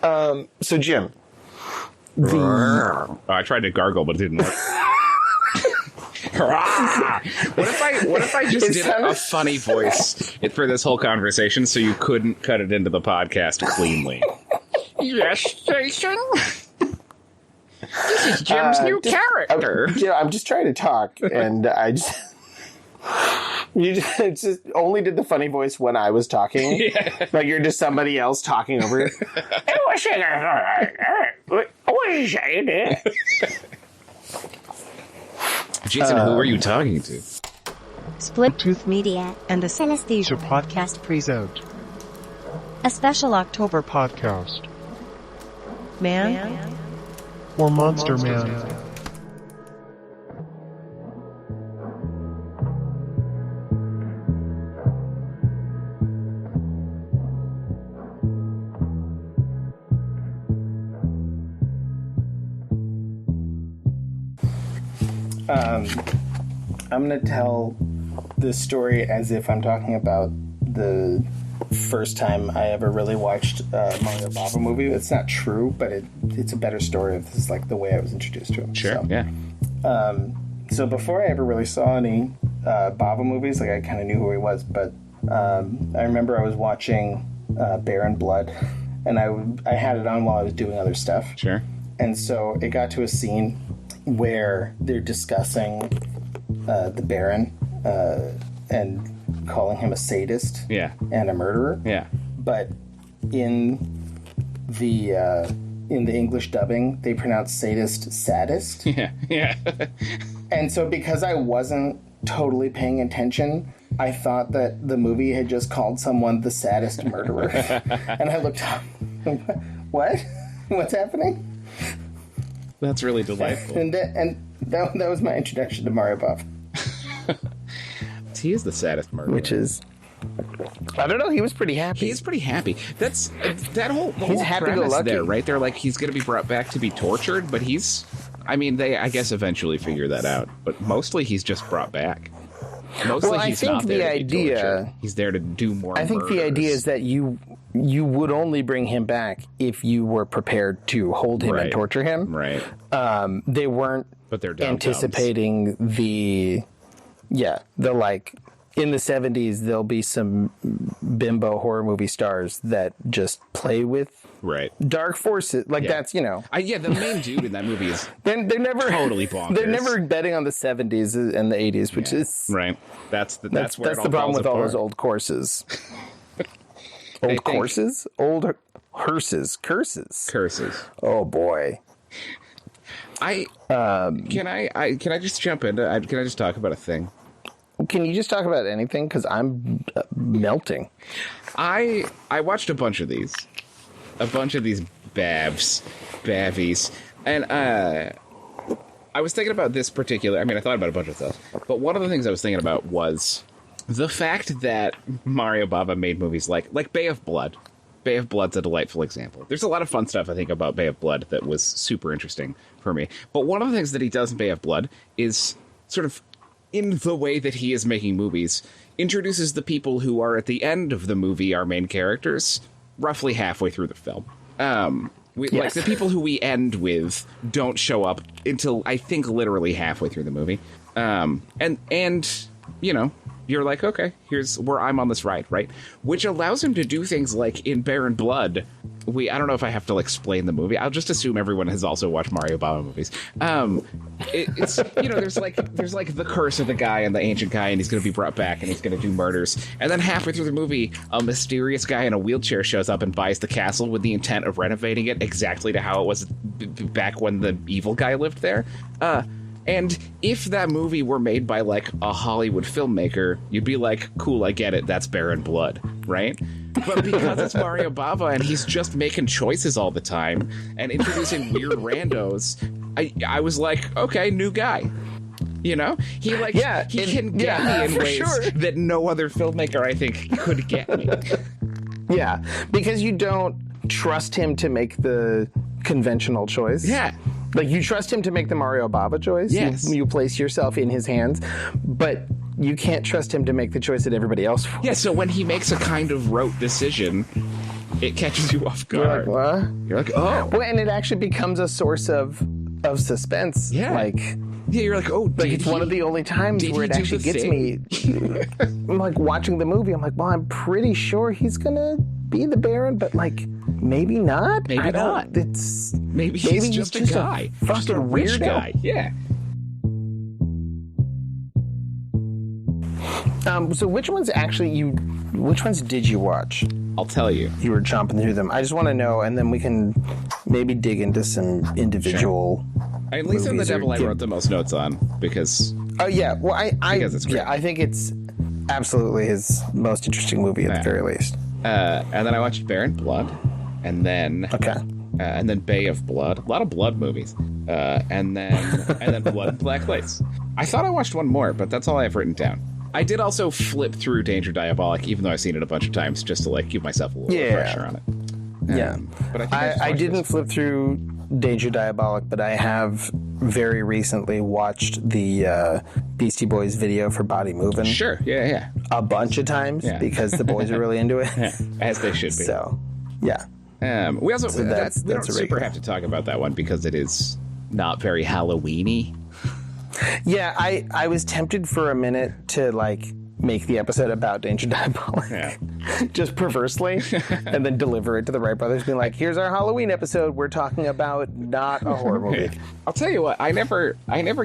So Jim, I tried to gargle, but it didn't work. What if I just did a funny voice for this whole conversation so you couldn't cut it into the podcast cleanly? Yes, Jason. This is Jim's new character. I'm just trying to talk, and I just... You just only did the funny voice when I was talking. Yeah. Like you're just somebody else talking over it. What are you saying? Jason, who are you talking to? Split Tooth Media and the Cinesthesia Podcast present a special October podcast. Man or Monster Man. I'm going to tell this story as if I'm talking about the first time I ever really watched a Mario Bava movie. It's not true, but it's a better story if this is like the way I was introduced to him. Sure, so, yeah. So before I ever really saw any Bava movies, like I kind of knew who he was, but I remember I was watching Bear and Blood, and I had it on while I was doing other stuff. Sure. And so it got to a scene where they're discussing the Baron and calling him a sadist and a murderer. Yeah. But in the English dubbing, they pronounce sadist saddest. Yeah. Yeah. And so because I wasn't totally paying attention, I thought that the movie had just called someone the saddest murderer. And I looked up. What? What's happening? That's really delightful. And that was my introduction to Mario Bava. He is the saddest murderer. Which is... I don't know, he was pretty happy. He is pretty happy. That's... That whole he's happy-go-lucky. There, right? They're like, he's going to be brought back to be tortured, but he's... I mean, they, I guess, eventually figure that out. But mostly he's just brought back. Mostly he's not there to be tortured. He's there to do more I think murders. The idea is that you would only bring him back if you were prepared to hold him and torture him. Right. They weren't but they're anticipating the like, in the 70s, there'll be some bimbo horror movie stars that just play with dark forces. Like, that's, you know. The main dude in that movie is they're never totally bonkers. They're never betting on the 70s and the 80s, which is... Right. That's where that's it all the problem with apart. all those old courses. Old courses? Old hearses. Curses. Oh, boy. Can I just jump into... Can I just talk about a thing? Can you just talk about anything? Because I'm melting. I watched a bunch of these Bavies, and I was thinking about this particular... I mean, I thought about a bunch of stuff, but one of the things I was thinking about was the fact that Mario Bava made movies like Bay of Blood. Bay of Blood's a delightful example. There's a lot of fun stuff, I think, about Bay of Blood that was super interesting for me. But one of the things that he does in Bay of Blood is sort of, in the way that he is making movies, introduces the people who are at the end of the movie, our main characters, roughly halfway through the film. Like, the people who we end with don't show up until, I think, literally halfway through the movie. And you know, you're like, okay, here's where I'm on this ride, right? Which allows him to do things like in Bear and Blood. I don't know if I have to explain the movie. I'll just assume everyone has also watched Mario Bava movies. It's you know, there's like the curse of the guy and the ancient guy, and he's going to be brought back and he's going to do murders. And then halfway through the movie, a mysterious guy in a wheelchair shows up and buys the castle with the intent of renovating it exactly to how it was back when the evil guy lived there. And if that movie were made by, like, a Hollywood filmmaker, you'd be like, cool, I get it, that's Bear and Blood, right? But because it's Mario Bava and he's just making choices all the time and introducing weird randos, I was like, okay, new guy. You know? He can get me in ways that no other filmmaker, I think, could get me. Yeah, because you don't trust him to make the conventional choice. Yeah. Like, you trust him to make the Mario Bava choice. Yes. You place yourself in his hands, but you can't trust him to make the choice that everybody else wants. Yeah, so when he makes a kind of rote decision, it catches you off You're like, guard. what? You're like, oh. Well, and it actually bemes a source of suspense. Yeah. Like, Yeah, you're like, oh, it's one of the only times where it actually gets me. I'm like watching the movie. I'm like, well, I'm pretty sure he's gonna be the Baron, but like, maybe not. Maybe not. Maybe he's just a guy. Just a rich weirdo. guy. Yeah. So which ones did you watch? I'll tell you. You were chomping through them. I just want to know, and then we can maybe dig into some individual. At least in the movies Devil, or I wrote the most notes on because. Oh yeah, well Because it's great. yeah, I think it's absolutely his most interesting movie at the very least. And then I watched Bava'd, and then and then Bay of Blood. A lot of blood movies. And then Blood and Black Lace. I thought I watched one more, but that's all I have written down. I did also flip through Danger Diabolic, even though I've seen it a bunch of times, just to like give myself a little refresher on it. But I didn't flip through Danger Diabolic, but I have very recently watched the Beastie Boys video for Body Movin'. Sure, yeah. A bunch of times because the boys are really into it. Yeah, as they should be. So, yeah. We also So that's we don't a super regular. have to talk about that one because it is not very Halloween-y. Yeah, I was tempted for a minute to like make the episode about Danger Diabolic, just perversely, and then deliver it to the Wright brothers, being like, "Here's our Halloween episode. We're talking about not a horror movie." I'll tell you what, I never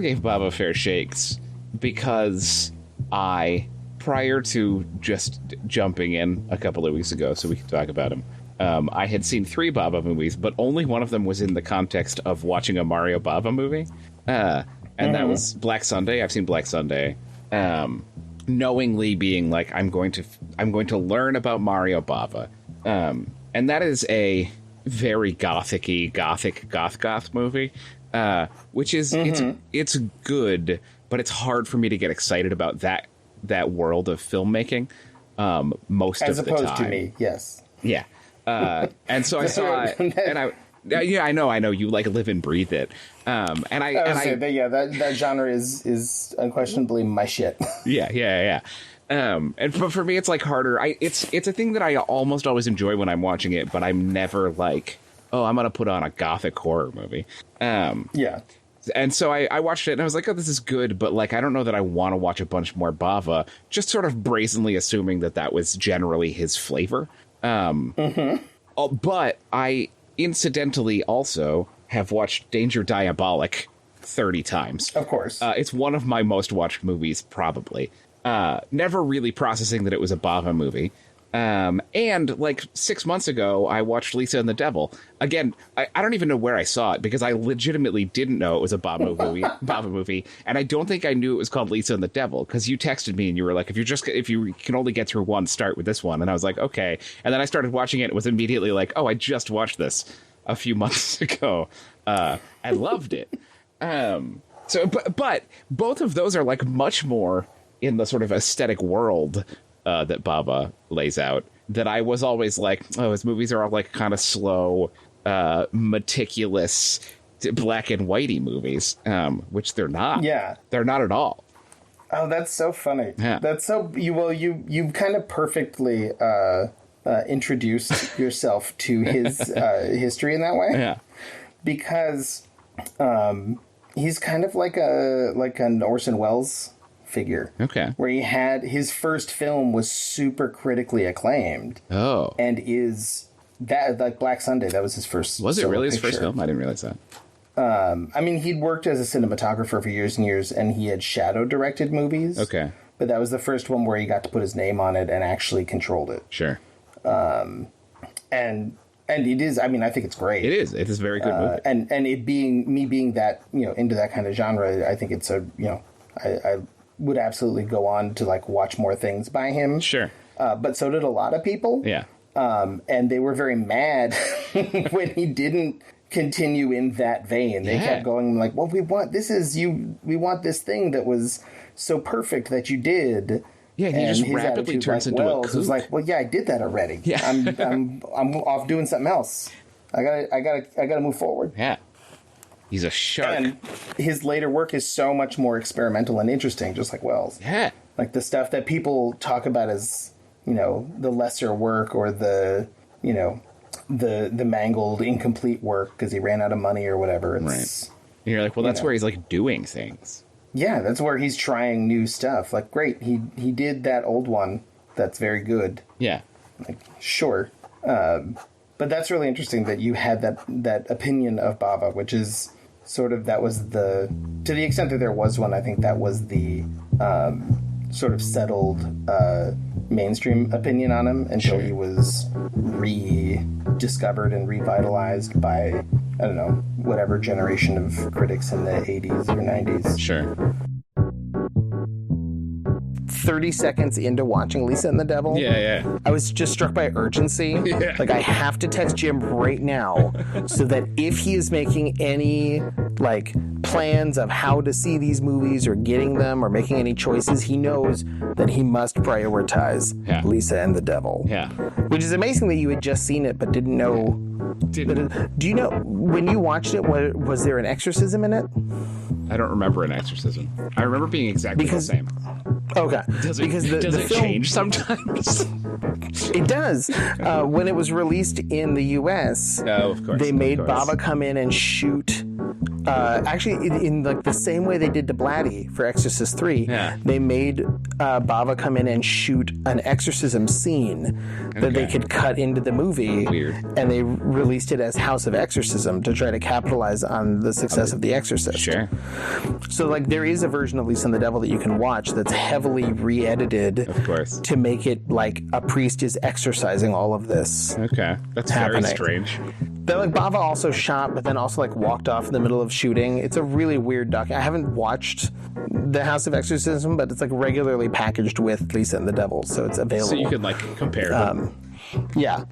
gave Bob a fair shakes because prior to just jumping in a couple of weeks ago, so we can talk about him. I had seen 3 Bava movies, but only one of them was in the context of watching a Mario Bava movie. And that was Black Sunday. I've seen Black Sunday. Knowingly being like, I'm going to learn about Mario Bava. And that is a very gothic-y, goth movie. Which is, it's good, but it's hard for me to get excited about that world of filmmaking most As of the time. opposed to me, yes. Yeah. And so I saw it, and I know, you like live and breathe it. That genre is unquestionably my shit. Yeah. And for me, it's like harder. It's a thing that I almost always enjoy when I'm watching it, but I'm never like, oh, I'm gonna put on a gothic horror movie. Yeah. And so I watched it and I was like, oh, this is good, but like I don't know that I want to watch a bunch more Bava. Just sort of brazenly assuming that was generally his flavor. But I incidentally also have watched Danger Diabolic 30 times. Of course. It's one of my most watched movies, probably. Never really processing that it was a Bava movie. And like 6 months ago, I watched Lisa and the Devil. Again, I don't even know where I saw it because I legitimately didn't know it was a Bava movie. And I don't think I knew it was called Lisa and the Devil because you texted me and you were like, if you can only get through one, start with this one. And I was like, okay. And then I started watching it. It was immediately like, oh, I just watched this a few months ago. I loved it. But both of those are like much more in the sort of aesthetic world that Bava lays out, that I was always like, oh, his movies are all like kind of slow, meticulous, black and whitey movies, which they're not. Yeah. They're not at all. Oh, that's so funny. Yeah. That's so you kind of perfectly introduced yourself to his history in that way. Yeah. Because he's kind of like an Orson Welles figure. Okay. Where he had his first film was super critically acclaimed. Oh. And is that like Black Sunday? That was his first. Was it solo really his picture. first film? I didn't realize that. I mean, he'd worked as a cinematographer for years and years, and he had shadow directed movies. Okay. But that was the first one where he got to put his name on it and actually controlled it. Sure. And it is. I mean, I think it's great. It is. It is a very good movie. And it being that into that kind of genre, I think it's I would absolutely go on to like watch more things by him. Sure. But so did a lot of people. Yeah. And they were very mad when he didn't continue in that vein. They kept going like, well, we want this thing that was so perfect that you did. Yeah, he just rapidly turns into a kook. It was like, well, yeah, I did that already. Yeah. I'm off doing something else. I gotta move forward. Yeah. He's a shark. And his later work is so much more experimental and interesting, just like Wells. Yeah. Like the stuff that people talk about as, the lesser work or the you know, the mangled, incomplete work because he ran out of money or whatever. It's, right. And you're like, well, that's where he's like doing things. Yeah, that's where he's trying new stuff. Like, great, he did that old one that's very good. Yeah. Like, sure. But that's really interesting that you had that opinion of Bava, which is sort of, that was to the extent that there was one, I think that was the sort of settled mainstream opinion on him until he was rediscovered and revitalized by, I don't know, whatever generation of critics in the 80s or 90s. Sure. 30 seconds into watching Lisa and the Devil, I was just struck by urgency. Yeah. Like, I have to text Jim right now so that if he is making any, like, plans of how to see these movies or getting them or making any choices, he knows that he must prioritize Lisa and the Devil. Yeah. Which is amazing that you had just seen it but didn't know. Do you know, when you watched it, was there an exorcism in it? I don't remember an exorcism. I remember being exactly the same. Okay. Does it film change sometimes? It does. When it was released in the U.S., of course, they made Bava come in and shoot. Actually, in like the same way they did to Blatty for Exorcist 3, they made Bava come in and shoot an exorcism scene that they could cut into the movie. Weird. And they released it as House of Exorcism to try to capitalize on the success of The Exorcist. Sure. So, like, there is a version of Lisa and the Devil that you can watch that's heavily re-edited, of course, to make it like a priest is exorcising all of this. Okay, that's happening. very strange. But like Bava also shot, but then also like walked off in the middle of shooting. It's a really weird doc. I haven't watched The House of Exorcism, but it's like regularly packaged with Lisa and the Devil, so it's available. So you can like compare them. Yeah,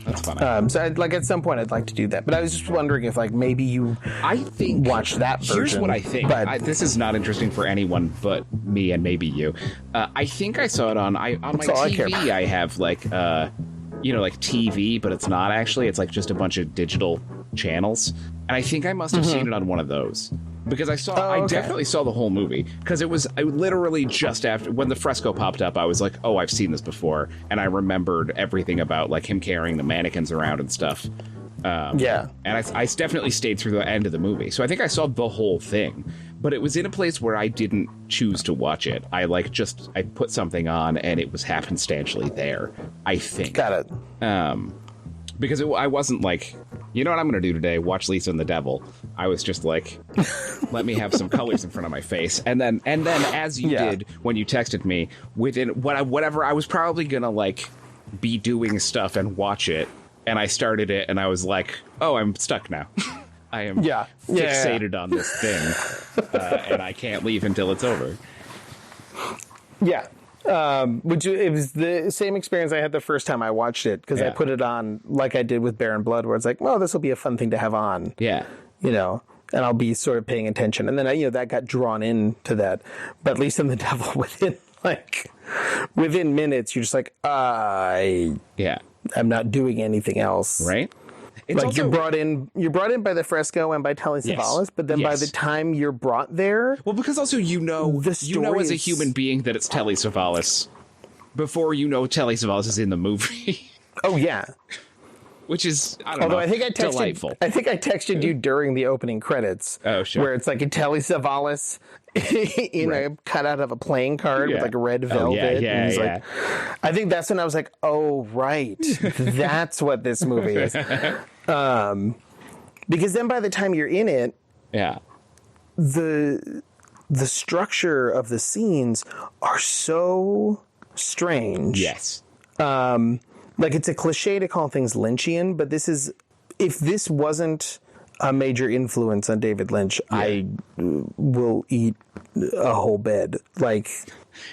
that's funny. So like at some point I'd like to do that, but I was just wondering if like maybe you watched that version. Here's what I think. But this is not interesting for anyone but me and maybe you. I think I saw it on my TV. I have like like TV, but it's not actually. It's like just a bunch of digital channels, and I think I must have seen it on one of those. Because I definitely saw the whole movie. Because I literally just after, when the fresco popped up, I was like, oh, I've seen this before. And I remembered everything about, like, him carrying the mannequins around and stuff. And I definitely stayed through the end of the movie. So I think I saw the whole thing. But it was in a place where I didn't choose to watch it. I put something on, and it was happenstantially there, I think. Got it. Because I wasn't like, you know what I'm going to do today? Watch Lisa and the Devil. I was just like, let me have some colors in front of my face. And then as you did when you texted me, within whatever, I was probably going to like be doing stuff and watch it. And I started it and I was like, oh, I'm stuck now. I am fixated on this thing. And I can't leave until it's over. Yeah. Which it was the same experience I had the first time I watched it, because I put it on like I did with Baron Blood, where it's like, well, this will be a fun thing to have on. Yeah. You know, and I'll be sort of paying attention. And then, that got drawn into that. But Lisa and the Devil, within minutes, you're just like, I'm not doing anything else. Right. It's like also, you're brought in by the fresco and by Telly Savalas, but then by the time you're brought there, well, because also you know as a human being that it's Telly Savalas before you know Telly Savalas is in the movie. Oh yeah, which is delightful. I think I texted you during the opening credits. Oh sure, where it's like a Telly Savalas in a cutout of a playing card with like a red velvet. Like, I think that's when I was like, oh right, that's what this movie is. Because then by the time you're in it, the structure of the scenes are so strange. Yes. Like, it's a cliche to call things Lynchian, but if this wasn't a major influence on David Lynch, I will eat a whole bed. Like,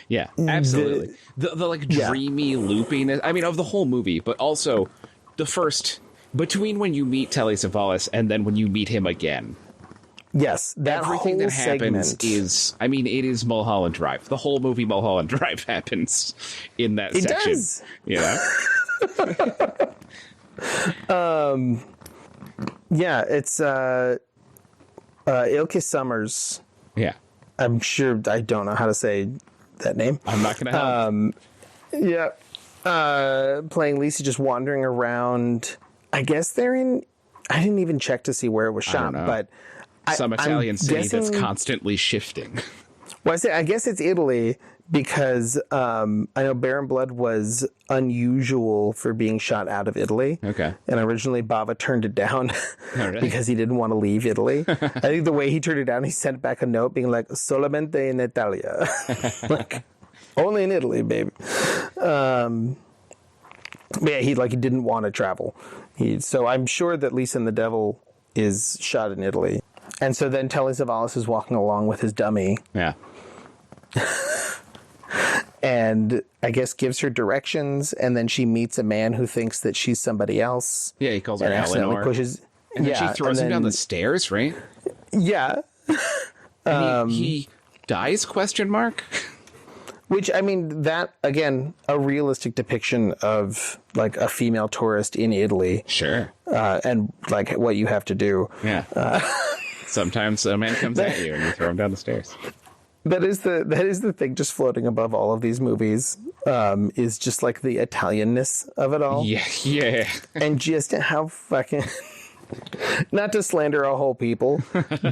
yeah, absolutely. The dreamy loopiness, I mean, of the whole movie, but also the first, between when you meet Telly Savalas and then when you meet him again. Yes, everything that happens segment is, I mean, it is Mulholland Drive. The whole movie Mulholland Drive happens in that section. It does. You know? Yeah, it's Ilke Summers. Yeah. I'm sure I don't know how to say that name. I'm not going to help. Yeah. playing Lisa, just wandering around. I guess they're in. I didn't even check to see where it was shot, but some Italian city guessing, that's constantly shifting. Well, I guess it's Italy because I know Baron Blood was unusual for being shot out of Italy. Okay. And originally Bava turned it down because he didn't want to leave Italy. I think the way he turned it down, he sent back a note being like, solamente in Italia. Like, only in Italy, baby. But yeah, he didn't want to travel. So I'm sure that Lisa and the Devil is shot in Italy. And so then Telly Savalas is walking along with his dummy. Yeah. And I guess gives her directions, and then she meets a man who thinks that she's somebody else. Yeah, he calls her and accidentally Eleanor. pushes. And then she throws him down the stairs, right? Yeah. And he dies, question mark? Which, I mean, that, again, a realistic depiction of, like, a female tourist in Italy. Sure. And, like, what you have to do. Yeah. Sometimes a man comes at you and you throw him down the stairs. That is the thing just floating above all of these movies, is just, like, the Italianness of it all. Yeah. And just how fucking... Not to slander a whole people,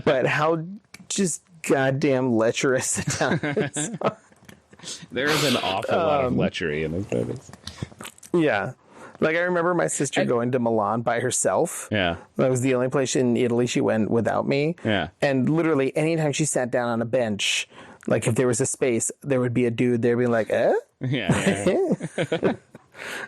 but how just goddamn lecherous Italians are. There is an awful lot of lechery in those movies. Yeah. Like, I remember my sister going to Milan by herself. Yeah. That was the only place in Italy she went without me. Yeah. And literally, anytime she sat down on a bench, like, if there was a space, there would be a dude there being like, eh? Yeah.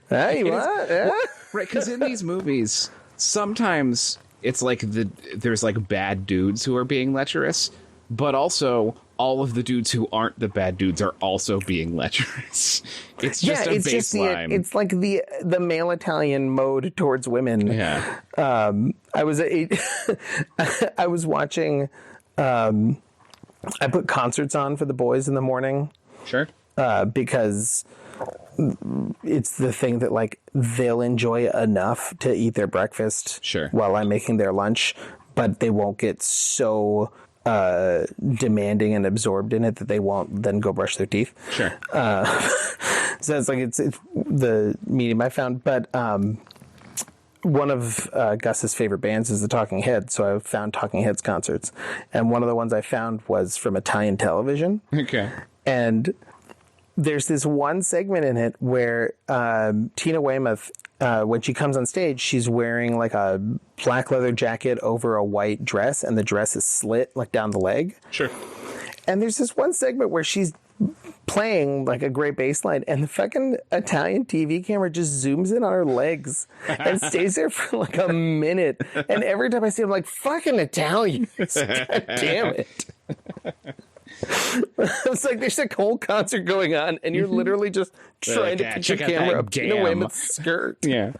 Hey, what? Eh? Right, because in these movies, sometimes it's like there's, like, bad dudes who are being lecherous, but also all of the dudes who aren't the bad dudes are also being lecherous. It's just a baseline. It's like the male Italian mode towards women. Yeah. I was watching. I put concerts on for the boys in the morning. Sure. Because it's the thing that, like, they'll enjoy enough to eat their breakfast. Sure. While I'm making their lunch, but they won't get so demanding and absorbed in it that they won't then go brush their teeth. Sure. So it's like it's the medium I found, but one of Gus's favorite bands is the Talking Heads, so I found Talking Heads concerts, and one of the ones I found was from Italian television. Okay. And there's this one segment in it where Tina Weymouth, when she comes on stage, she's wearing like a black leather jacket over a white dress, and the dress is slit like down the leg. Sure. And there's this one segment where she's playing like a great bass line, and the fucking Italian TV camera just zooms in on her legs and stays there for like a minute. And every time I see it, I'm like, fucking Italians. God damn it. It's like there's a whole concert going on, and you're literally just trying to put your camera up in a Weymouth's skirt. Yeah.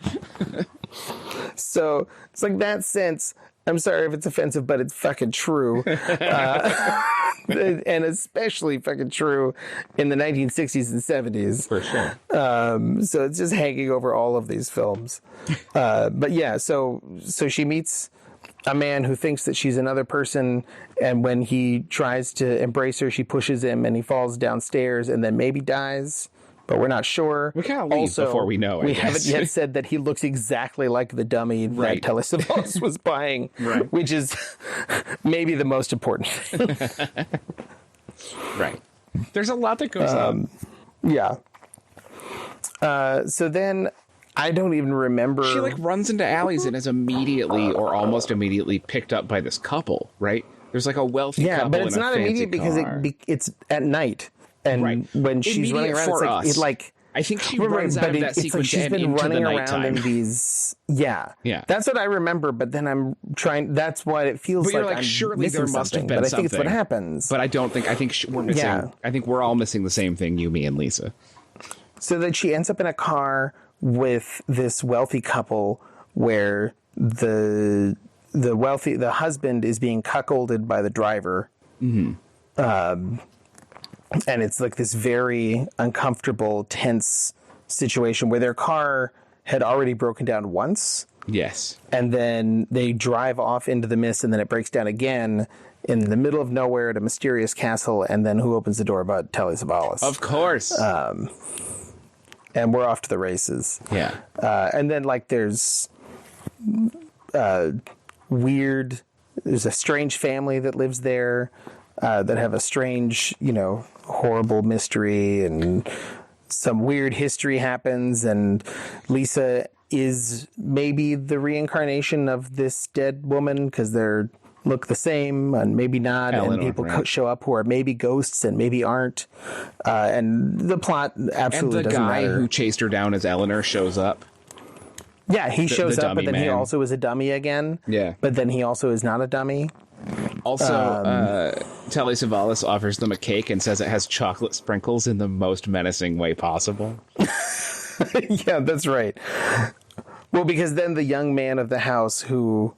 So it's like that sense. I'm sorry if it's offensive, but it's fucking true. And especially fucking true in the 1960s and 70s. For sure. So it's just hanging over all of these films. But yeah, so she meets a man who thinks that she's another person, and when he tries to embrace her, she pushes him and he falls downstairs and then maybe dies, but we're not sure. We kind of leave before we know, we haven't yet said that he looks exactly like the dummy that Telly Savalas was buying, right. Which is maybe the most important thing. Right. There's a lot that goes on. Yeah. So then I don't even remember. She like runs into alleys and is immediately or almost immediately picked up by this couple, right? There's like a wealthy couple. But it's in a not fancy immediate because car. it's at night, and when she's Immediate running around, it's like I think she runs out of that sequence like she's and been into running the around in nighttime. these. Yeah, Yeah. That's what I remember. But then I'm trying. That's what it feels But you're like. like, I'm surely missing there must have something, been but I think it's what something. happens. But I don't think. I think we're missing. Yeah. I think we're all missing the same thing. You, me, and Lisa. So that she ends up in a car with this wealthy couple where the husband is being cuckolded by the driver. Mm-hmm. And it's like this very uncomfortable, tense situation where their car had already broken down once. Yes. And then they drive off into the mist, and then it breaks down again in the middle of nowhere at a mysterious castle. And then who opens the door but Telly Savalas? Of course. and we're off to the races. Yeah. And then like there's there's a strange family that lives there that have a strange, horrible mystery, and some weird history happens, and Lisa is maybe the reincarnation of this dead woman because they're look the same and maybe not, Eleanor, and people right. show up who are maybe ghosts and maybe aren't, and the plot absolutely And the doesn't guy matter. who chased her down as Eleanor shows up. Yeah, he shows the up, but dummy then he man. also is a dummy again. Yeah. But then he also is not a dummy. Also, Telly Savalas offers them a cake and says it has chocolate sprinkles in the most menacing way possible. Yeah, that's right. Well, because then the young man of the house who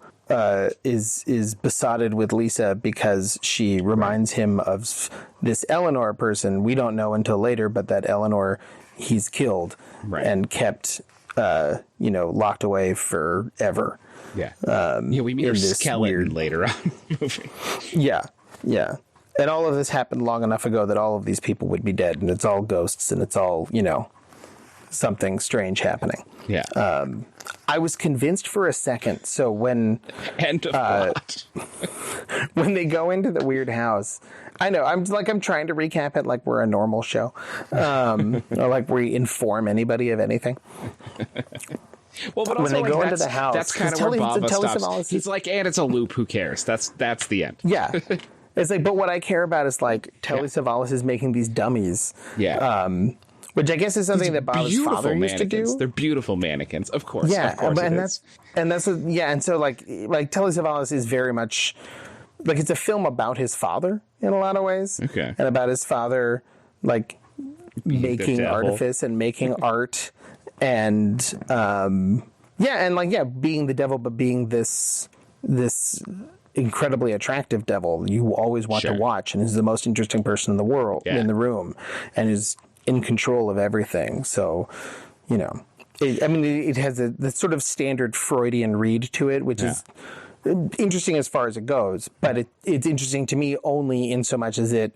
is besotted with Lisa because she reminds him of this Eleanor person. We don't know until later, but that Eleanor he's killed and kept, locked away forever. Yeah. We meet her skeleton later on in the movie. Yeah, yeah. And all of this happened long enough ago that all of these people would be dead, and it's all ghosts, and it's all, something strange happening. Yeah. I was convinced for a second. So when End of plot. when they go into the weird house, I know I'm trying to recap it like we're a normal show, or like we inform anybody of anything. Well, but when also they go into that's, the house, that's kind of where Bava stops. Savalas He's like, and it's a loop. Who cares? That's the end. Yeah. It's like, but what I care about is like Telly Savalas is making these dummies. Yeah. Which I guess is something that Bava's father used to do. They're beautiful mannequins, of course. Yeah, of course and so like Telly Savalas is very much like it's a film about his father in a lot of ways. Okay. And about his father like making devil. artifice and making art and being the devil, but being this incredibly attractive devil you always want to watch, and is the most interesting person in the world in the room, and is in control of everything. So, it has the sort of standard Freudian read to it, which is interesting as far as it goes, but it's interesting to me only in so much as it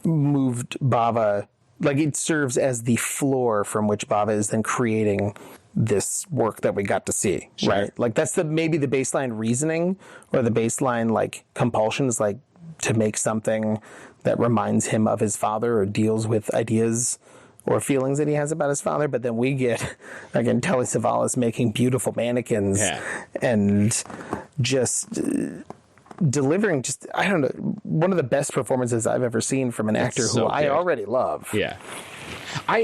moved Bava, like it serves as the floor from which Bava is then creating this work that we got to see, right? Like that's maybe the baseline reasoning, or the baseline like compulsion is like to make something that reminds him of his father or deals with ideas or feelings that he has about his father. But then we get, again, Telly Savalas making beautiful mannequins and just delivering I don't know, one of the best performances I've ever seen from an actor who I already love. Yeah.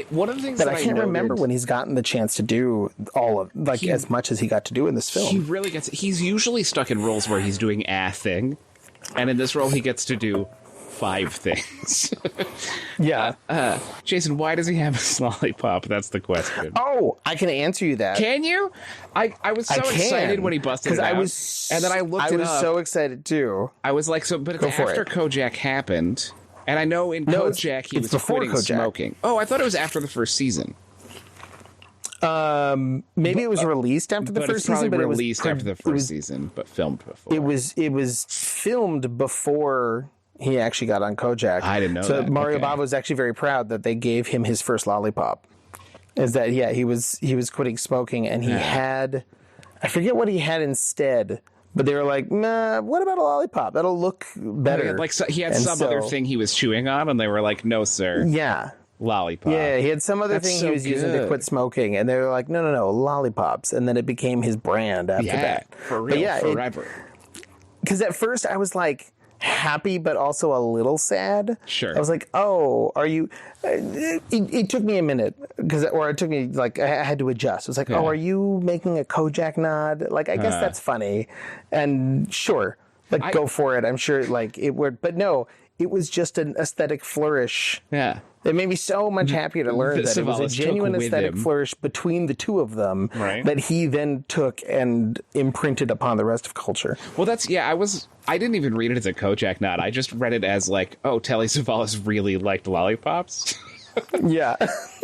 One of the things that I can't remember when he's gotten the chance to do all of as much as he got to do in this film. He really gets. He's usually stuck in roles where he's doing a thing, and in this role he gets to do 5 things. Yeah. Jason, why does he have a lollipop? That's the question. Oh, I can answer you that. Can you? I was so excited when he busted it out. And then I looked it up. I was so excited too. I was like, but it's after Kojak happened. And I know in Kojak he was quitting smoking. Oh, I thought it was after the first season. Maybe it was released after the first season, but it was released after the first season, but filmed before. It was filmed before he actually got on Kojak. I didn't know that. So Mario Bava was actually very proud that they gave him his first lollipop. Is that he was quitting smoking, and he had, I forget what he had instead. But they were like, nah, what about a lollipop? That'll look better. Like he had some other thing he was chewing on, and they were like, no, sir. Yeah. Lollipop. Yeah, he had some other thing he was using to quit smoking, and they were like, no, lollipops. And then it became his brand after that. For real, forever. Because at first I was like happy, but also a little sad. Sure. I was like, oh, are you... It took me a minute, it took me, like, I had to adjust. I was like, oh, are you making a Kojak nod? Like, I guess that's funny. And sure, like, go for it. I'm sure, like, it would... But no, it was just an aesthetic flourish. Yeah. It made me so much happier to learn that it was a genuine aesthetic flourish between the two of them that he then took and imprinted upon the rest of culture. Well, I didn't even read it as a Kojak nod. I just read it as like, oh, Telly Savalas really liked lollipops. Yeah.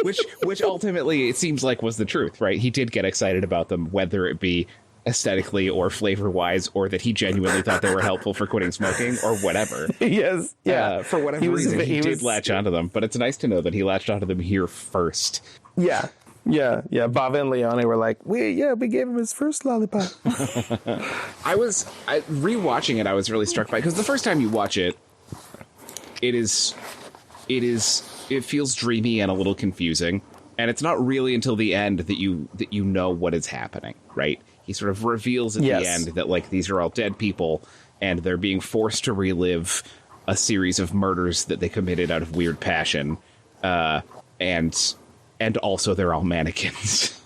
which ultimately it seems like was the truth, right? He did get excited about them, whether it be aesthetically or flavor wise, or that he genuinely thought they were helpful for quitting smoking or whatever. Yes. Yeah. For whatever reason, he did latch onto them, but it's nice to know that he latched onto them here first. Yeah. Yeah, Bava and Leone were like, we gave him his first lollipop. Rewatching it, I was really struck by, because the first time you watch it, it feels dreamy and a little confusing, and it's not really until the end that you know what is happening, right? He sort of reveals at the end that, like, these are all dead people, and they're being forced to relive a series of murders that they committed out of weird passion, and also they're all mannequins,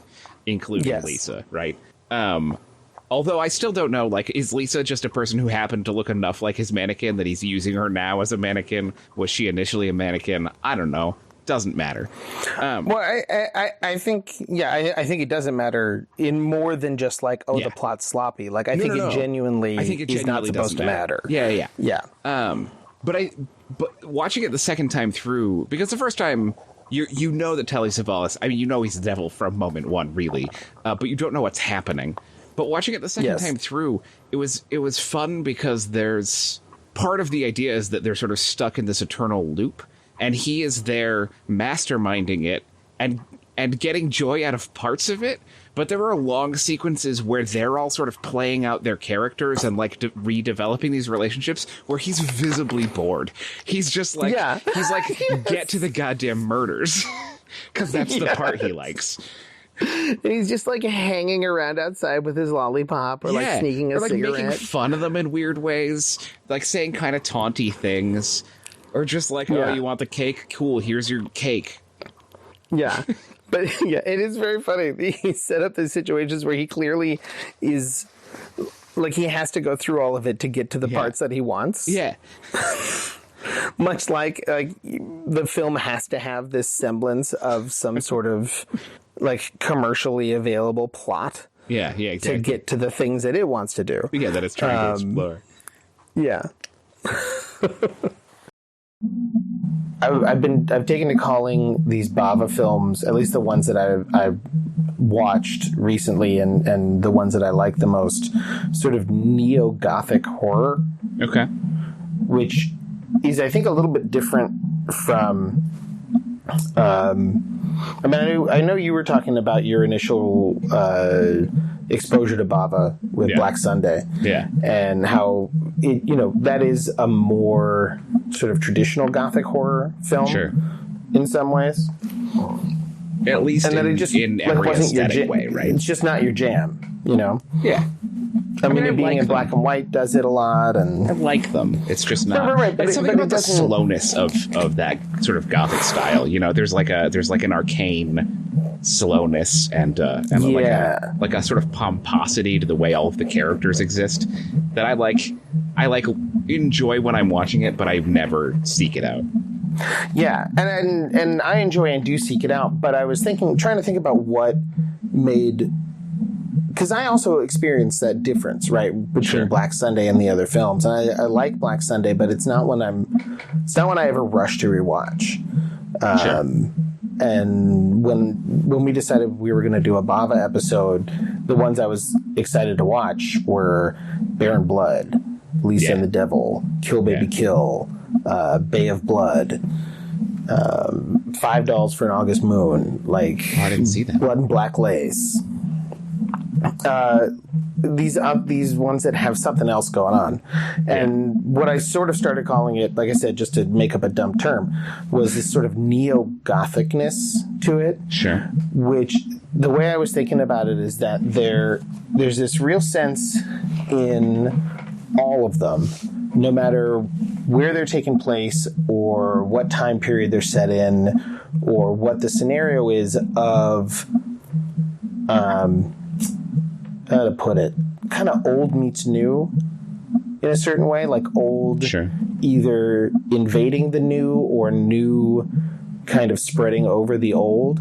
including Lisa, right? Although I still don't know, like, is Lisa just a person who happened to look enough like his mannequin that he's using her now as a mannequin? Was she initially a mannequin? I don't know. Doesn't matter. Well, I think it doesn't matter in more than just like, the plot's sloppy. Like, I think it genuinely is not supposed to matter. Yeah. But watching it the second time through, because the first time you know that Telly Savalas, I mean, you know he's the devil from moment one, really, but you don't know what's happening. But watching it the second time through, it was fun, because there's part of the idea is that they're sort of stuck in this eternal loop, and he is there masterminding it and getting joy out of parts of it. But there are long sequences where they're all sort of playing out their characters and, like, redeveloping these relationships where he's visibly bored. He's just like, he's like, get to the goddamn murders, because that's the part he likes. And he's just, like, hanging around outside with his lollipop, or like sneaking a cigarette, making fun of them in weird ways, like saying kind of taunty things, or just like, oh, you want the cake? Cool, here's your cake. Yeah. But it is very funny. He set up these situations where he clearly is, like, he has to go through all of it to get to the parts that he wants. Yeah. Much like the film has to have this semblance of some sort of, like, commercially available plot. Yeah, exactly. To get to the things that it wants to do. Yeah, that it's trying to explore. Yeah. I've taken to calling these Bava films, at least the ones that I've watched recently and the ones that I like the most, sort of neo-gothic horror. Okay. Which is, I think, a little bit different from... I mean, I know you were talking about your initial exposure to Bava with Black Sunday. Yeah. And how, that is a more sort of traditional Gothic horror film. Sure. In some ways. At least in every aesthetic way, right? It's just not your jam, Yeah. I mean, it being in black and white does it a lot, and I like them. It's just not. Right. It's something about the slowness of that sort of Gothic style. There's like an arcane slowness and like a sort of pomposity to the way all of the characters exist that I like enjoy when I'm watching it, but I never seek it out. Yeah, and I enjoy and do seek it out, but I was trying to think about what made. Because I also experienced that difference, right, between Black Sunday and the other films. And I like Black Sunday, but it's not one I ever rush to rewatch. And when we decided we were going to do a Bava episode, the ones I was excited to watch were Bear and Blood, Lisa and the Devil, Kill Baby Kill, Bay of Blood, $5 for an August Moon, like I didn't see that. Blood and Black Lace. These ones that have something else going on. And what I sort of started calling it, like I said, just to make up a dumb term, was this sort of neo-gothicness to it. Sure. Which, the way I was thinking about it is that there's this real sense in all of them, no matter where they're taking place or what time period they're set in or what the scenario is of... how to put it, kind of old meets new in a certain way, like old either invading the new or new kind of spreading over the old.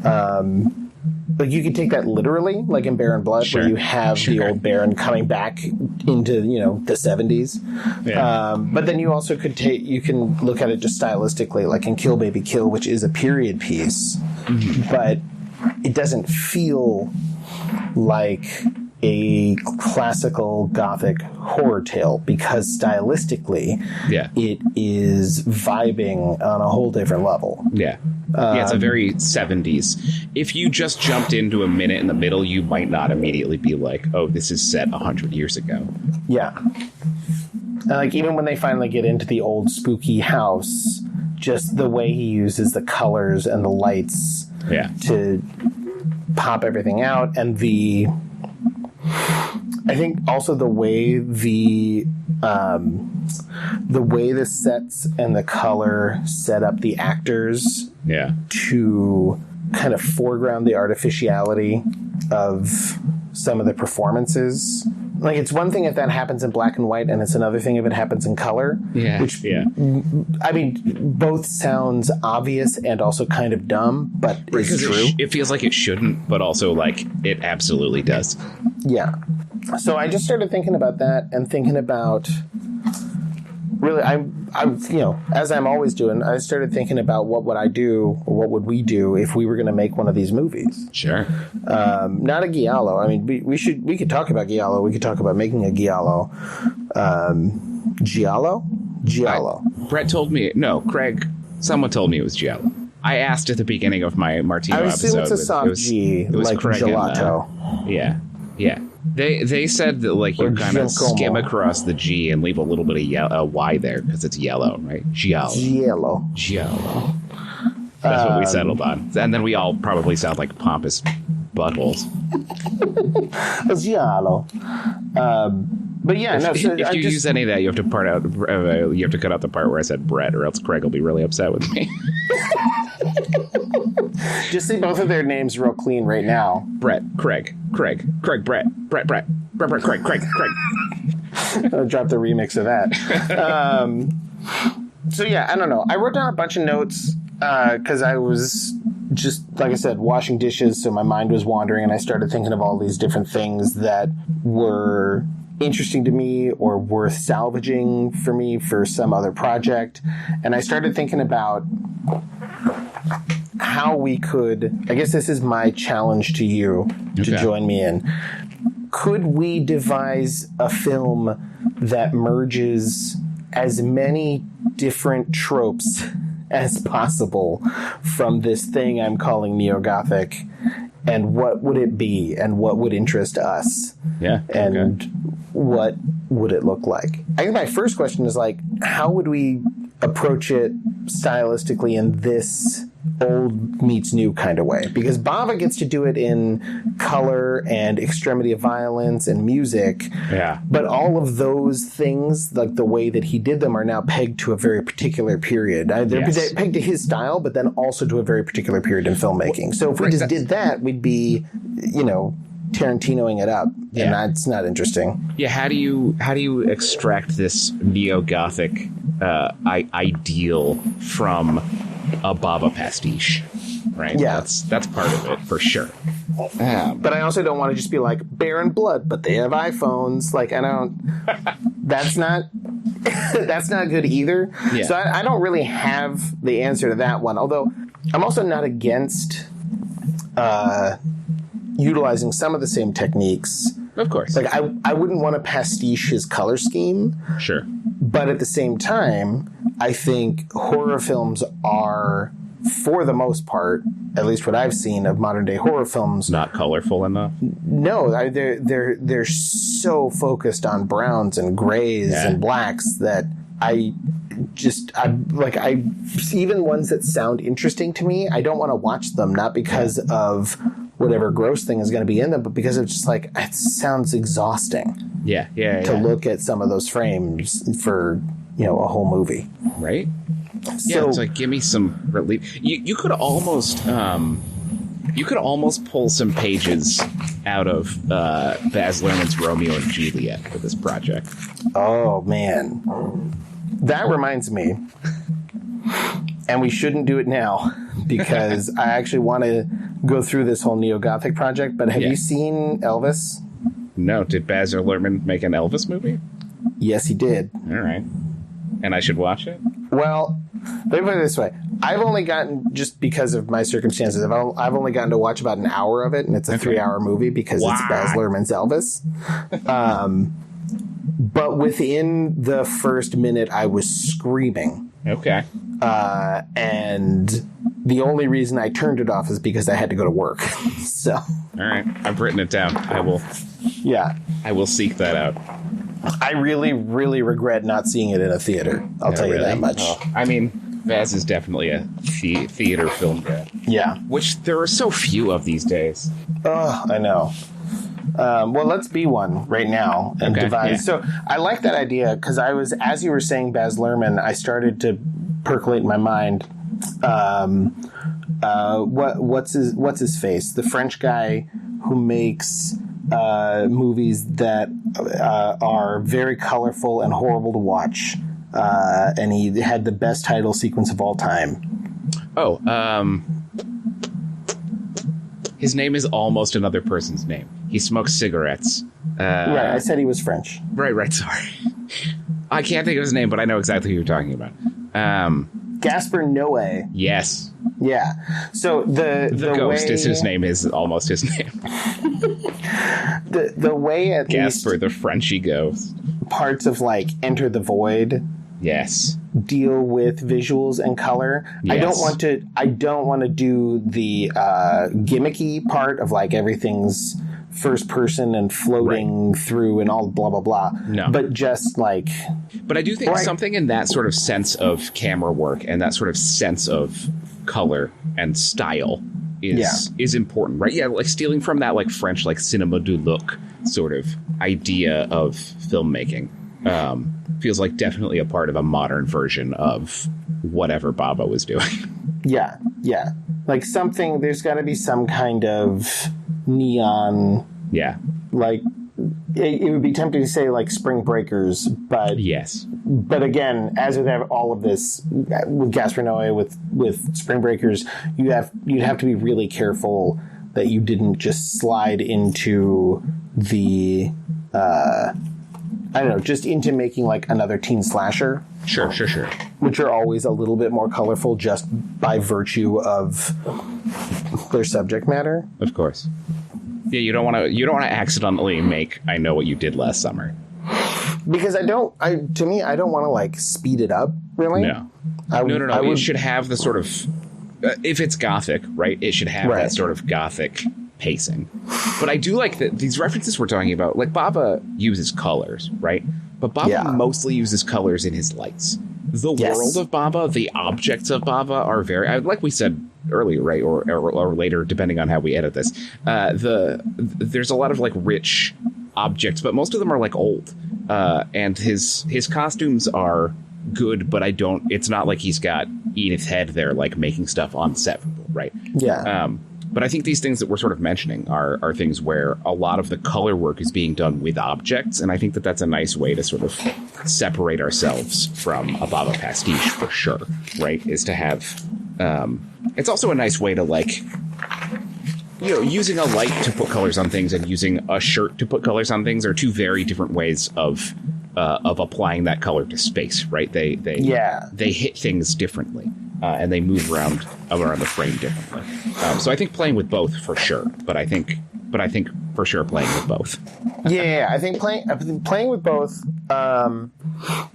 Like you could take that literally, like in Bear and Blood, where you have the old Baron coming back into, the 70s. Yeah. But then you also you can look at it just stylistically, like in Kill Baby Kill, which is a period piece, but it doesn't feel like a classical Gothic horror tale because stylistically it is vibing on a whole different level. Yeah. Yeah, it's a very 70s. If you just jumped into a minute in the middle, you might not immediately be like, oh, this is set 100 years ago. Yeah. And like, even when they finally get into the old spooky house, just the way he uses the colors and the lights to pop everything out, and I think also the way the sets and the color set up the actors to kind of foreground the artificiality of some of the performances. Like, it's one thing if that happens in black and white, and it's another thing if it happens in color. Yeah. I mean, both sounds obvious and also kind of dumb, but it's true. It feels like it shouldn't, but also like it absolutely does. Yeah. So I just started thinking about that and thinking about, really, I'm as I'm always doing, I started thinking about what would I do, or what would we do if we were going to make one of these movies. Sure. Not a Giallo. I mean, we could talk about Giallo. We could talk about making a Giallo. Giallo. Brett told me, no, Craig, someone told me it was Giallo. I asked at the beginning of my Martino episode. I assume it's a soft G, like Craig gelato. Yeah. They said that, like, you kind of skim across the G and leave a little bit of a Y there because it's yellow, right? Giallo. That's what we settled on. And then we all probably sound like pompous buttholes. Giallo. But yeah, no. So if you use any of that, you have to you have to cut out the part where I said Brett, or else Craig will be really upset with me. Just say both of their names real clean right now. Brett, Craig, Brett, Craig. I'll drop the remix of that. So yeah, I don't know. I wrote down a bunch of notes because I was just, like I said, washing dishes, so my mind was wandering, and I started thinking of all these different things that were interesting to me or worth salvaging for me for some other project. And I started thinking about how we could, I guess this is my challenge to you to join me in. Could we devise a film that merges as many different tropes as possible from this thing I'm calling neo-Gothic? And what would it be? And what would interest us? Yeah. And what would it look like? I think my first question is, like, how would we approach it stylistically in this old meets new kind of way? Because Bava'd gets to do it in color and extremity of violence and music. Yeah. But all of those things, like the way that he did them, are now pegged to a very particular period. They're pegged to his style, but then also to a very particular period in filmmaking. So if we just did that, we'd be, Tarantinoing it up, and that's not interesting. Yeah, how do you extract this neo-Gothic ideal from a Bava pastiche, right? Yeah, that's part of it for sure. But I also don't want to just be like Baron Blood, but they have iPhones. Like, I don't. That's not. That's not good either. Yeah. So I don't really have the answer to that one. Although I'm also not against utilizing some of the same techniques. Of course. Like, I wouldn't want to pastiche his color scheme. Sure. But at the same time, I think horror films are, for the most part, at least what I've seen of modern day horror films, not colorful enough. No, they're so focused on browns and grays and blacks that even ones that sound interesting to me, I don't want to watch them, not because of whatever gross thing is going to be in them, but because it's just like, it sounds exhausting. To look at some of those frames for, a whole movie. Right? So, it's like, give me some relief. You could almost pull some pages out of Baz Luhrmann's Romeo and Juliet for this project. Oh, man. That reminds me, and we shouldn't do it now, because I actually want to go through this whole neo-Gothic project, but have you seen Elvis? No. Did Baz Luhrmann make an Elvis movie? Yes, he did. All right. And I should watch it? Well, let me put it this way. I've only gotten, just because of my circumstances, I've only gotten to watch about an hour of it, and it's a 3-hour movie because it's Baz Luhrmann's Elvis. But within the first minute, I was screaming. Okay. And the only reason I turned it off is because I had to go to work. So. All right. I've written it down. I will seek that out. I really, really regret not seeing it in a theater. I'll tell you that much. Oh, I mean, Vaz is definitely a theater film guy. Yeah. Which there are so few of these days. Oh, I know. Well, let's be one right now and devise. Yeah. So I like that idea because as you were saying Baz Luhrmann, I started to percolate in my mind. What's his face? The French guy who makes movies that are very colorful and horrible to watch. And he had the best title sequence of all time. Oh, his name is almost another person's name. He smokes cigarettes. Right, I said he was French. Right, sorry. I can't think of his name, but I know exactly who you're talking about. Gaspar Noé. Yes. Yeah. So the ghost way, is his name, is almost his name. the way at Gaspar, least the Frenchy ghost. Parts of like Enter the Void. Yes. Deal with visuals and color. Yes. I don't want to do the gimmicky part of like everything's first person and floating through and all blah blah blah. No. But just like But I do think something in that sort of sense of camera work and that sort of sense of color and style is important, right? Yeah, like stealing from that like French like cinéma du look sort of idea of filmmaking. Feels like definitely a part of a modern version of whatever Bava was doing. Yeah. Like something, there's got to be some kind of neon. Yeah. Like, it would be tempting to say like Spring Breakers, but... Yes. But again, as with all of this, with Gaspar Noé, with Spring Breakers, you'd have to be really careful that you didn't just slide into the... I don't know, just into making like another teen slasher. Sure. Which are always a little bit more colorful just by virtue of their subject matter. Of course. Yeah, you don't want to accidentally make I Know What You Did Last Summer. Because I don't want to like speed it up, really. No. It should have the sort of if it's gothic, right? It should have that sort of gothic pacing. But I do like that these references we're talking about, like Bava uses colors, right? But Bava mostly uses colors in his lights. The world of Bava, the objects of Bava are very, like we said earlier, right? Or later, depending on how we edit this. There's a lot of like rich objects, but most of them are like old. And his costumes are good, but it's not like he's got Edith Head there like making stuff on set, right? Yeah. But I think these things that we're sort of mentioning are things where a lot of the color work is being done with objects, and I think that that's a nice way to sort of separate ourselves from a Bava pastiche for sure, right? Is to have... it's also a nice way to, like... You know, using a light to put colors on things and using a shirt to put colors on things are two very different ways of applying that color to space, right? They hit things differently. And they move around the frame differently. So I think playing with both for sure, but I think for sure playing with both. Yeah, I think playing with both.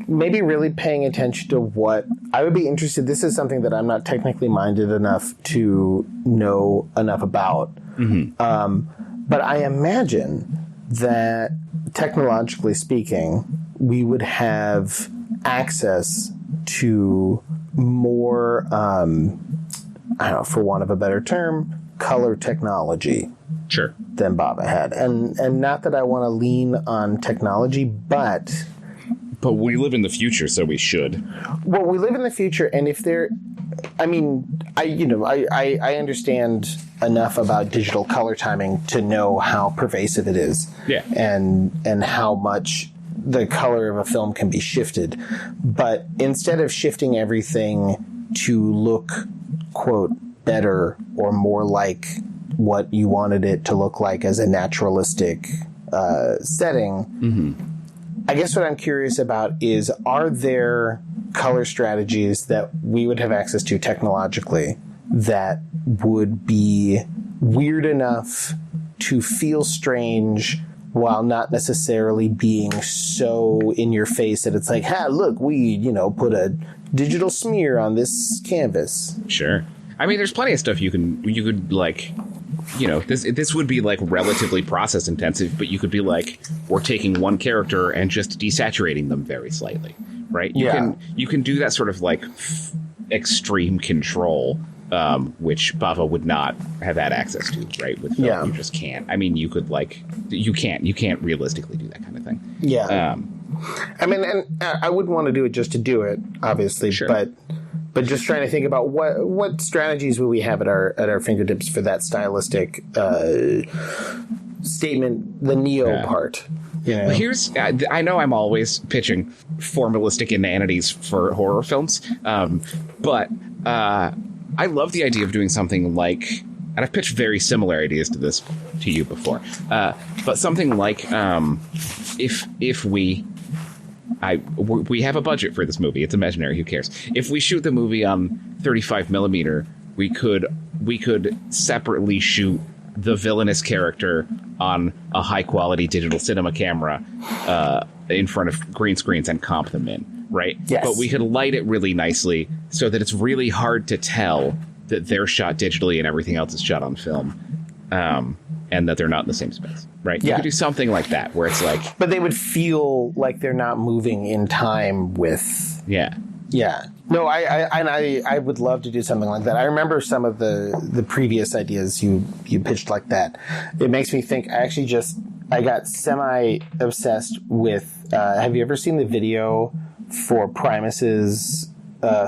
Maybe really paying attention to what I would be interested. This is something that I'm not technically minded enough to know enough about. Mm-hmm. But I imagine that technologically speaking, we would have access to more, I don't know, for want of a better term, color technology. Sure. Than Bava had. And not that I want to lean on technology, but we live in the future, so we should. Well, we live in the future, and if there... I mean, I understand enough about digital color timing to know how pervasive it is. Yeah. And how much the color of a film can be shifted. But instead of shifting everything to look, quote, better or more like what you wanted it to look like as a naturalistic setting, mm-hmm. I guess what I'm curious about is, are there color strategies that we would have access to technologically that would be weird enough to feel strange while not necessarily being so in your face that it's like, look, we, put a digital smear on this canvas. Sure. I mean, there's plenty of stuff you could like, you know, this would be like relatively process intensive, but you could be like, we're taking one character and just desaturating them very slightly, right? You can do that sort of like extreme control, which Bava would not have had access to, right? With film, you just can't. I mean, you could like, you can't realistically do that kind of thing. Yeah. I mean, and I wouldn't want to do it just to do it, obviously, sure. but just trying to think about what strategies would we have at our fingertips for that stylistic statement, the Neo part. You know? Here's, I know I'm always pitching formalistic inanities for horror films, but I love the idea of doing something like, and I've pitched very similar ideas to this to you before, but something like if we have a budget for this movie. It's imaginary. Who cares? If we shoot the movie on 35 millimeter, we could separately shoot the villainous character on a high quality digital cinema camera in front of green screens and comp them in, right? Yes. But we could light it really nicely so that it's really hard to tell that they're shot digitally and everything else is shot on film, and that they're not in the same space, right? Yeah. You could do something like that where it's like... But they would feel like they're not moving in time with... Yeah. Yeah. No, I would love to do something like that. I remember some of the previous ideas you pitched like that. It makes me think, I got semi-obsessed with... have you ever seen the video for Primus's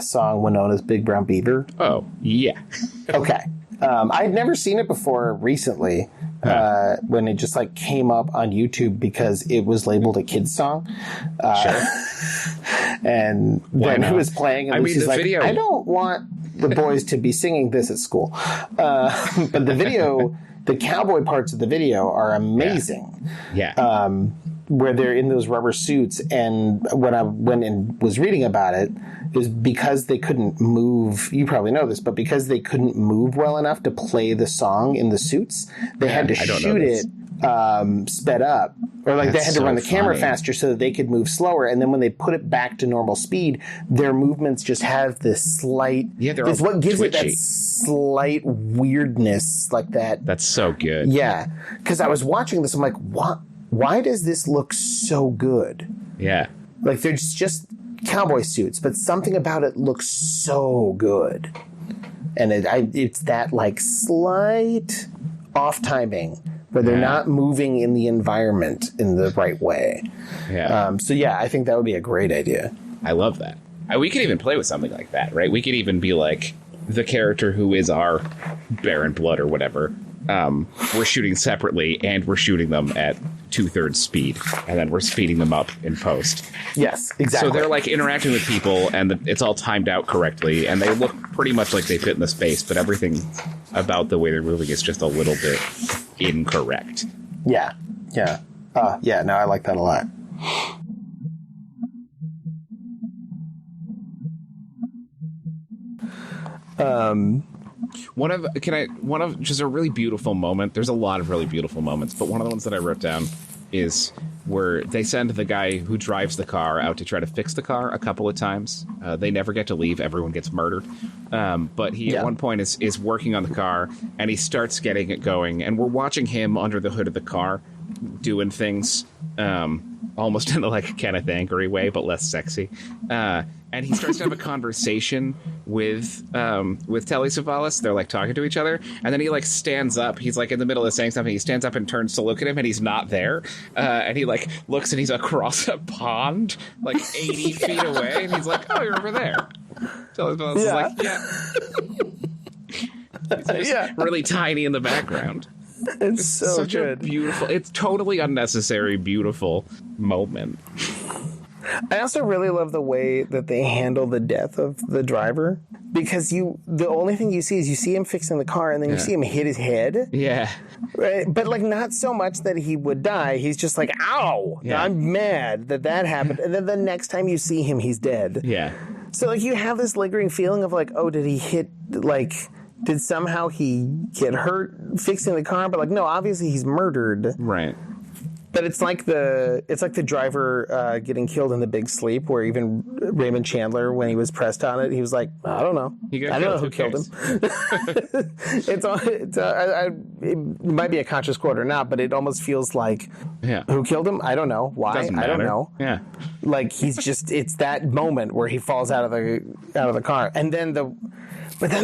song Winona's Big Brown Beaver? Oh, yeah. Okay. I'd never seen it before recently, when it just like came up on YouTube because it was labeled a kid's song. Sure. And then it was playing, and Lucy's like, video... I don't want the boys to be singing this at school. But the video, the cowboy parts of the video are amazing. Yeah. Where they're in those rubber suits, and when I went and was reading about it, is because they couldn't move. You probably know this, but because they couldn't move well enough to play the song in the suits, they had to shoot it sped up, or like they had to run the camera faster so that they could move slower. And then when they put it back to normal speed, their movements just have this slight. Yeah, they're it's what gives twitchy. it that slight weirdness, like that. That's so good. Yeah, because I was watching this, I'm like, what? Why does this look so good? Yeah. Like, they're just cowboy suits, but something about it looks so good. And it's that, like, slight off-timing where they're not moving in the environment in the right way. Yeah. So, yeah, I think that would be a great idea. I love that. We could even play with something like that, right? We could even be like, the character who is our Baron Blood or whatever, we're shooting separately, and we're shooting them at 2/3 speed, and then we're speeding them up in post. Yes, exactly. So they're like interacting with people, and it's all timed out correctly, and they look pretty much like they fit in the space, but everything about the way they're moving is just a little bit incorrect. Yeah. No, I like that a lot. One of just a really beautiful moment. There's a lot of really beautiful moments, but one of the ones that I wrote down is where they send the guy who drives the car out to try to fix the car a couple of times. They never get to leave. Everyone gets murdered. But he at one point is working on the car, and he starts getting it going, and we're watching him under the hood of the car doing things almost in a like Kenneth Angry way, but less sexy. And he starts to have a conversation with Telly Savalas. They're like talking to each other, and then he like stands up. He's like in the middle of saying something. He stands up and turns to look at him, and he's not there. And he like looks, and he's across a pond, like 80 feet away, and he's like, "Oh, you're over there." Telly Savalas is like, "Yeah." He's just really tiny in the background. It's so such good. A beautiful. It's totally unnecessary, beautiful moment. I also really love the way that they handle the death of the driver, because the only thing you see is you see him fixing the car, and then you see him hit his head. Yeah. Right? But like not so much that he would die. He's just like, ow, I'm mad that happened. And then the next time you see him, he's dead. Yeah. So like you have this lingering feeling of like, oh, did he hit, like, did somehow he get hurt fixing the car? But like, no, obviously he's murdered. Right. But it's like the driver getting killed in The Big Sleep, where even Raymond Chandler, when he was pressed on it, he was like, I don't know. I don't know who killed him. It might be a conscious quote or not, but it almost feels like, who killed him? I don't know. Why? I don't know. Yeah. Like he's just, it's that moment where he falls out of the car. And then the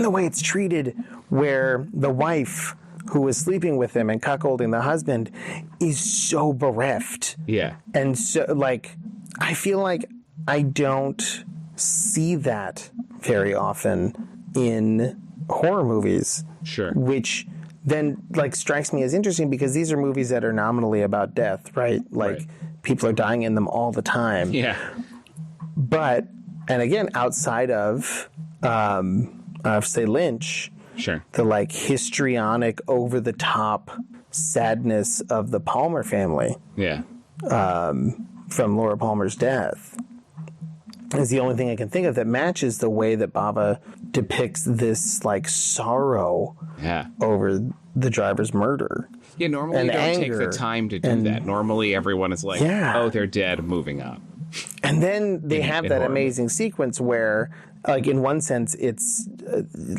way it's treated, where the wife who was sleeping with him and cuckolding the husband is so bereft. Yeah. And so, like, I feel like I don't see that very often in horror movies. Sure. Which then, like, strikes me as interesting because these are movies that are nominally about death, right? Like, people are dying in them all the time. Yeah. But, and again, outside of say, Lynch... Sure. The like histrionic, over the top sadness of the Palmer family. Yeah. From Laura Palmer's death is the only thing I can think of that matches the way that Bava depicts this like sorrow over the driver's murder. Yeah, normally you don't take the time to do that. Normally everyone is like, oh, they're dead, moving on. And then they have that amazing sequence where, like, in one sense, it's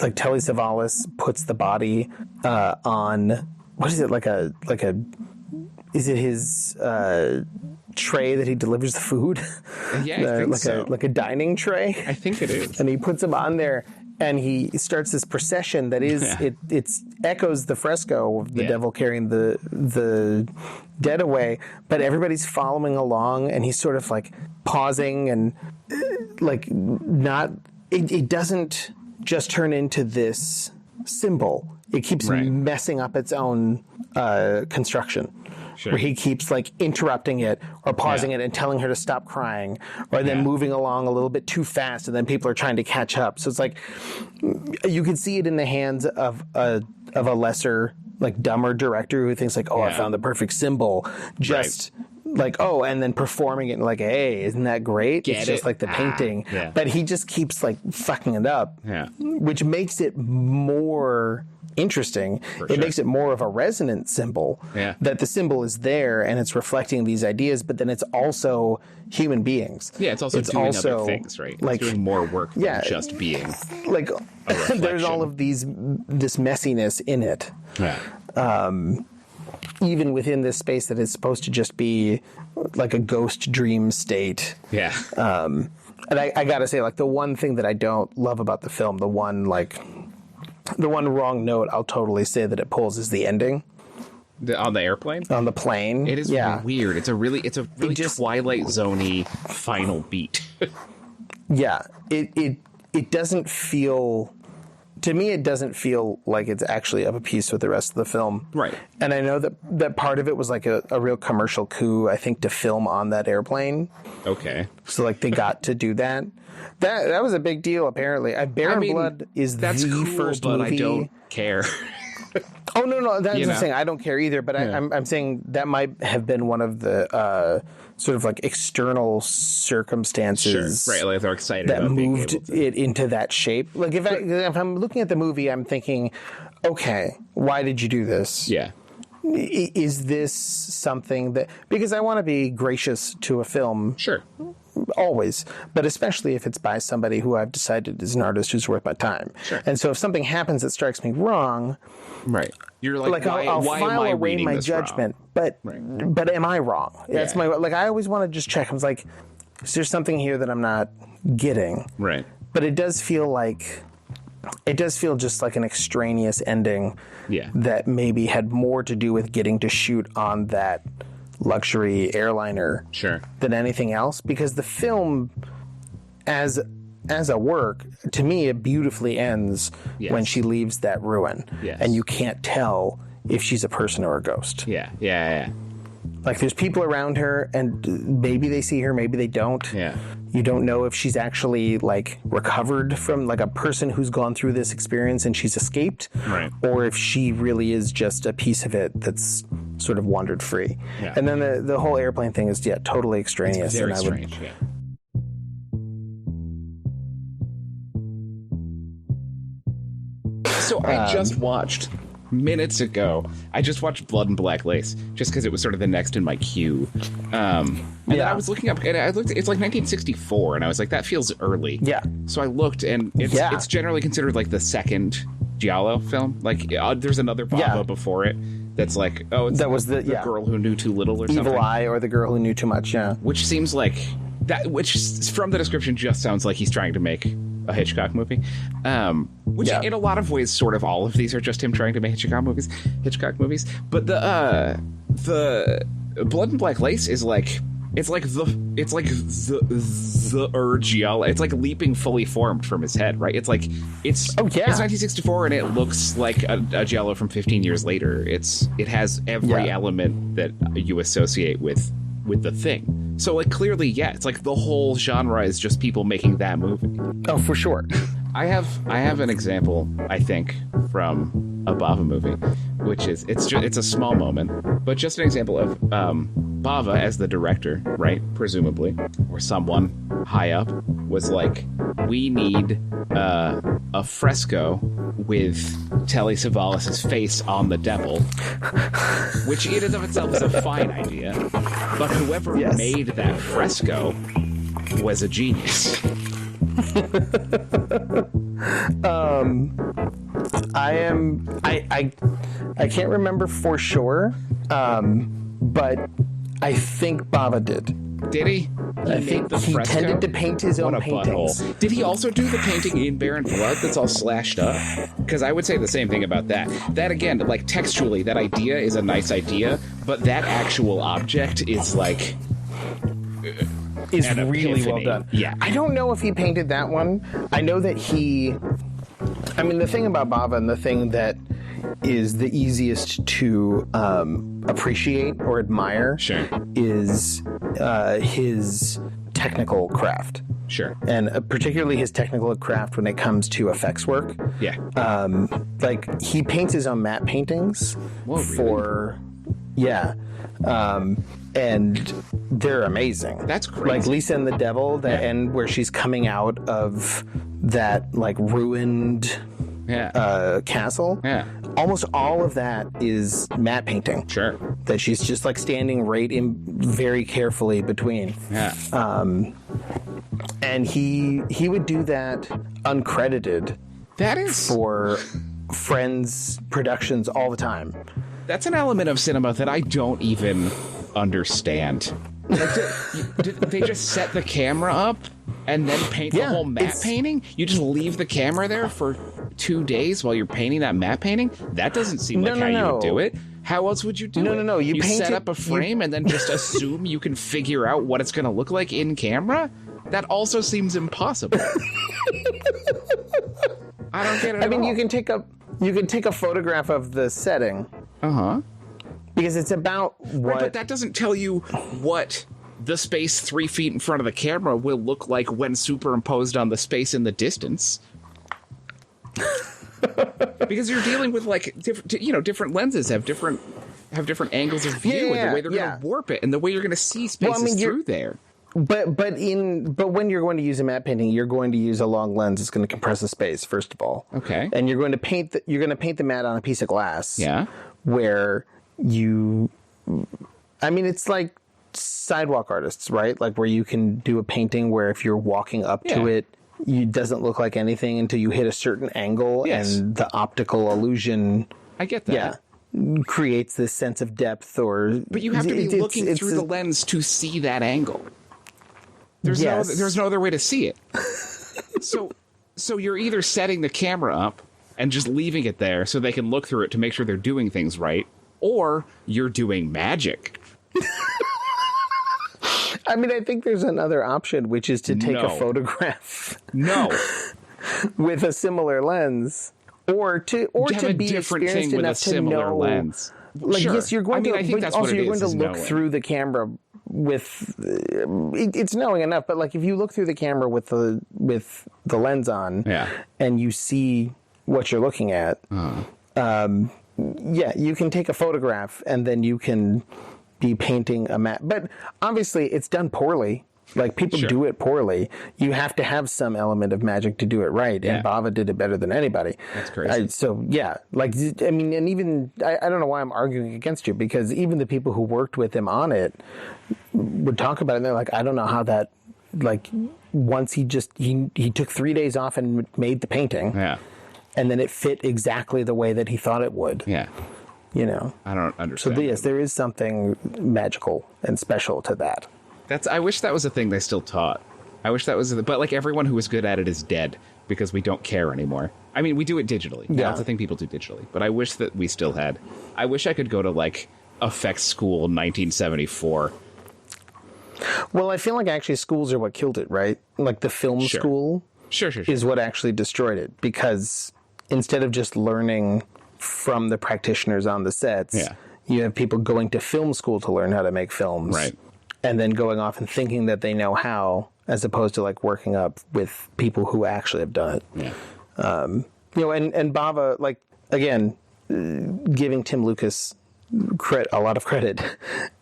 like Telly Savalas puts the body on, what is it, is it his tray that he delivers the food? Yeah, I think so. Like a dining tray? I think it is. And he puts him on there, and he starts this procession that is, it echoes the fresco of the devil carrying the dead away, but everybody's following along, and he's sort of like pausing and like not, it doesn't just turn into this symbol. It keeps messing up its own construction. Sure. Where he keeps like interrupting it or pausing it and telling her to stop crying, or then moving along a little bit too fast, and then people are trying to catch up. So it's like you can see it in the hands of a lesser, like dumber director who thinks like, I found the perfect symbol, just like, and then performing it and like, hey, isn't that great? It's just like the painting, but he just keeps like fucking it up, which makes it more interesting. It makes it more of a resonant symbol, that the symbol is there and it's reflecting these ideas, but then it's also human beings. Yeah, it's also doing other things, right? Like, it's doing more work than just being. Like, there's all of this messiness in it. Even within this space that is supposed to just be like a ghost dream state. Yeah. And I gotta say, like, the one thing that I don't love about the film, the one wrong note I'll totally say that it pulls is the ending. On the airplane? On the plane. It is really weird. It's a really Twilight Zone-y final beat. It doesn't feel... To me, it doesn't feel like it's actually of a piece with the rest of the film. Right. And I know that part of it was like a real commercial coup, I think, to film on that airplane. Okay. So, like, they got to do that. That was a big deal, apparently. Blood is the first movie. I don't care. Oh, no, that's what I'm saying. I don't care either, but I'm saying that might have been one of the sort of like external circumstances. Sure. Right, like they're excited that about moved it into that shape. Like if I'm looking at the movie, I'm thinking, okay, why did you do this? Yeah. Is this something that... Because I want to be gracious to a film. Sure. Always. But especially if it's by somebody who I've decided is an artist who's worth my time. Sure. And so if something happens that strikes me wrong... Right. You're like I'll file away my judgment. Wrong? But am I wrong? That's my... Like, I always want to just check. I was like, is there something here that I'm not getting? Right. But it does feel like... It does feel just like an extraneous ending that maybe had more to do with getting to shoot on that luxury airliner than anything else. Because the film, as a work, to me, it beautifully ends when she leaves that ruin. Yes. And you can't tell if she's a person or a ghost. Yeah. Like, there's people around her, and maybe they see her, maybe they don't. Yeah. You don't know if she's actually, like, recovered from, like, a person who's gone through this experience and she's escaped. Right. Or if she really is just a piece of it that's sort of wandered free. Yeah. And then the whole airplane thing is, totally extraneous. It's very strange, So I just watched minutes ago. I just watched Blood and Black Lace just because it was sort of the next in my queue. And then I was looking up, and I looked. It's like 1964, and I was like, that feels early. Yeah. So I looked, and it's generally considered like the second Giallo film. Like there's another Bava before it. That's like, that was the girl who knew too little or something. Evil Eye or the girl who knew too much, yeah. Which seems like which from the description just sounds like he's trying to make a Hitchcock movie. Which in a lot of ways, sort of all of these are just him trying to make Hitchcock movies. But the Blood and Black Lace is like, it's like the Giallo. It's like leaping fully formed from his head, right? It's like it's 1964 and it looks like a Giallo from 15 years later. It has every element that you associate with the Thing. So like clearly, it's like the whole genre is just people making that movie. Oh, for sure. I have an example, I think, from a Bava movie, which is it's a small moment, but just an example of Bava as the director, right? Presumably, or someone high up was like, we need a fresco with Telly Savalas' face on the devil, which in and of itself is a fine idea, but whoever made that fresco was a genius. I can't remember for sure, but I think Bava did. Did he? I think he tended to paint his own paintings. Butthole. Did he also do the painting in Bava'd Blood that's all slashed up? Because I would say the same thing about that. That, again, like textually, that idea is a nice idea, but that actual object is like... is really well done. Yeah. I don't know if he painted that one. I know that I mean, the thing about Bava and the thing that is the easiest to appreciate or admire is his technical craft. Sure. And particularly his technical craft when it comes to effects work. Yeah. Like, he paints his own matte paintings for... Yeah. And they're amazing. That's crazy. Like Lisa and the Devil, the end where she's coming out of that like ruined castle. Yeah. Almost all of that is matte painting. Sure. That she's just like standing right in very carefully between. Yeah. And he would do that uncredited. That is for Friends productions all the time. That's an element of cinema that I don't even understand. Like, did they just set the camera up and then paint the whole matte painting? You just leave the camera there for 2 days while you're painting that matte painting? That doesn't seem like how you would do it. How else would you do it? No. You paint set up a frame and then just assume you can figure out what it's going to look like in camera? That also seems impossible. I don't get it. I mean, you can take a photograph of the setting. Uh-huh. Because it's about what... Right, but that doesn't tell you what the space 3 feet in front of the camera will look like when superimposed on the space in the distance. Because you're dealing with like different lenses have different angles of view and the way they're going to warp it and the way you're going to see spaces through there. But when you're going to use a matte painting, you're going to use a long lens. It's going to compress the space first of all. Okay. And you're going to paint the matte on a piece of glass. Yeah. Where it's like sidewalk artists, right? Like where you can do a painting where if you're walking up to it, it doesn't look like anything until you hit a certain angle and the optical illusion. I get that. Yeah. Creates this sense of depth But you have to be looking through the lens to see that angle. There's no other way to see it. So you're either setting the camera up and just leaving it there so they can look through it to make sure they're doing things right, or you're doing magic. I mean, I think there's another option, which is to take a photograph. No. With a similar lens, or to be different experienced thing with enough a similar to know. Lens. Like, sure. Yes, you're going to. I think that's also, what it you're is, going to look through the camera with. It's knowing enough, but like if you look through the camera with the lens on, and you see what you're looking at, you can take a photograph and then you can be painting a matte. But obviously, it's done poorly. Like, people Sure. do it poorly. You have to have some element of magic to do it right, Yeah. and Bava did it better than anybody. That's crazy. So, yeah. Like, I mean, and even, I don't know why I'm arguing against you, because even the people who worked with him on it would talk about it, and they're like, I don't know how that, like, once he took 3 days off and made the painting, Yeah. and then it fit exactly the way that he thought it would. Yeah. You know? I don't So, understand. yes, there is something magical and special to that. I wish that was a thing they still taught. I wish that was, but like everyone who was good at it is dead because we don't care anymore. I mean, we do it digitally. Yeah. Now it's a thing people do digitally, but I wish that we still had. I wish I could go to like effects school in 1974. Well, I feel like actually schools are what killed it, right? Like the film Sure. school Sure. is what actually destroyed it, because instead of just learning from the practitioners on the sets, Yeah. you have people going to film school to learn how to make films. Right. And then going off and thinking that they know how, as opposed to like working up with people who actually have done it. Yeah. You know, and Bava, like, again, giving Tim Lucas a lot of credit.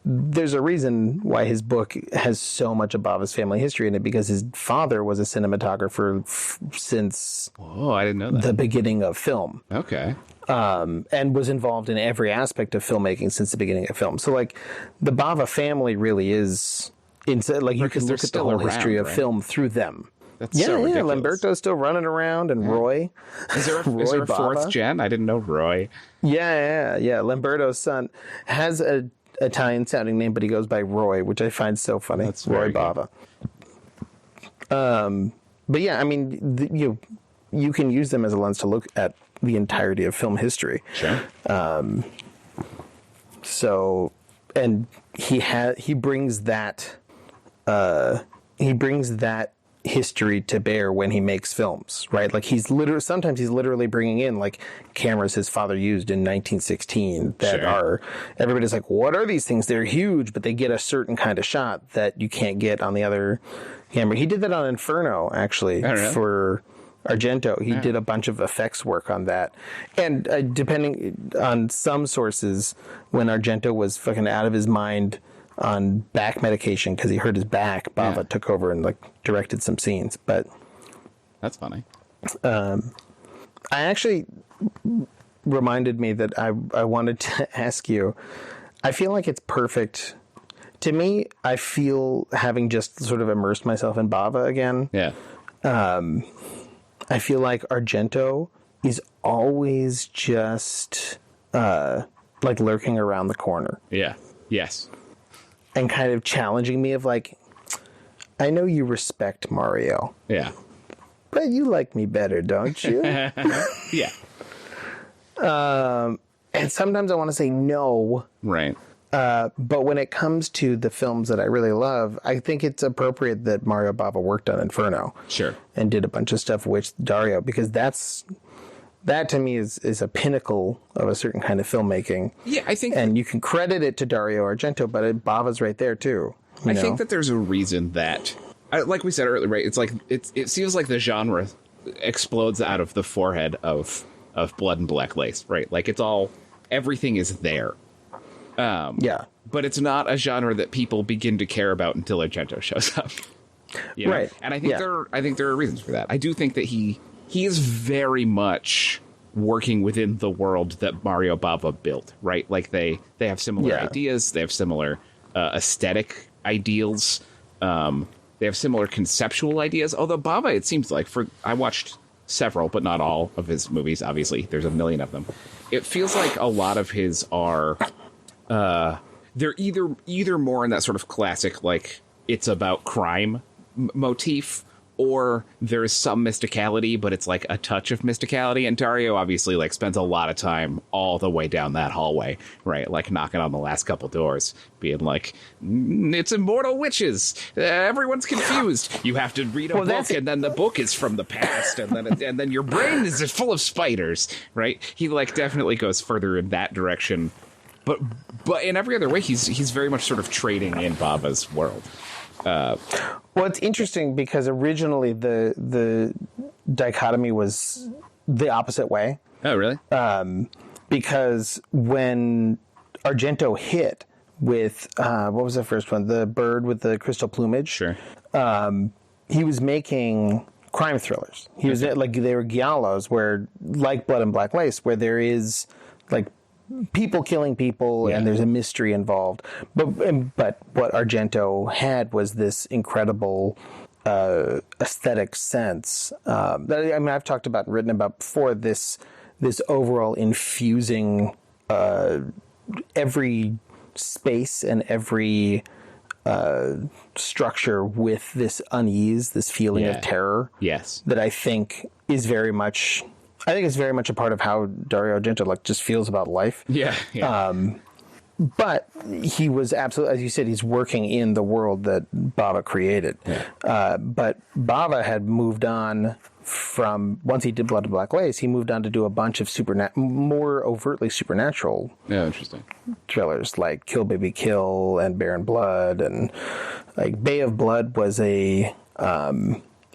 There's a reason why his book has so much of Bava's family history in it, because his father was a cinematographer since Oh, I didn't know that. the beginning of film. Okay. And was involved in every aspect of filmmaking since the beginning of film. So, like, the Bava family really is, like, you can they're look at the still whole around, history of right? film through them. That's Yeah, so yeah, ridiculous. Lamberto's still running around, and Roy. Is there a, Roy is there a fourth Bava. gen? I didn't know Roy. Yeah. Lamberto's son has a Italian-sounding name, but he goes by Roy, which I find so funny. That's Roy very good. Bava. But yeah, I mean, you can use them as a lens to look at the entirety of film history. Sure. So, and he brings that history to bear when he makes films, right? Like, sometimes he's literally bringing in like cameras his father used in 1916 that Sure. everybody's like, what are these things? They're huge, but they get a certain kind of shot that you can't get on the other camera. He did that on Inferno, actually, Oh, really? for Argento. He did a bunch of effects work on that. And depending on some sources, when Argento was fucking out of his mind on back medication because he hurt his back, Bava took over and like directed some scenes. But That's funny. I actually reminded me that I wanted to ask you, I feel like it's perfect. To me, I feel, having just sort of immersed myself in Bava again, Yeah. I feel like Argento is always just like lurking around the corner Yeah. Yes. and kind of challenging me of like, I know you respect Mario, Yeah. but you like me better, don't you? Yeah. And sometimes I want to say no, Right. but when it comes to the films that I really love, I think it's appropriate that Mario Bava worked on Inferno. Sure. And did a bunch of stuff with Dario, because that to me is a pinnacle of a certain kind of filmmaking. Yeah, I think. And you can credit it to Dario Argento, but Bava's right there too. I think that there's a reason that, like we said earlier, right? It's like it seems like the genre explodes out of the forehead of Blood and Black Lace, right? Like everything is there. Yeah. But it's not a genre that people begin to care about until Argento shows up. You know? Right. And I think there are reasons for that. I do think that he is very much working within the world that Mario Bava built, right? Like they have similar ideas, they have similar aesthetic ideals, they have similar conceptual ideas. Although Bava, it seems like, I watched several, but not all of his movies. Obviously, there's a million of them. It feels like a lot of his are. They're either more in that sort of classic, like, it's about crime motif, or there's some mysticality, but it's like a touch of mysticality. And Dario obviously like spends a lot of time all the way down that hallway, right? Like knocking on the last couple doors, being like, it's immortal witches. Everyone's confused. You have to read a book, and then the book is from the past, and then your brain is full of spiders, right? He like definitely goes further in that direction. But in every other way, he's very much sort of trading in Bava's world. Well, it's interesting because originally the dichotomy was the opposite way. Oh, really? Because when Argento hit, with what was the first one? The bird with the crystal plumage. Sure. He was making crime thrillers. He was like they were giallos, where like Blood and Black Lace, where there is like people killing people and there's a mystery involved. But what Argento had was this incredible aesthetic sense that I've talked about and written about before. This overall infusing every space and every structure with this unease, this feeling of terror. Yes, that I think is very much. I think it's very much a part of how Dario Argento like just feels about life. Yeah. But he was absolutely, as you said, he's working in the world that Bava created. Yeah. But Bava had moved on from, once he did Blood and Black Lace, he moved on to do a bunch of more overtly supernatural interesting thrillers like Kill Baby Kill and Baron Blood, and like Bay of Blood was an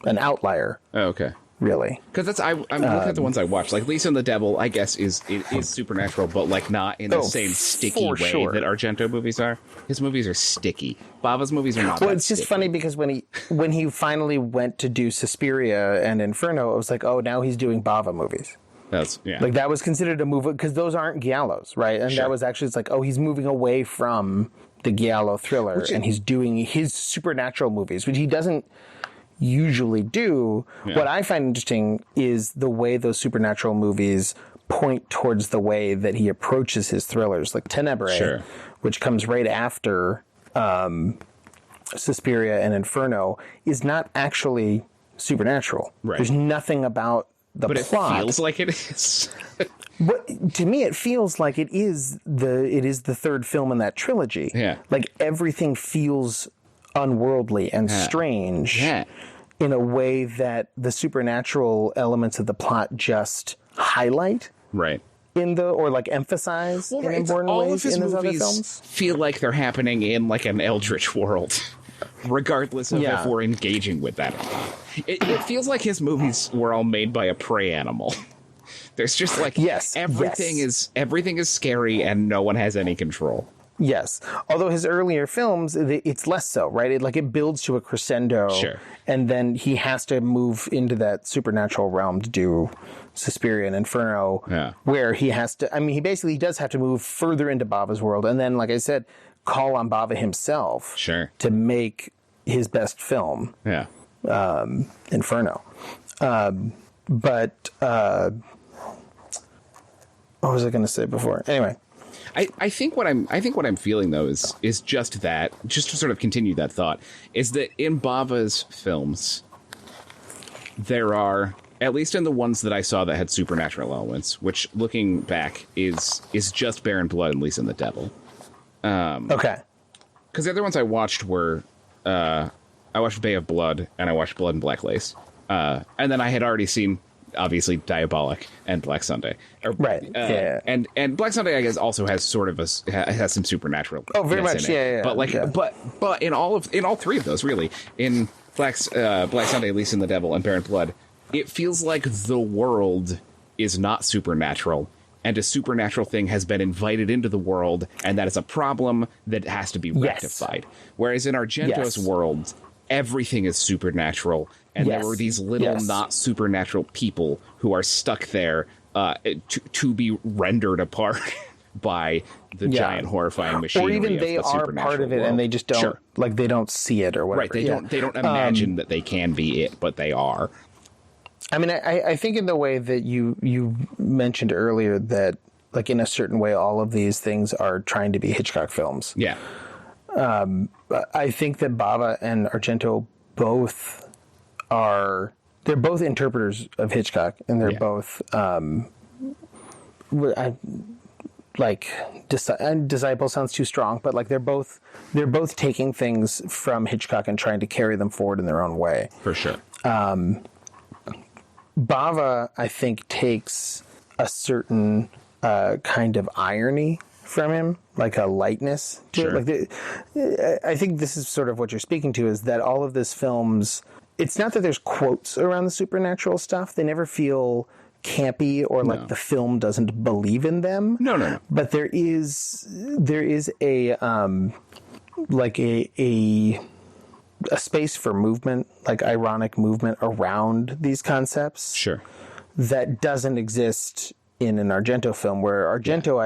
outlier. Oh, okay. Really, because I'm looking at the ones I watched. Like Lisa and the Devil, I guess is supernatural, but like not in the same sticky way that Argento movies are. His movies are sticky. Bava's movies are not. Well, it's just funny because when he finally went to do Suspiria and Inferno, it was like, oh, now he's doing Bava movies. Like that was considered a move because those aren't giallos, right? And that was actually, it's like, oh, he's moving away from the giallo thriller and he's doing his supernatural movies, which he doesn't usually do. What I find interesting is the way those supernatural movies point towards the way that he approaches his thrillers, like Tenebrae, which comes right after Suspiria and Inferno, is not actually supernatural. Right. There's nothing about the plot. It feels like it is. But to me, it feels like it is the third film in that trilogy. Yeah. Like everything feels unworldly and strange in a way that the supernatural elements of the plot just highlight. Right. Or like emphasize in important ways in his other films. Feel like they're happening in like an eldritch world, regardless of if we're engaging with that. It feels like his movies were all made by a prey animal. There's just like everything is scary and no one has any control. Yes. Although his earlier films, it's less so, right? It builds to a crescendo. Sure. And then he has to move into that supernatural realm to do Suspiria and Inferno, where he has to, he basically does have to move further into Bava's world. And then, like I said, call on Bava himself to make his best film, Inferno. What was I going to say before? Anyway. I think what I'm feeling though is just to sort of continue that thought, is that in Bava's films there are, at least in the ones that I saw that had supernatural elements, which looking back is just Baron Blood and Lisa and the Devil. Okay. Because the other ones I watched were I watched Bay of Blood and I watched Blood and Black Lace, and then I had already seen, obviously, Diabolic and Black Sunday. Right. And Black Sunday, I guess, also has sort of has some supernatural. Oh, very much. But in all three of those, really, in Black Sunday, Lisa and the Devil, and Baron Blood, it feels like the world is not supernatural, and a supernatural thing has been invited into the world, and that is a problem that has to be rectified. Whereas in Argento's world, everything is supernatural. And there were these little not supernatural people who are stuck there to be rendered apart by the giant horrifying machinery. Or even they are part of it and they just don't they don't see it or whatever. Right. They don't imagine that they can be it, but they are. I think in the way that you mentioned earlier that, like, in a certain way, all of these things are trying to be Hitchcock films. Yeah. I think that Bava and Argento they're both interpreters of Hitchcock, and they're both disciple sounds too strong, but like they're both taking things from Hitchcock and trying to carry them forward in their own way. For sure. Bava, I think, takes a certain kind of irony from him, like a lightness to it. I think this is sort of what you're speaking to, is that all of this films, it's not that there's quotes around the supernatural stuff. They never feel campy or like No. the film doesn't believe in them. No. But there is a like a space for movement, like ironic movement around these concepts. Sure. That doesn't exist in an Argento film, where Argento,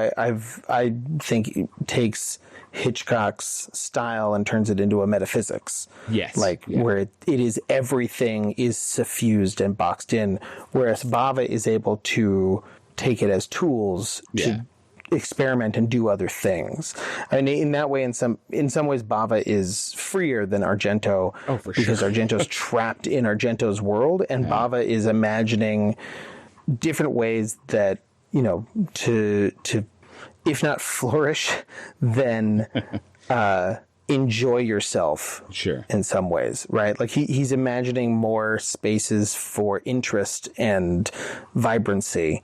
I think, takes Hitchcock's style and turns it into a metaphysics. Yes. Like, where it is everything is suffused and boxed in, whereas Bava is able to take it as tools to experiment and do other things. I mean, in that way, in some ways, Bava is freer than Argento. Oh, for sure. Because Argento's trapped in Argento's world, and Bava is imagining different ways that, you know, to if not flourish, then enjoy yourself. Sure. In some ways, right? Like he's imagining more spaces for interest and vibrancy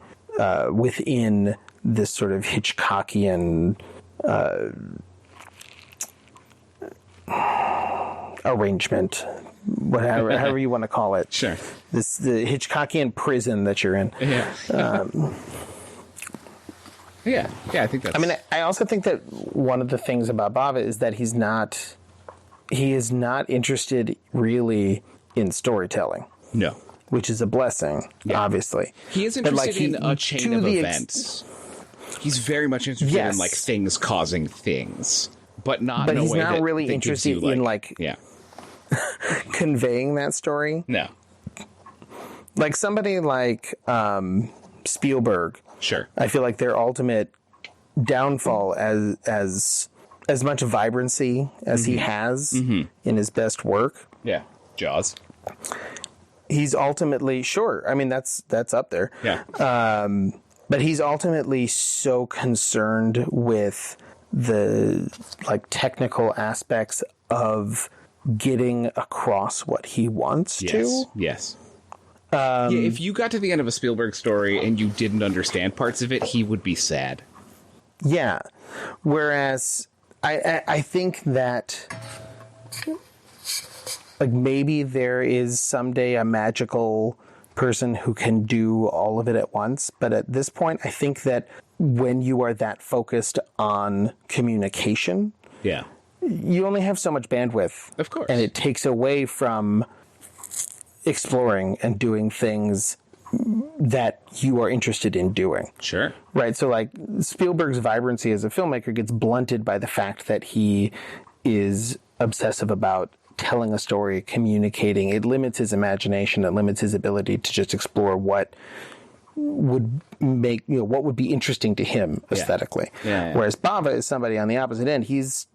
within this sort of Hitchcockian arrangement, however you want to call it. Sure. The Hitchcockian prison that you're in. Yeah. Yeah, I think that's... I mean, I also think that one of the things about Bava is that he is not interested really in storytelling. No. Which is a blessing, obviously. He is interested in a chain of events. He's very much interested in, like, things causing things. But not in a way that... But he's not really interested in, like... Yeah. conveying that story. No. Like, somebody like Spielberg... Sure. I feel like their ultimate downfall as much vibrancy as he has in his best work. Yeah. Jaws. He's ultimately sure. I mean, that's up there. Yeah. But he's ultimately so concerned with the like technical aspects of getting across what he wants to. Yes. Yeah, if you got to the end of a Spielberg story and you didn't understand parts of it, he would be sad. Yeah. Whereas I think that like maybe there is someday a magical person who can do all of it at once. But at this point, I think that when you are that focused on communication, you only have so much bandwidth. Of course. And it takes away from exploring and doing things that you are interested in doing. Sure. Right. So like Spielberg's vibrancy as a filmmaker gets blunted by the fact that he is obsessive about telling a story, communicating. It limits his imagination. It limits his ability to just explore what would make, you know, what would be interesting to him aesthetically. Whereas Bava is somebody on the opposite end. He's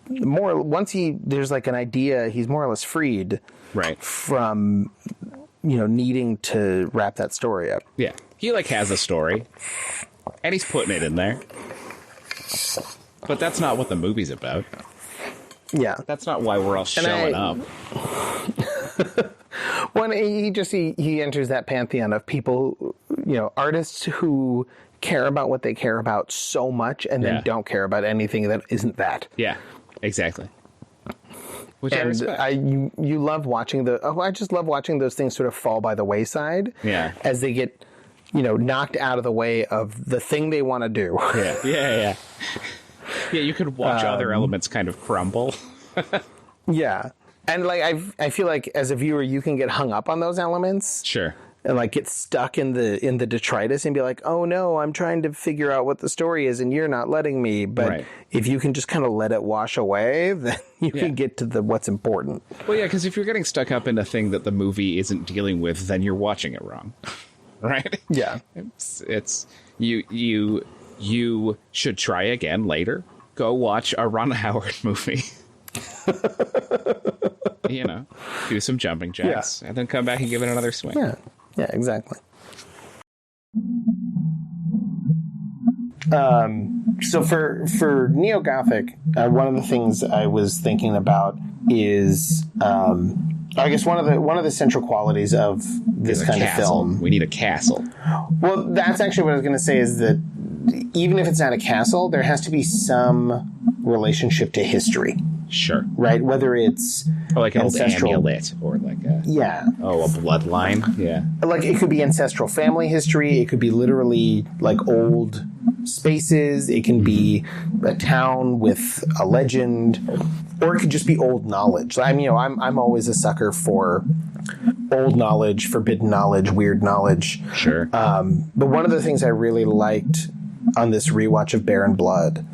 more, once there's like an idea, he's more or less freed from, you know, needing to wrap that story up. Yeah. He like has a story and he's putting it in there. But that's not what the movie's about. Yeah. That's not why we're all showing up. When he enters that pantheon of people, you know, artists who care about what they care about so much and then don't care about anything that isn't that. Yeah, exactly. Which and I respect. You love watching I just love watching those things sort of fall by the wayside. Yeah. As they get, you know, knocked out of the way of the thing they want to do. Yeah, you could watch other elements kind of crumble. Yeah. And like I feel like as a viewer you can get hung up on those elements. Sure. And like get stuck in the detritus and be like, oh no, I'm trying to figure out what the story is and you're not letting me. But if you can just kind of let it wash away, then you can get to what's important. Well, yeah, because if you're getting stuck up in a thing that the movie isn't dealing with, then you're watching it wrong, right? Yeah, it's you should try again later. Go watch a Ron Howard movie. You know, do some jumping jacks, and then come back and give it another swing. Yeah, exactly. So for neo-Gothic, one of the things I was thinking about is, I guess one of the central qualities of this kind of film. We need a castle. Well, that's actually what I was going to say. Is that even if it's not a castle, there has to be some relationship to history. Sure. Right? Whether it's Or like an old ancestral amulet, or like a a bloodline. Yeah, like it could be ancestral family history. It could be literally like old spaces. It can be a town with a legend, or it could just be old knowledge. I'm always a sucker for old knowledge, forbidden knowledge, weird knowledge. Sure. But one of the things I really liked on this rewatch of Bear and Blood,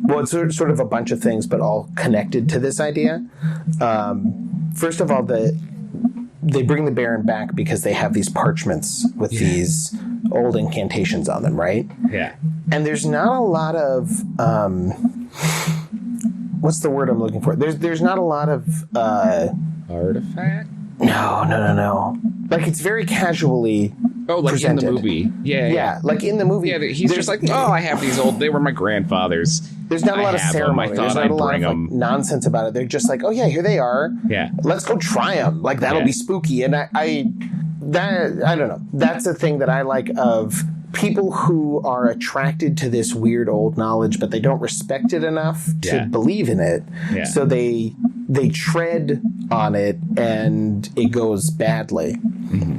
well, it's sort of a bunch of things, but all connected to this idea. First of all, they bring the Baron back because they have these parchments with these old incantations on them, right? Yeah. And there's not a lot of what's the word I'm looking for? There's not a lot of Artifact? No. Like, it's very casually presented. In the movie. Yeah. Like in the movie. Yeah, he's just like, I have these they were my grandfather's. There's not a lot of ceremony. There's not a lot of nonsense about it. They're just like, here they are. Yeah. Let's go try them. Like, that'll be spooky. And I don't know. That's a thing that I like of people who are attracted to this weird old knowledge, but they don't respect it enough to believe in it. Yeah. So they tread on it and it goes badly. Mm-hmm.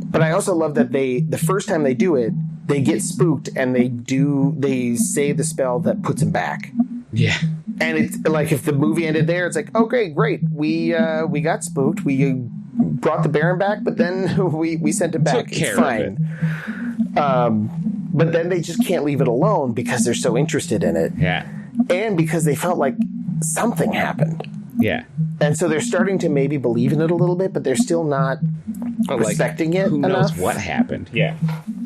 But I also love that the first time they do it, they get spooked and they say the spell that puts him back. Yeah. And it's like, if the movie ended there, it's like, okay, great. We got spooked. We brought the Baron back, but then we sent him back. It's fine. But then they just can't leave it alone because they're so interested in it. Yeah. And because they felt like something happened. Yeah. And so they're starting to maybe believe in it a little bit, but they're still not respecting it who enough. Knows what happened. Yeah.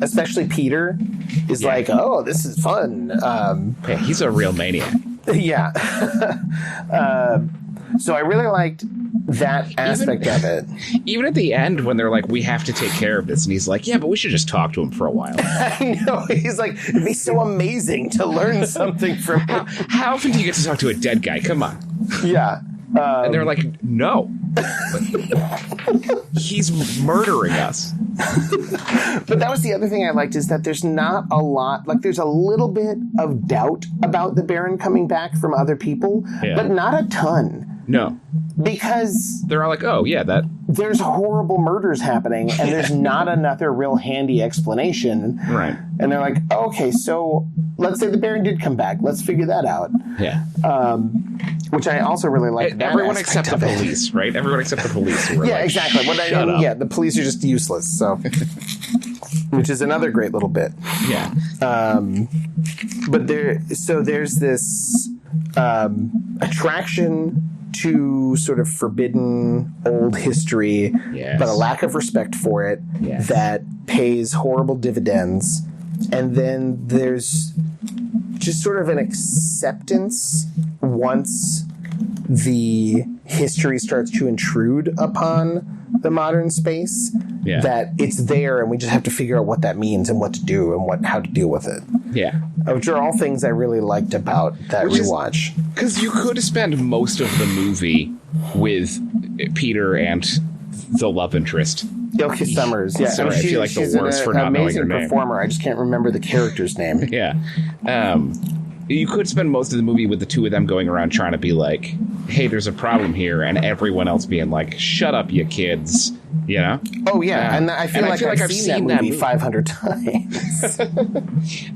Especially Peter is like, oh, this is fun. He's a real maniac. Yeah. So I really liked that aspect of it. Even at the end when they're like, we have to take care of this, and he's like, yeah, but we should just talk to him for a while. I know. He's like, it'd be so amazing to learn something from him. How often do you get to talk to a dead guy? Come on. Yeah. And they're like, no. He's murdering us. But that was the other thing I liked, is that there's not a lot, like there's a little bit of doubt about the Baron coming back from other people, but not a ton. No. Because they're all like, there's horrible murders happening and there's not another real handy explanation. Right. And they're like, okay, so let's say the Baron did come back. Let's figure that out. Yeah. Which I also really like. Everyone except the police, right? Everyone except the police. Exactly. Shut up. Yeah, the police are just useless. So, which is another great little bit. Yeah. But there's this attraction to sort of forbidden old history, but a lack of respect for it that pays horrible dividends. And then there's just sort of an acceptance once the history starts to intrude upon the modern space that it's there and we just have to figure out what that means and what to do and how to deal with it. Yeah. Which are all things I really liked about that rewatch. Because you could spend most of the movie with Peter and the love interest. Ilka Summers. Yeah. Sorry, I feel like the worst for not knowing her name. She's an amazing performer. I just can't remember the character's name. Yeah. You could spend most of the movie with the two of them going around trying to be like, hey, there's a problem here, and everyone else being like, shut up, you kids. You know? Oh, yeah. And I feel like I've seen that movie 500 times.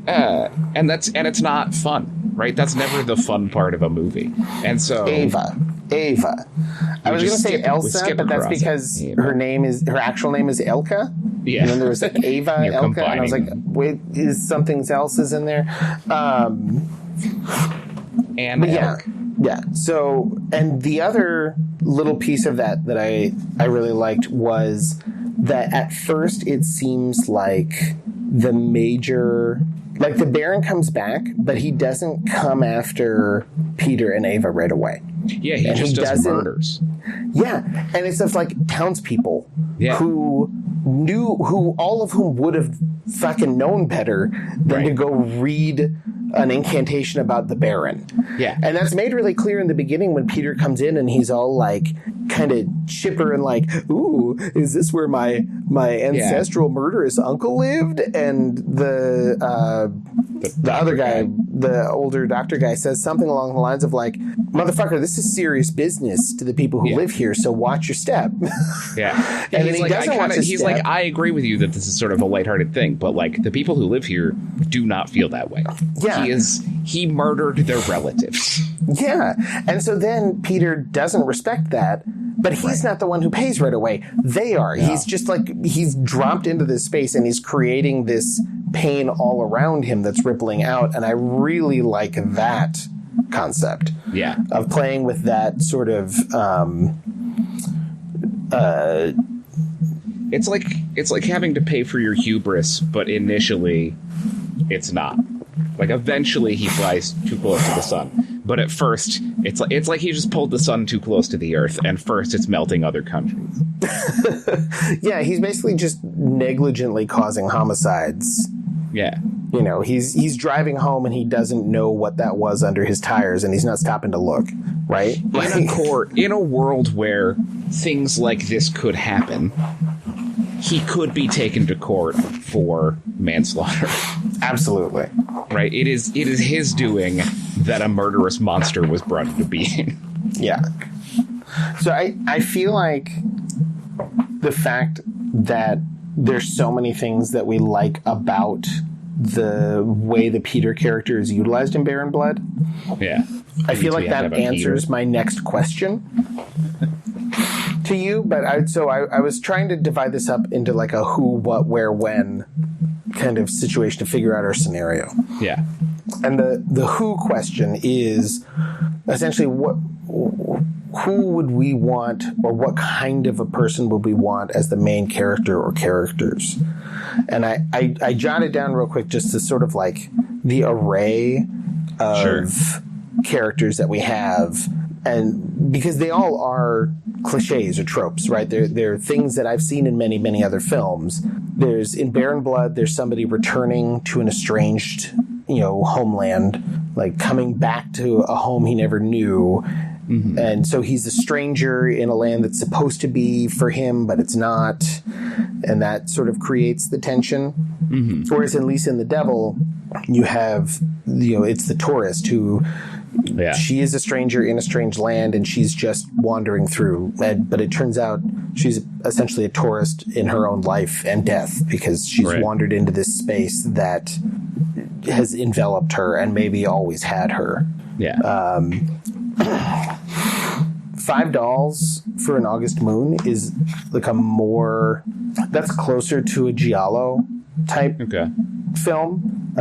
And it's not fun, right? That's never the fun part of a movie. And so... Ava. I was going to say Elsa, but that's because her actual name is Elka. Yeah. And then there was like Ava, Elka, and I was like, wait, is something else is in there? And Elk. Yeah. So, and the other little piece of that I really liked was that at first it seems like the Baron comes back, but he doesn't come after Peter and Ava right away. Yeah, he just does murders. Yeah, and it's just like townspeople who all of whom would have fucking known better than to go read an incantation about the Baron. Yeah. And that's made really clear in the beginning when Peter comes in and he's all like kind of chipper and like, ooh, is this where my ancestral murderous uncle lived? And the other guy, the older doctor guy says something along the lines of like, "Motherfucker, this is serious business to the people who live here, so watch your step." Yeah. And he's then like, he doesn't watch his he's step. like, I agree with you that this is sort of a lighthearted thing, but like the people who live here do not feel that way. Yeah. He murdered their relatives. Yeah. And so then Peter doesn't respect that, but he's not the one who pays right away. They are. Yeah. He's just like, he's dropped into this space and he's creating this pain all around him that's rippling out. And I really like that concept. Yeah. Of playing with that sort of, it's like having to pay for your hubris, but initially it's not. Like eventually he flies too close to the sun, but at first it's like he just pulled the sun too close to the earth, and first it's melting other countries. Yeah, he's basically just negligently causing homicides. Yeah. You know, he's driving home and he doesn't know what that was under his tires, and he's not stopping to look, right? In a world where things like this could happen, he could be taken to court for manslaughter. Absolutely. Right? It is his doing that a murderous monster was brought into being. Yeah. So I feel like the fact that there's so many things that we like about the way the Peter character is utilized in Baron Blood. Yeah. I feel like that answers my next question to you, but I was trying to divide this up into like a who, what, where, when kind of situation to figure out our scenario. Yeah. And the who question is essentially who would we want, or what kind of a person would we want as the main character or characters? And I jotted down real quick just to sort of like the array of characters that we have, and because they all are cliches or tropes, right? They're things that I've seen in many, many other films. There's in Baron Blood, there's somebody returning to an estranged, homeland, like coming back to a home he never knew. Mm-hmm. And so he's a stranger in a land that's supposed to be for him, but it's not. And that sort of creates the tension. Mm-hmm. Whereas at least in The Devil, you have, it's the tourist who, she is a stranger in a strange land and she's just wandering through. But it turns out she's essentially a tourist in her own life and death because she's wandered into this space that has enveloped her and maybe always had her. Yeah. Five Dolls for an August Moon is like that's closer to a Giallo type film.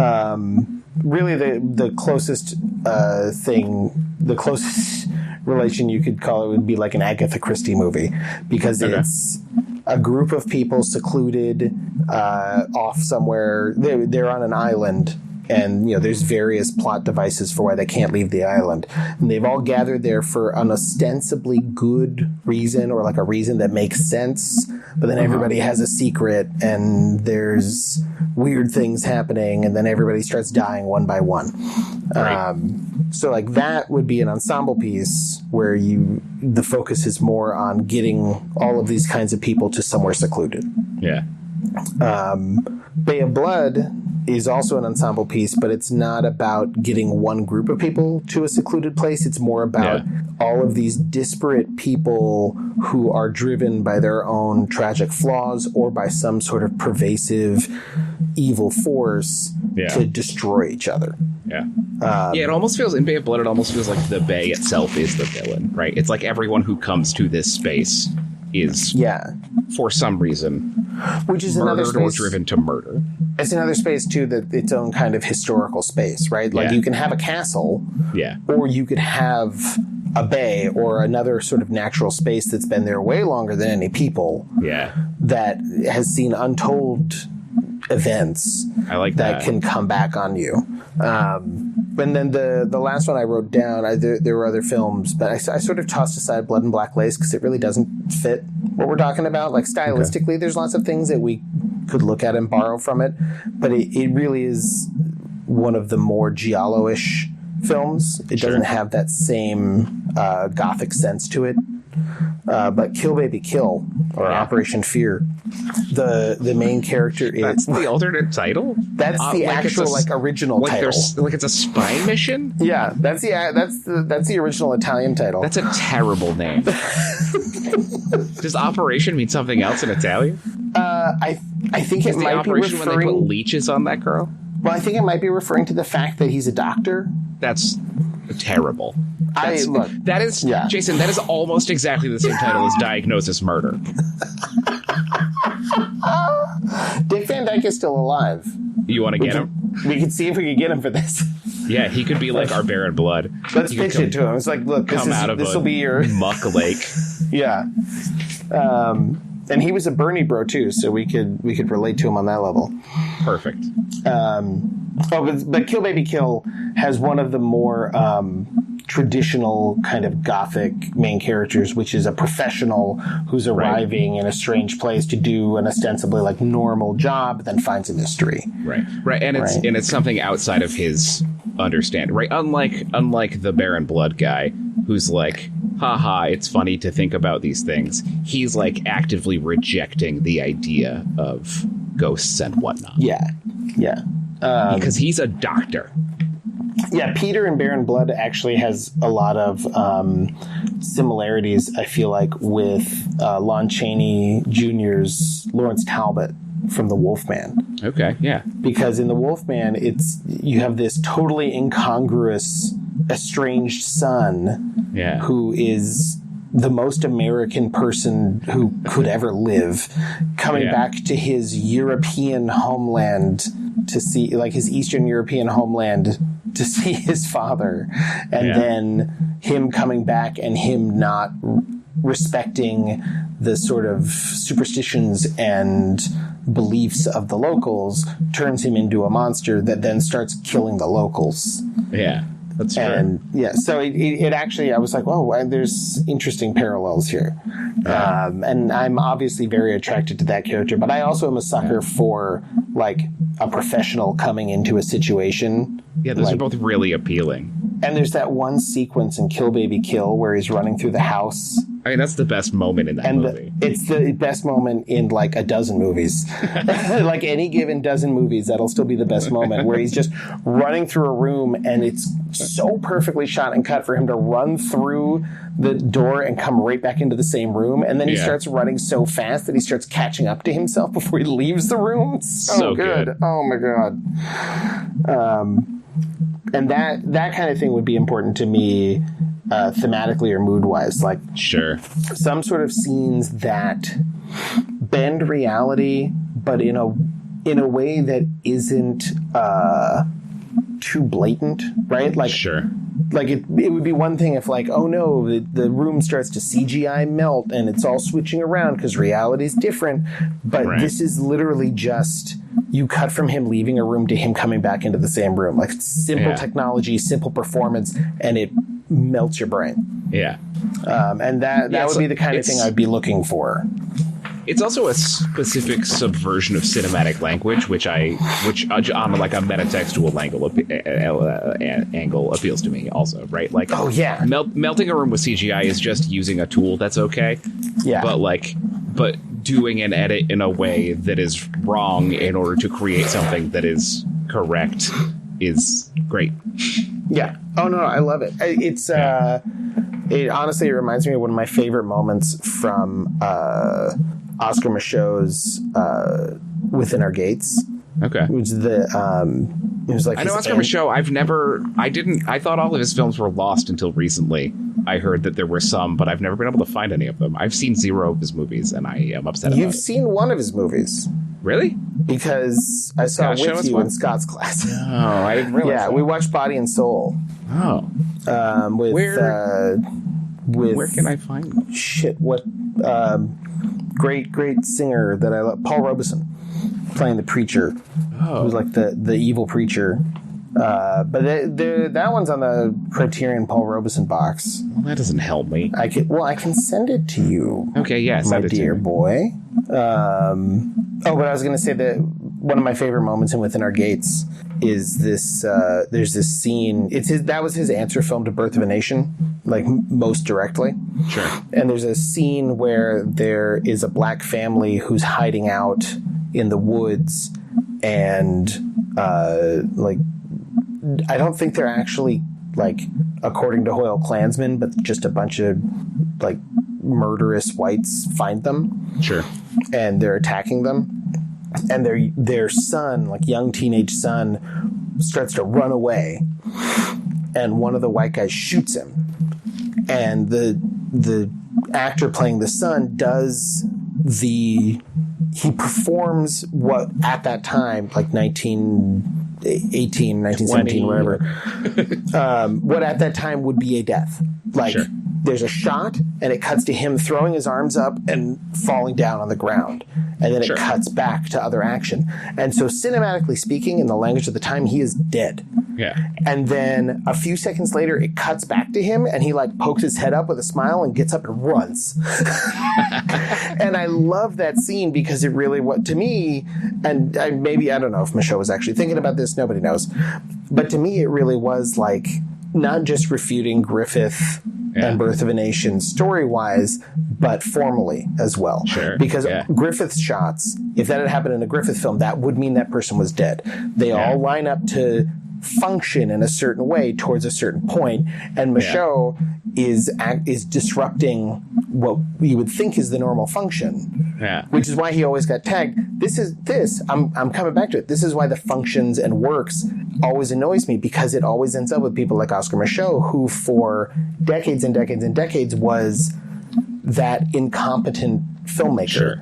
Really the closest the closest relation you could call it would be like an Agatha Christie movie, because it's a group of people secluded off somewhere. They're on an island, and there's various plot devices for why they can't leave the island, and they've all gathered there for an ostensibly good reason, or like a reason that makes sense, but then everybody has a secret and there's weird things happening, and then everybody starts dying one by one. So like that would be an ensemble piece where the focus is more on getting all of these kinds of people to somewhere secluded. Yeah. Bay of Blood is also an ensemble piece, but it's not about getting one group of people to a secluded place. It's more about all of these disparate people who are driven by their own tragic flaws or by some sort of pervasive evil force to destroy each other. Yeah. It almost feels, in Bay of Blood, it almost feels like the Bay itself is the villain, right? It's like everyone who comes to this space is, for some reason, which is another space, or driven to murder. It's another space too, that its own kind of historical space, right? Like you can have a castle, or you could have a bay or another sort of natural space that's been there way longer than any people. That has seen untold events. I like that can come back on you. And then the last one I wrote down, there were other films, but I sort of tossed aside Blood and Black Lace because it really doesn't fit what we're talking about. Like stylistically, there's lots of things that we could look at and borrow from it, but it really is one of the more Giallo-ish films. It doesn't have that same gothic sense to it. but Kill Baby Kill, or Operation Fear, the main character is... That's the alternate title? That's the actual original title. Like it's a spy mission? Yeah, that's the original Italian title. That's a terrible name. Does Operation mean something else in Italian? I think it might be Operation referring... when they put leeches on that girl? Well, I think it might be referring to the fact that he's a doctor. That's terrible. Jason, that is almost exactly the same title as Diagnosis Murder. Dick Van Dyke is still alive. You want to get him? We could see if we could get him for this. Yeah, he could be like our Baron Blood. Let's pitch it to him. It's like, look, this will be your muck lake. Yeah. And he was a Bernie bro too, so we could relate to him on that level. Perfect. But Kill Baby Kill has one of the more traditional kind of gothic main characters, which is a professional who's arriving in a strange place to do an ostensibly like normal job, then finds a mystery. Right. And it's something outside of his understanding. Right. Unlike the Baron Blood guy, who's like, haha, it's funny to think about these things. He's like actively rejecting the idea of ghosts and whatnot. Yeah. Because he's a doctor. Yeah, Peter and Baron Blood actually has a lot of similarities, I feel like, with Lon Chaney Jr.'s Lawrence Talbot from The Wolfman. Okay, yeah. Because in The Wolfman, you have this totally incongruous, estranged son who is the most American person who could ever live, coming back to his European homeland to see, like his Eastern European homeland, to see his father, and then him coming back and him not respecting the sort of superstitions and beliefs of the locals turns him into a monster that then starts killing the locals. Yeah, that's true. And so it actually, I was like, oh, there's interesting parallels here. And I'm obviously very attracted to that character, but I also am a sucker for like a professional coming into a situation. Yeah, those are both really appealing. And there's that one sequence in Kill Baby Kill where he's running through the house. I mean, that's the best moment in that movie. It's the best moment in like a dozen movies. Like any given dozen movies, that'll still be the best moment, where he's just running through a room and it's so perfectly shot and cut for him to run through the door and come right back into the same room. And then he starts running so fast that he starts catching up to himself before he leaves the room. It's so good. Oh my God. And that kind of thing would be important to me, thematically or mood-wise. Like, some sort of scenes that bend reality, but in a way that isn't too blatant, right? Like, like it would be one thing if, like, oh no, the room starts to CGI melt and it's all switching around because reality is different. But this is literally just, you cut from him leaving a room to him coming back into the same room. Like, simple technology, simple performance, and it melts your brain. Yeah. And that would be the kind of thing I'd be looking for. It's also a specific subversion of cinematic language, which on like a metatextual angle appeals to me also, right? Like, melting a room with CGI is just using a tool that's okay. Yeah. But doing an edit in a way that is wrong in order to create something that is correct is great. Yeah. Oh no, I love it. It's it honestly, it reminds me of one of my favorite moments from Oscar Michaud's Within Our Gates. Okay. Which is it was like, I know Oscar Michaud. I thought all of his films were lost until recently. I heard that there were some, but I've never been able to find any of them. I've seen 0 of his movies, and I am upset about it. You've seen one of his movies. Really? Because I saw it with you in Scott's class. Oh, I didn't realize that. We watched Body and Soul. Oh. Where can I find them? Shit, what great singer that I love, Paul Robeson, playing the preacher, who's like the evil preacher. But that one's on the Criterion Paul Robeson box. Well, that doesn't help me. I can send it to you. Okay, yeah, send it to me, my dear boy. But I was going to say that one of my favorite moments in Within Our Gates is this. There's this scene. That was his answer film to Birth of a Nation, like most directly. Sure. And there's a scene where there is a black family who's hiding out in the woods, and like, I don't think they're actually, like, according to Hoyle, Klansmen, but just a bunch of, like, murderous whites find them. Sure. And they're attacking them. And their son, like, young teenage son, starts to run away. And one of the white guys shoots him. And the actor playing the son he performs what at that time, like 1917, whatever, what at that time would be a death. Like, sure. There's a shot, and it cuts to him throwing his arms up and falling down on the ground. And then it cuts back to other action. And so, cinematically speaking, in the language of the time, he is dead. Yeah. And then a few seconds later, it cuts back to him, and he, like, pokes his head up with a smile and gets up and runs. And I love that scene because it really, to me, and I don't know if Michaud was actually thinking about this, nobody knows. But to me, it really was, like, not just refuting Griffith and Birth of a Nation story-wise, but formally as well. Sure. Because Griffith's shots, if that had happened in a Griffith film, that would mean that person was dead. They all line up to function in a certain way towards a certain point, and Michaud is disrupting what we would think is the normal function. Yeah. Which is why he always got tagged. I'm coming back to it. This is why the functions and works always annoys me, because it always ends up with people like Oscar Michaud, who for decades and decades and decades was that incompetent filmmaker. Sure.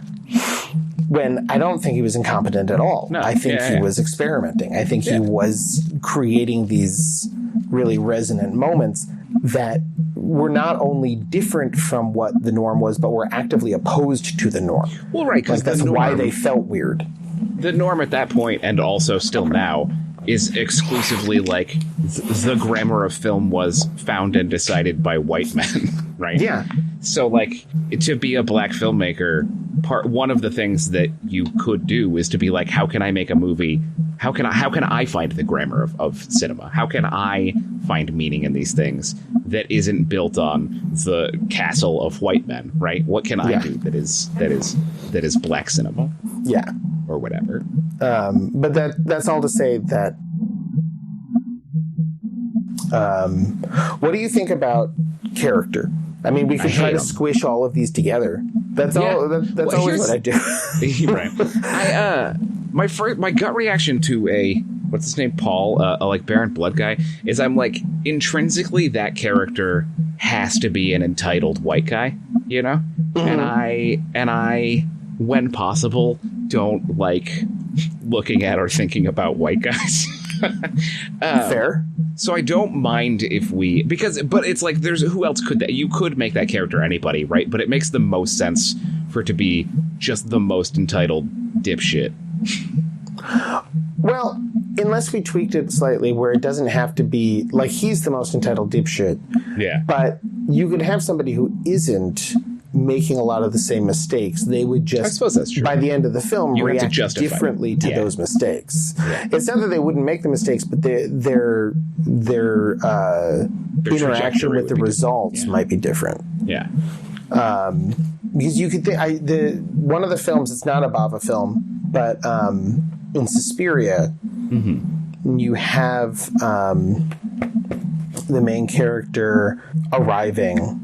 When I don't think he was incompetent at all. No. I think he was experimenting. I think he was creating these really resonant moments that were not only different from what the norm was, but were actively opposed to the norm. Well, right, because that's why they felt weird. The norm at that point, and also still now, is exclusively like the grammar of film was found and decided by white men, right? Yeah. So, like, to be a black filmmaker, one of the things that you could do is to be like, how can I make a movie? How can I find the grammar of cinema? How can I find meaning in these things that isn't built on the castle of white men, right? What can I do that is black cinema? Yeah. Or whatever. But that's all to say that what do you think about character? I mean, we could try to squish all of these together. That's all. That's always what I do. Right. My gut reaction to what's his name, Paul, a like Baron Blood guy, is I'm like, intrinsically that character has to be an entitled white guy, you know? Mm-hmm. And I, when possible, don't like looking at or thinking about white guys. Fair. So I don't mind if but it's like, who else could that? You could make that character anybody, right? But it makes the most sense for it to be just the most entitled dipshit. Well, unless we tweaked it slightly where it doesn't have to be like he's the most entitled dipshit. Yeah. But you could have somebody who isn't making a lot of the same mistakes. They would just, I suppose that's true. By the end of the film, react differently to Yeah. those mistakes. Yeah. It's not that they wouldn't make the mistakes, but their interaction with the results might be different. Yeah. Because you could think one of the films, it's not a Bava film, but in Suspiria, you have the main character arriving.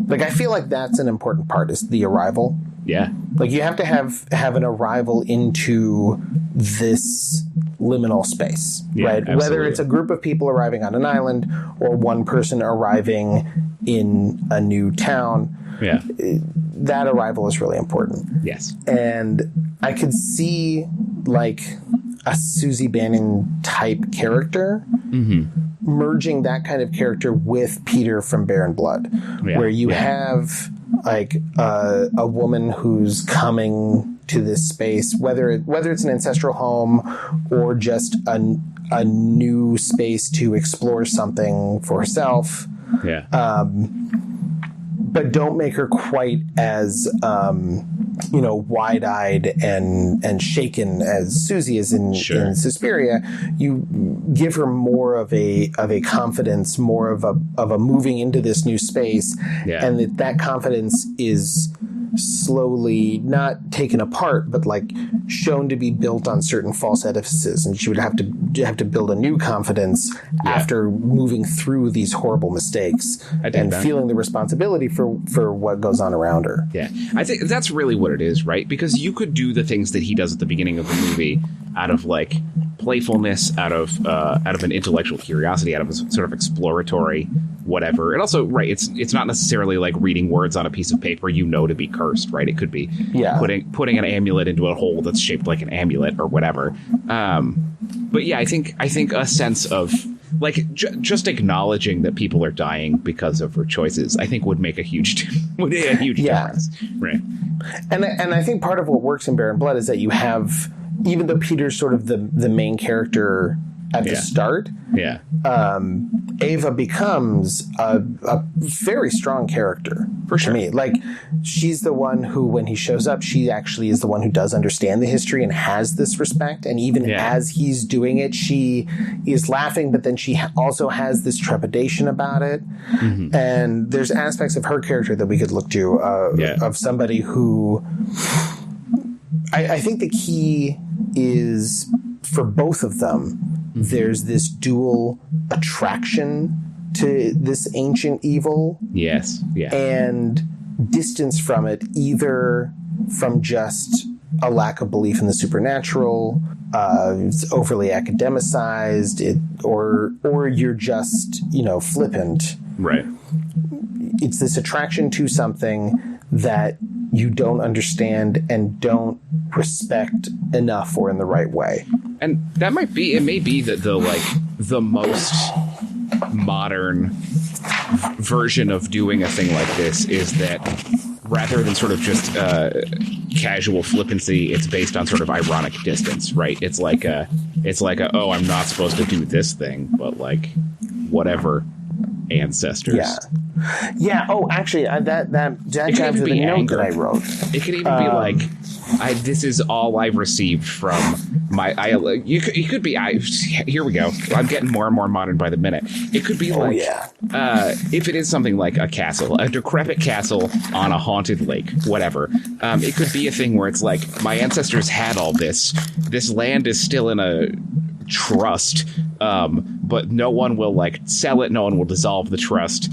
Like, I feel like that's an important part, is the arrival. Yeah. Like, you have to have an arrival into this liminal space, right? Absolutely. Whether it's a group of people arriving on an island or one person arriving in a new town. Yeah. That arrival is really important. Yes. And I could see, like, a Susie Banning type character merging that kind of character with Peter from Bear and Blood, where you have, like, a woman who's coming to this space, whether it's an ancestral home or just a new space to explore something for herself. Yeah. but don't make her quite as wide-eyed and shaken as Susie is in Suspiria. You give her more of a confidence, more of a moving into this new space, and that confidence is slowly not taken apart, but like shown to be built on certain false edifices, and she would have to build a new confidence after moving through these horrible mistakes and feeling the responsibility for what goes on around her. Yeah, I think that's really what it is, right? Because you could do the things that he does at the beginning of the movie out of like playfulness, out of an intellectual curiosity, out of a sort of exploratory whatever. And also, right, it's not necessarily like reading words on a piece of paper to be cursed, right? It could be putting an amulet into a hole that's shaped like an amulet or whatever. But yeah, I think a sense of like just acknowledging that people are dying because of her choices, I think would make a huge difference. Right. And I think part of what works in Bava'd Blood is that you have, even though Peter's sort of the main character at the start, Ava becomes a very strong character for sure. To me. Like, she's the one who, when he shows up, she actually is the one who does understand the history and has this respect. And even as he's doing it, she is laughing, but then she also has this trepidation about it. Mm-hmm. And there's aspects of her character that we could look to of somebody who I think the key is for both of them. There's this dual attraction to this ancient evil. Yes. Yeah. And distance from it, either from just a lack of belief in the supernatural, it's overly academicized, or you're just, flippant. Right. It's this attraction to something that you don't understand and don't respect enough or in the right way. And that may be that the most modern version of doing a thing like this is that rather than sort of just casual flippancy, it's based on sort of ironic distance, right? It's like a oh, I'm not supposed to do this thing, but like whatever, ancestors. Yeah. Oh, actually, that jabs with the note that I wrote. It could even be like, this is all I've received from my. It could be. Here we go. I'm getting more and more modern by the minute. It could be like, if it is something like a castle, a decrepit castle on a haunted lake, whatever. It could be a thing where it's like, my ancestors had all this. This land is still in a trust, but no one will like sell it. No one will dissolve the trust.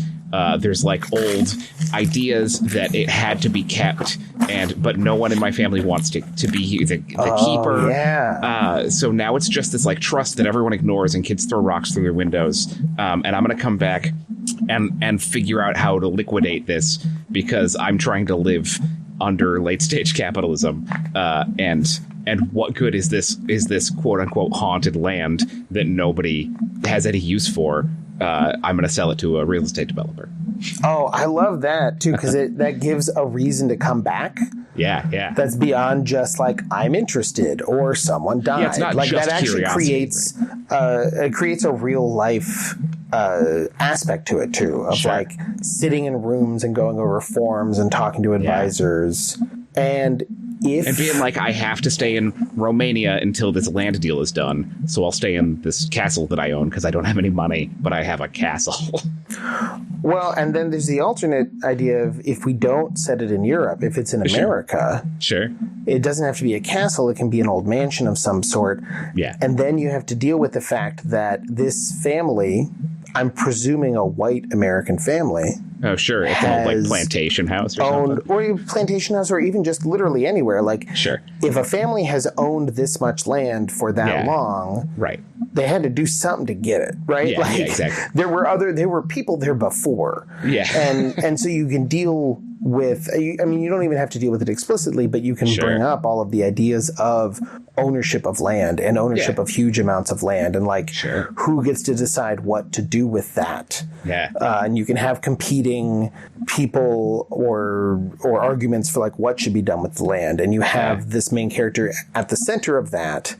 There's like old ideas that it had to be kept, but no one in my family wants to be the keeper. Yeah. So now it's just this like trust that everyone ignores, and kids throw rocks through their windows. And I'm going to come back and figure out how to liquidate this, because I'm trying to live under late stage capitalism. And what good is this quote unquote haunted land that nobody has any use for? I'm going to sell it to a real estate developer. Oh, I love that too, because that gives a reason to come back. Yeah. That's beyond just like, I'm interested or someone died. Yeah, it's not like just that actually creates it creates a real life aspect to it too, of like sitting in rooms and going over forms and talking to advisors and being like, I have to stay in Romania until this land deal is done, so I'll stay in this castle that I own because I don't have any money, but I have a castle. Well, and then there's the alternate idea of, if we don't set it in Europe, if it's in America, it doesn't have to be a castle, it can be an old mansion of some sort. Yeah. And then you have to deal with the fact that this family, I'm presuming a white American family. Oh, sure. It's an old like plantation house or something. Or plantation house, or even just literally anywhere. Like, if a family has owned this much land for that long, right, they had to do something to get it, right? Yeah, like, exactly. There were people there before. Yeah. And so you can deal with, I mean, you don't even have to deal with it explicitly, but you can bring up all of the ideas of ownership of land and ownership of huge amounts of land, and like who gets to decide what to do with that. Yeah. And you can have competing people or arguments for like what should be done with the land, and you have this main character at the center of that.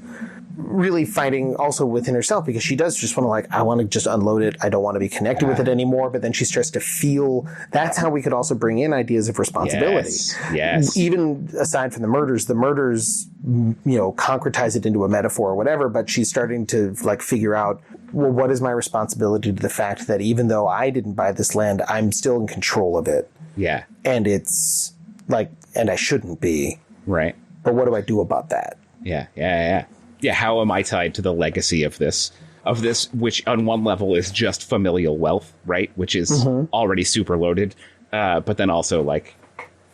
really fighting also within herself, because she does just want to, like, I want to just unload it. I don't want to be connected with it anymore. But then she starts to feel. That's how we could also bring in ideas of responsibility. Yes. Even aside from the murders, concretize it into a metaphor or whatever. But she's starting to, like, figure out, well, what is my responsibility to the fact that even though I didn't buy this land, I'm still in control of it. Yeah. And it's like, and I shouldn't be. Right. But what do I do about that? Yeah. Yeah, how am I tied to the legacy of this, which on one level is just familial wealth, right? Which is already super loaded. But then also, like,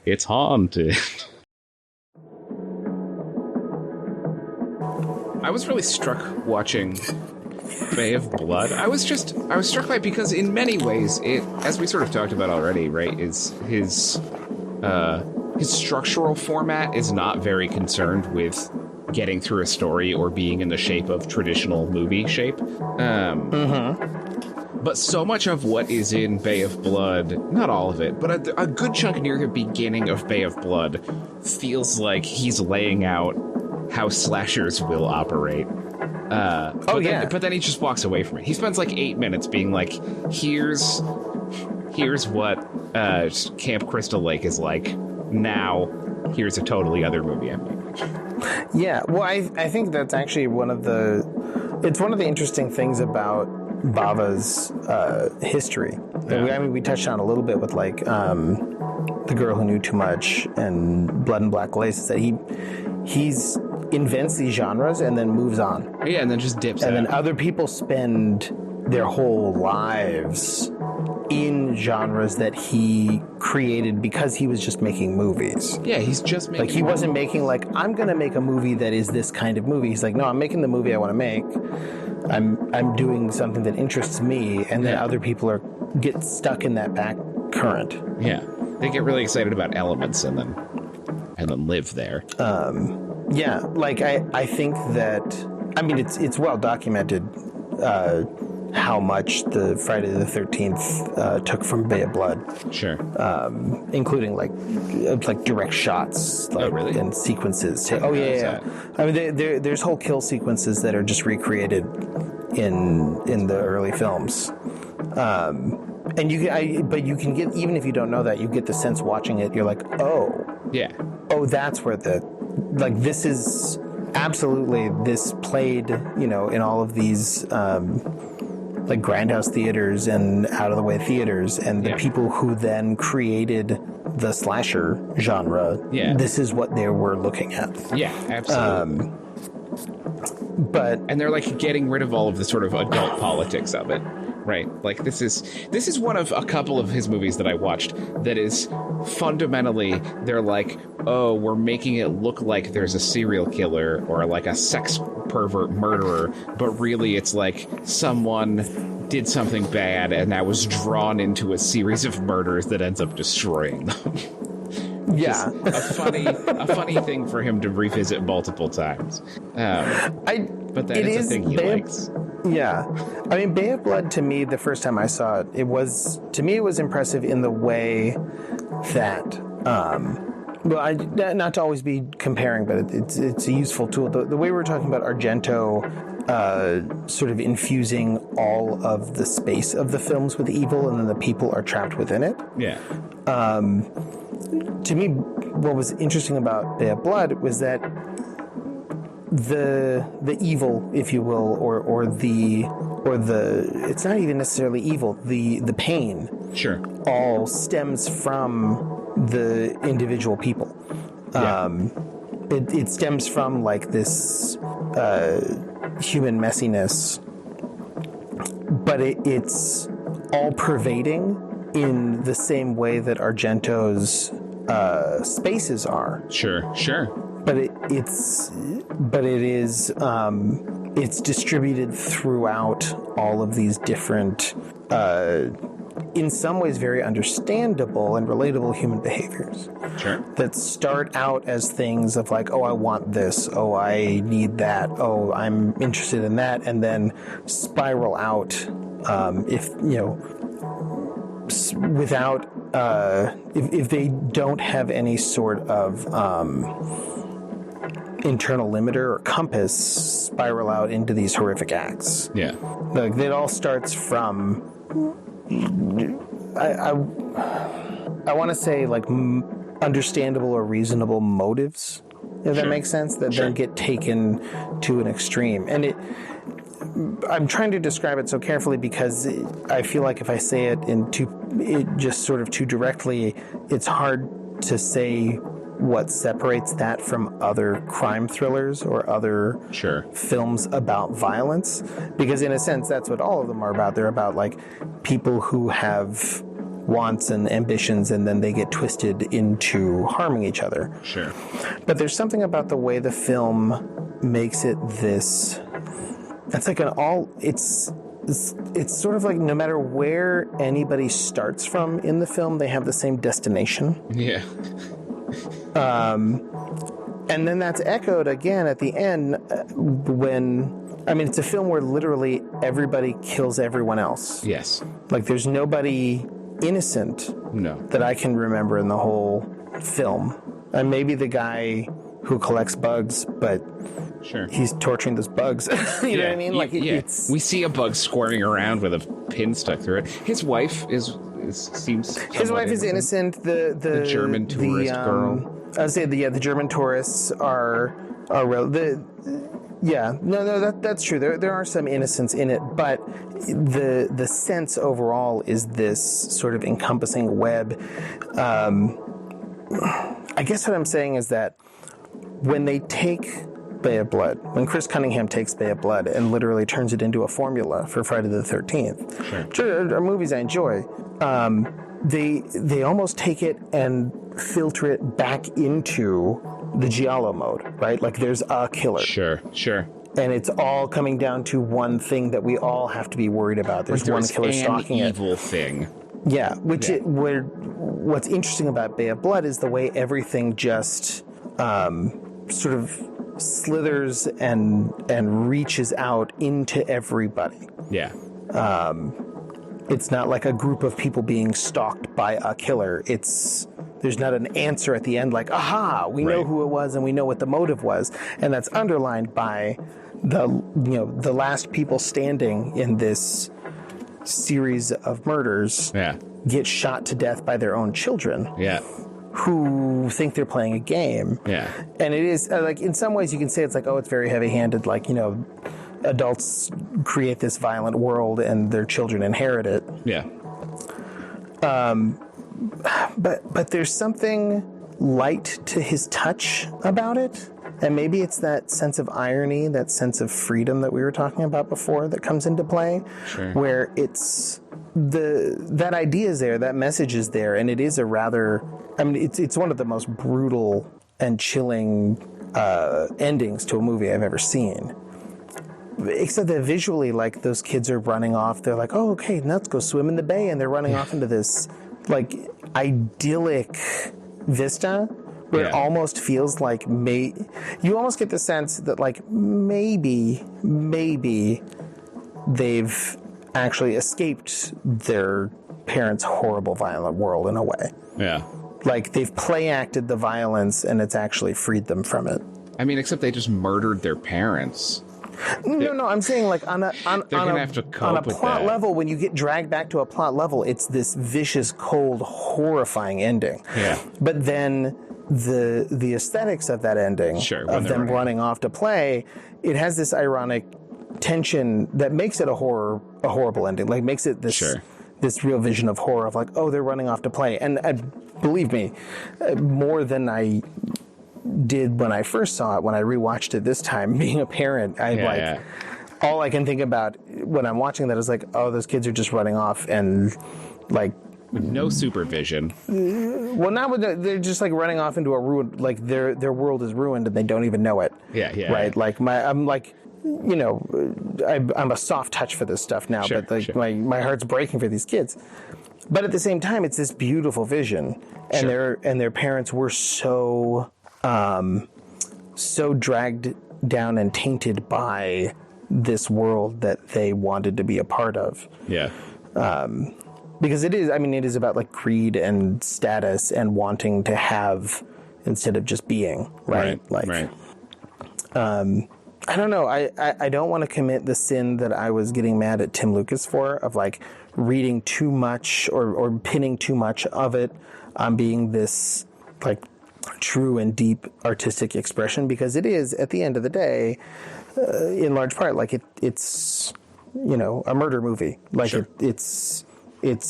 it's haunted. I was really struck watching Bay of Blood. I was struck by it because in many ways it, as we sort of talked about already, right, is his structural format is not very concerned with getting through a story or being in the shape of traditional movie shape. But so much of what is in Bay of Blood, not all of it, but a good chunk near the beginning of Bay of Blood feels like he's laying out how slashers will operate. But then he just walks away from it. He spends like 8 minutes being like, here's what Camp Crystal Lake is like. Now, here's a totally other movie I'm making. Yeah, well, I think that's actually one of the interesting things about Bava's history. Yeah. We touched on a little bit with, like, The Girl Who Knew Too Much and Blood and Black Lace, is that he's invents these genres and then moves on. Yeah, and then just dips out. And then other people spend their whole lives in genres that he created because he was just making movies. Yeah, he's just making... Like, he wasn't making, like, I'm going to make a movie that is this kind of movie. He's like, no, I'm making the movie I want to make. I'm doing something that interests me, and then other people get stuck in that back current. Yeah. They get really excited about elements and then live there. Yeah, like, I think that... I mean, it's well documented how much the Friday the 13th took from Bay of Blood. Sure. Including like direct shots, like, really? And sequences. Yeah. I mean, there's whole kill sequences that are just recreated in the early films. And but you can get, even if you don't know that, you get the sense watching it. You're like, oh, yeah, oh, that's where this is absolutely, this played, in all of these. Like Grindhouse theaters and out-of-the-way theaters, and the people who then created the slasher genre, this is what they were looking at. Yeah, absolutely. And they're, like, getting rid of all of the sort of adult politics of it, right? Like, this is one of a couple of his movies that I watched that is fundamentally, they're like, oh, we're making it look like there's a serial killer or like a sex pervert murderer, but really it's like someone did something bad and that was drawn into a series of murders that ends up destroying them. Yeah. a funny thing for him to revisit multiple times. But that is a thing he likes. Yeah. I mean, Bay of Blood, to me, the first time I saw it, it was impressive in the way that, not to always be comparing, but it's a useful tool. The way we were talking about Argento sort of infusing all of the space of the films with evil, and then the people are trapped within it. Yeah. To me, what was interesting about Bay of Blood was that the evil, if you will, or the it's not even necessarily evil, the pain, sure, all stems from the individual people. It stems from, like, this human messiness, but it's all pervading in the same way that Argento's spaces are. Sure. But it's distributed throughout all of these different, in some ways very understandable and relatable human behaviors. Sure. That start out as things of, like, oh, I want this, oh, I need that, oh, I'm interested in that, and then spiral out, without, if they don't have any sort of internal limiter or compass spiral out into these horrific acts. Yeah. Like, it all starts from, I want to say, like, understandable or reasonable motives, if that makes sense, that then get taken to an extreme. And I'm trying to describe it so carefully because I feel like if I say it just sort of too directly, it's hard to say what separates that from other crime thrillers or other films about violence. Because in a sense, that's what all of them are about. They're about, like, people who have wants and ambitions, and then they get twisted into harming each other. Sure. But there's something about the way the film makes it this... It's like it's sort of like no matter where anybody starts from in the film, they have the same destination. Yeah. And then that's echoed again at the end it's a film where literally everybody kills everyone else. Yes. Like, there's nobody innocent that I can remember in the whole film. And maybe the guy who collects bugs, but he's torturing those bugs. You know what I mean? Like, it's... We see a bug squirming around with a pin stuck through it. His wife seems... His wife is innocent. The German tourist girl. I would say the German tourists are real. That's true. There are some innocence in it, but the sense overall is this sort of encompassing web. I guess what I'm saying is that when they take Bava'd Blood, when Chris Cunningham takes Bava'd Blood and literally turns it into a formula for Friday the 13th, which are movies I enjoy, they almost take it and filter it back into the Giallo mode, right? Like, there's a killer. Sure. And it's all coming down to one thing that we all have to be worried about. There's one killer stalking it. Evil thing. Yeah, what's interesting about Bava'd Blood is the way everything just sort of slithers and reaches out into everybody. Yeah. It's not like a group of people being stalked by a killer. There's not an answer at the end like, aha, we know who it was and we know what the motive was. And that's underlined by the last people standing in this series of murders get shot to death by their own children. Yeah. Who think they're playing a game. Yeah. And it is, like, in some ways you can say it's like, oh, it's very heavy-handed, like, adults create this violent world and their children inherit it. Yeah. But there's something light to his touch about it. And maybe it's that sense of irony, that sense of freedom that we were talking about before that comes into play. Sure. Where it's that idea is there, that message is there, and it is a rather... I mean, it's one of the most brutal and chilling endings to a movie I've ever seen. Except that visually, like, those kids are running off. They're like, oh, okay, let's go swim in the bay. And they're running off into this, like, idyllic vista where it almost feels like you almost get the sense that, like, maybe they've actually escaped their parents' horrible, violent world in a way. Yeah. Like, they've play-acted the violence, and it's actually freed them from it. I mean, except they just murdered their parents. No, I'm saying, like, on a plot that. level, when you get dragged back to a plot level, it's this vicious, cold, horrifying ending. Yeah. But then the aesthetics of that ending, of them running off to play, it has this ironic tension that makes it a horrible ending. Like, makes it this real vision of horror of, like, oh, they're running off to play. And believe me, more than I did when I first saw it, when I rewatched it this time, being a parent, all I can think about when I'm watching that is like, oh, those kids are just running off and, like, with no supervision. Well, not with they're just, like, running off into a ruin, like their world is ruined and they don't even know it. Yeah. Right? Like, I'm like, I'm a soft touch for this stuff now, but, like, my heart's breaking for these kids. But at the same time, it's this beautiful vision, and their parents were so dragged down and tainted by this world that they wanted to be a part of. Yeah. Because it is about, like, greed and status and wanting to have instead of just being, right? Right. I don't know. I don't want to commit the sin that I was getting mad at Tim Lucas for, of like reading too much or pinning too much of it on being this like true and deep artistic expression, because it is, at the end of the day, in large part, like it's a murder movie. Like sure. It's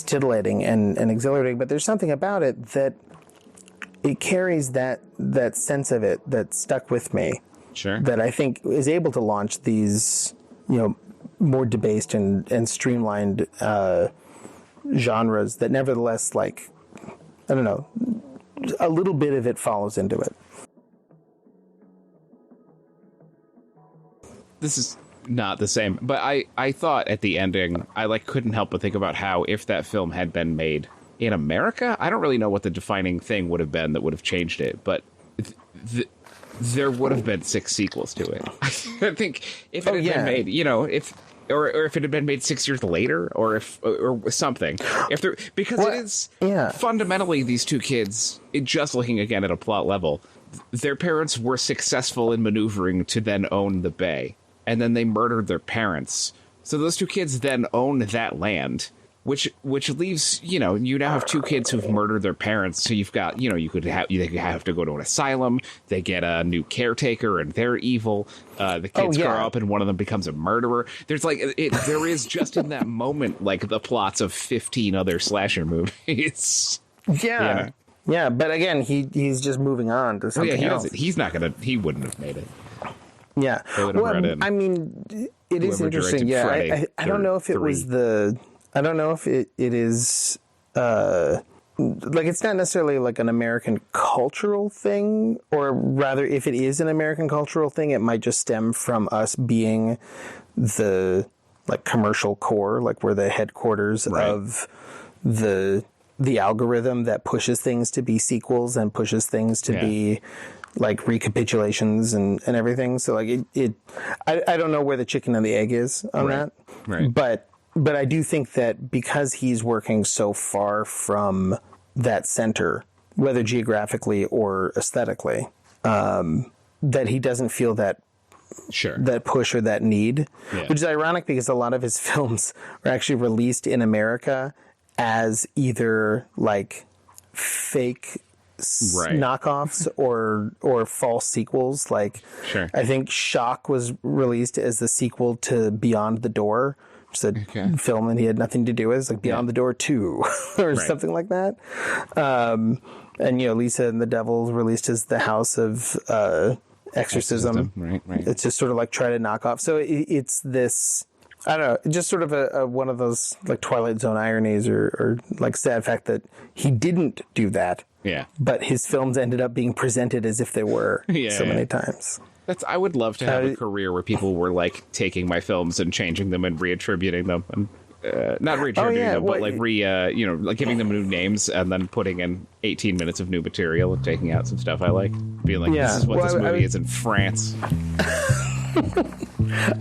titillating and exhilarating, but there's something about it that it carries that sense of it that stuck with me. Sure. That I think is able to launch these, more debased and streamlined genres that nevertheless, like, I don't know, a little bit of it follows into it. This is not the same, but I thought at the ending, I like couldn't help but think about how if that film had been made in America, I don't really know what the defining thing would have been that would have changed it, but there would have been 6 sequels to it. I think if it had been made, if it had been made 6 years later, or something, because it is fundamentally these two kids. Just looking again at a plot level, their parents were successful in maneuvering to then own the bay, and then they murdered their parents. So those two kids then own that land. Which leaves, you now have two kids who've murdered their parents. So you've got, they have to go to an asylum. They get a new caretaker and they're evil. The kids grow up and one of them becomes a murderer. There's there is just in that moment, like the plots of 15 other slasher movies. Yeah. Yeah. But again, he's just moving on to something else. He wouldn't have made it. Yeah. I mean, it is interesting. Yeah. I don't know if it was I don't know if it is, it's not necessarily like an American cultural thing, or rather, if it is an American cultural thing, it might just stem from us being the, like, commercial core, like we're the headquarters of the algorithm that pushes things to be sequels and pushes things to be, like, recapitulations and everything. So, like, I don't know where the chicken and the egg is on that. Right. But I do think that because he's working so far from that center, whether geographically or aesthetically, that he doesn't feel that that push or that need, which is ironic because a lot of his films are actually released in America as either like fake knockoffs or false sequels. Like, I think Shock was released as the sequel to Beyond the Door, a film that he had nothing to do with. It's like Beyond the Door 2 or something like that. And, Lisa and the Devil released as The House of Exorcism. Right. It's just sort of like try to knock off. So it's this, I don't know, just sort of a one of those like Twilight Zone ironies or like sad fact that he didn't do that. Yeah. But his films ended up being presented as if they were many times. I would love to have a career where people were like taking my films and changing them and reattributing them, and not reattributing them, but like like giving them new names and then putting in 18 minutes of new material and taking out some stuff I like, being like, this is what this movie is in France.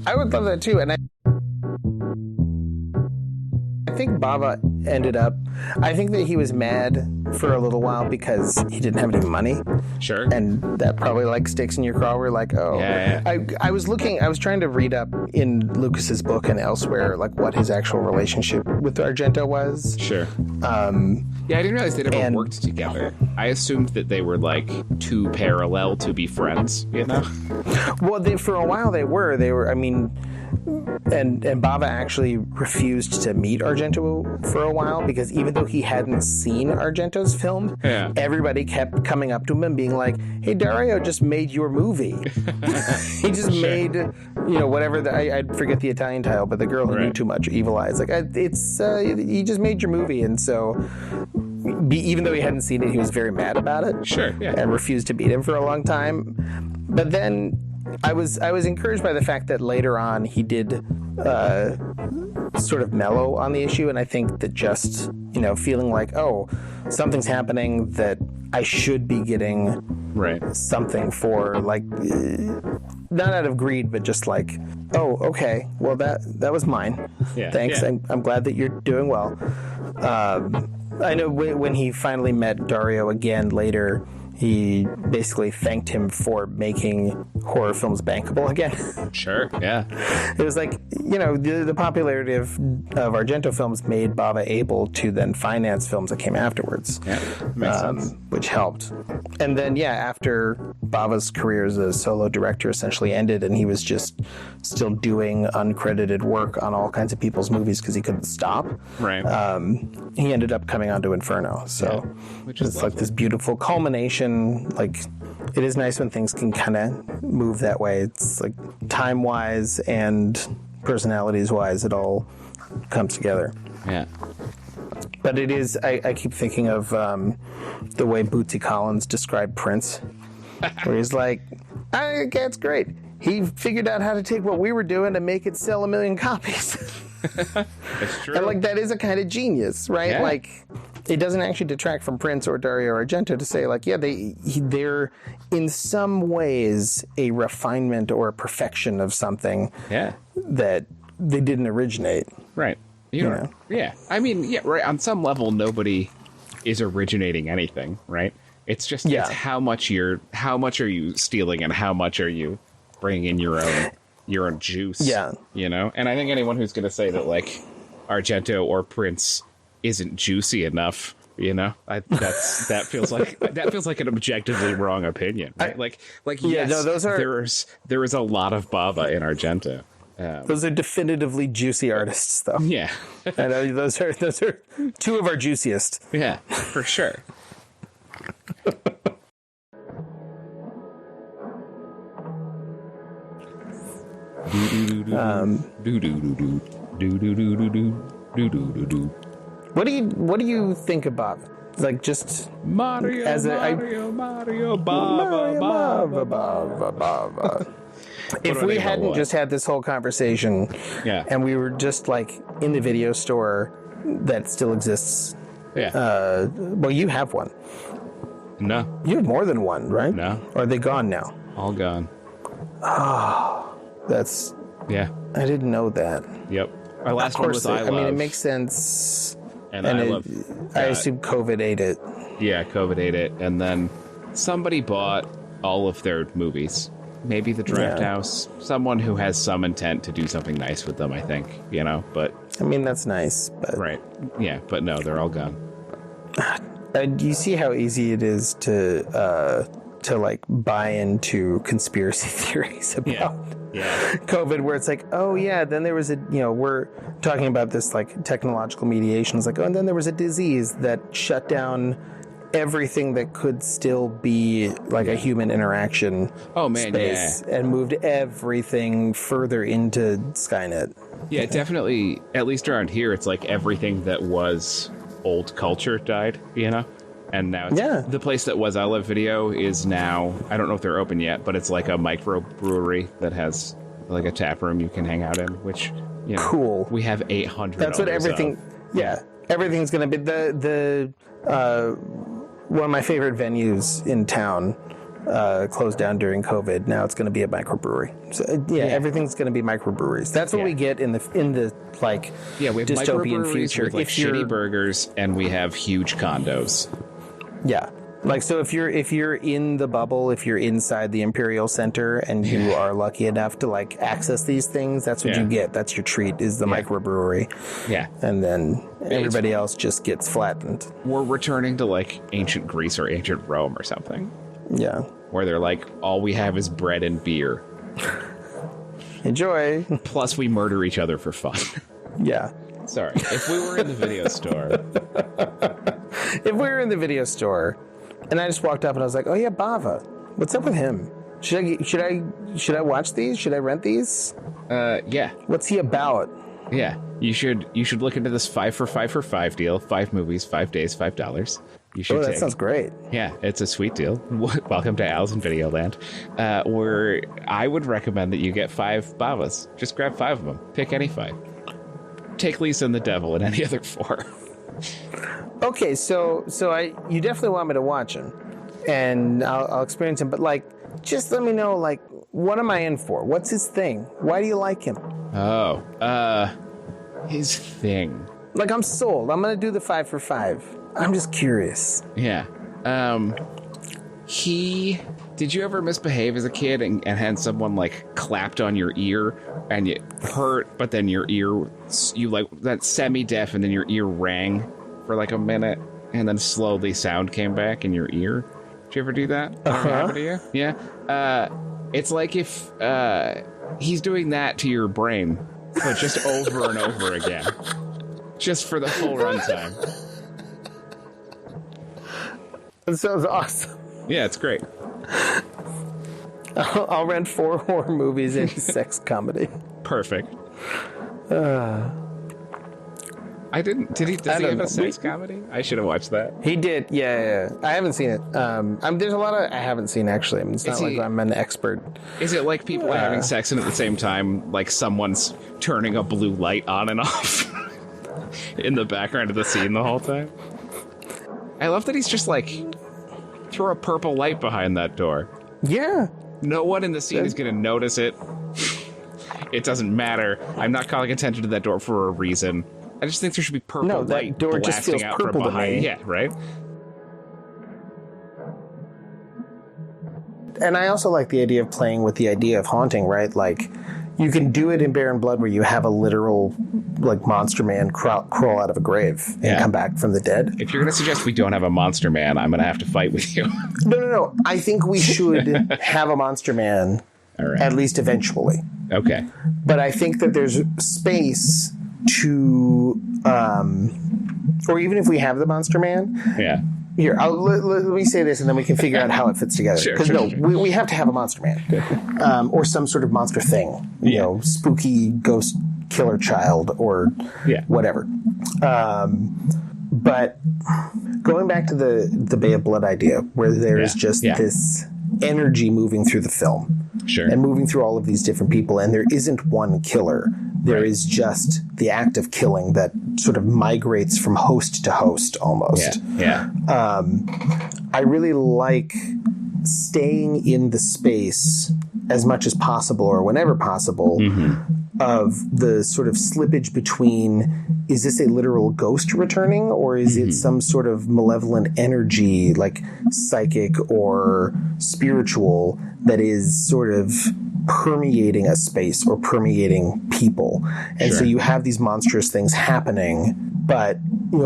I would love that too, and I think Bava'd ended up, I think that he was mad for a little while because he didn't have any money. Sure. And that probably like sticks in your craw. We're like, I was trying to read up in Lucas's book and elsewhere, like what his actual relationship with Argento was. Sure. I didn't realize they'd ever worked together. I assumed that they were like too parallel to be friends, Well, for a while they were, I mean, and Bava'd actually refused to meet Argento for a while because even though he hadn't seen Argento's film, everybody kept coming up to him and being like, "Hey, Dario just made your movie." He just made, whatever. I forget the Italian title, but The Girl Who Knew Too Much, Evil Eyes. Like he just made your movie, and so even though he hadn't seen it, he was very mad about it. Sure, and refused to meet him for a long time. But then I was encouraged by the fact that later on he did sort of mellow on the issue, and I think that just feeling like, oh, something's happening that I should be getting something for, like, not out of greed, but just like, oh, okay, well that was mine. Thanks. I'm glad that you're doing well. I know when he finally met Dario again later, he basically thanked him for making horror films bankable again. Sure, yeah. It was like, the popularity of Argento films made Bava able to then finance films that came afterwards. Yeah, makes sense. Which helped. And then, after Bava's career as a solo director essentially ended and he was just still doing uncredited work on all kinds of people's movies because he couldn't stop. Right. He ended up coming onto Inferno. So which is it's like this beautiful culmination. Like, it is nice when things can kind of move that way. It's like time-wise and personalities-wise, it all comes together. Yeah. But it is, I keep thinking of the way Bootsy Collins described Prince, where he's like, okay, it's great. He figured out how to take what we were doing and make it sell 1 million copies. It's true. And, that is a kind of genius, right? Yeah. It doesn't actually detract from Prince or Dario Argento to say, they're in some ways a refinement or a perfection of something that they didn't originate. Right. You know? Yeah. I mean, right. On some level, nobody is originating anything, right? It's just it's how much are you stealing and how much are you bringing in your own juice. Yeah. And I think anyone who's going to say that Argento or Prince isn't juicy enough, that feels like an objectively wrong opinion, right? There is a lot of Bava in Argento. Those are definitively juicy artists, though. Yeah. I know those are two of our juiciest. Yeah, for sure. What do you think about just Mario, Bava. If we hadn't just had this whole conversation, and we were just in the video store that still exists, well, you have one. No, you have more than one, right? No, or are they gone now? All gone. Oh, that's I didn't know that. Yep, our last one was I Love. I mean, it makes sense. And I Love. I assume COVID ate it. Yeah, COVID ate it, and then somebody bought all of their movies. Maybe the Draft House. Someone who has some intent to do something nice with them, I think. But I mean, that's nice. But right. Yeah, but no, they're all gone. Do you see how easy it is to buy into conspiracy theories about COVID, where it's then there was we're talking about this technological mediation. It's and then there was a disease that shut down everything that could still be a human interaction space and moved everything further into Skynet. Yeah, definitely. At least around here, it's everything that was old culture died, And now it's the place that was I Love Video is now, I don't know if they're open yet, but it's a microbrewery that has a tap room you can hang out in, which, cool. We have 800. That's what everything, everything's going to be. The one of my favorite venues in town closed down during COVID. Now it's going to be a microbrewery. So everything's going to be microbreweries. That's what we get in the we have dystopian future. With shitty burgers, and we have huge condos. Yeah. So if you're in the bubble, if you're inside the Imperial Center and you are lucky enough to access these things, that's what you get. That's your treat, is the microbrewery. Yeah. And then everybody else just gets flattened. We're returning to ancient Greece or ancient Rome or something. Yeah. Where they're all we have is bread and beer. Enjoy. Plus we murder each other for fun. Yeah. Sorry. If we were in the video store. And I just walked up and I was like, "Oh yeah, Bava. What's up with him? Should I watch these? Should I rent these? Yeah. What's he about? Yeah. You should look into this 5 for 5 for 5 deal. 5 movies, 5 days, $5. You should. Oh, that sounds great. Yeah, it's a sweet deal. Welcome to Al's in Videoland. Where I would recommend that you get 5 Bavas. Just grab 5 of them. Pick any 5. Take Lisa and the Devil and any other 4. Okay, so you definitely want me to watch him, and I'll experience him. But just let me know, what am I in for? What's his thing? Why do you like him? Oh, his thing. I'm sold. I'm gonna do the 5 for 5. I'm just curious. Yeah. Did you ever misbehave as a kid and had someone like clapped on your ear and it hurt, but then your ear, you like that semi-deaf, and then your ear rang for like a minute, and then slowly sound came back in your ear? Did you ever do that? Ever happen to you? Yeah. It's like if he's doing that to your brain, but just over and over again, just for the full runtime. That sounds awesome. Yeah, it's great. I'll rent 4 horror movies into sex comedy. Perfect. Does he have a sex comedy? I should have watched that. He did, yeah. I haven't seen it. There's a lot of I haven't seen, actually. I mean, it's not like I'm an expert. Is it like people are having sex and at the same time, like someone's turning a blue light on and off in the background of the scene the whole time? I love that he's just like, throw a purple light behind that door. Yeah. No one in the scene is going to notice it. It doesn't matter. I'm not calling attention to that door for a reason. I just think there should be purple light door just feels blasting out from purple behind. to me. Yeah, right? And I also like the idea of playing with the idea of haunting, right? Like, you can do it in Barren Blood where you have a literal, like, monster man crawl out of a grave and come back from the dead. If you're going to suggest we don't have a monster man, I'm going to have to fight with you. No. I think we should have a monster man, at least eventually. Okay. But I think that there's space to, or even if we have the monster man. Yeah. Here, let me say this, and then we can figure out how it fits together. Because Sure. we have to have a monster man, or some sort of monster thing. You know, spooky ghost killer child, or whatever. But going back to the Bay of Blood idea, where there is just this energy moving through the film, and moving through all of these different people, and there isn't one killer. There is just the act of killing that sort of migrates from host to host almost. I really like staying in the space as much as possible, or whenever possible, of the sort of slippage between, is this a literal ghost returning, or is it some sort of malevolent energy, like psychic or spiritual, that is sort of permeating a space or permeating people. And so you have these monstrous things happening, but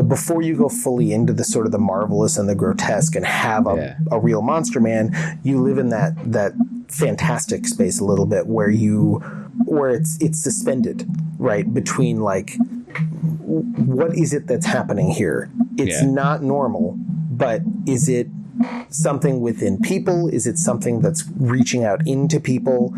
before you go fully into the sort of the marvelous and the grotesque and have a real monster man, you live in that fantastic space a little bit where it's suspended, right, between like, what is it that's happening here? It's not normal, but is it something within people? Is it something that's reaching out into people?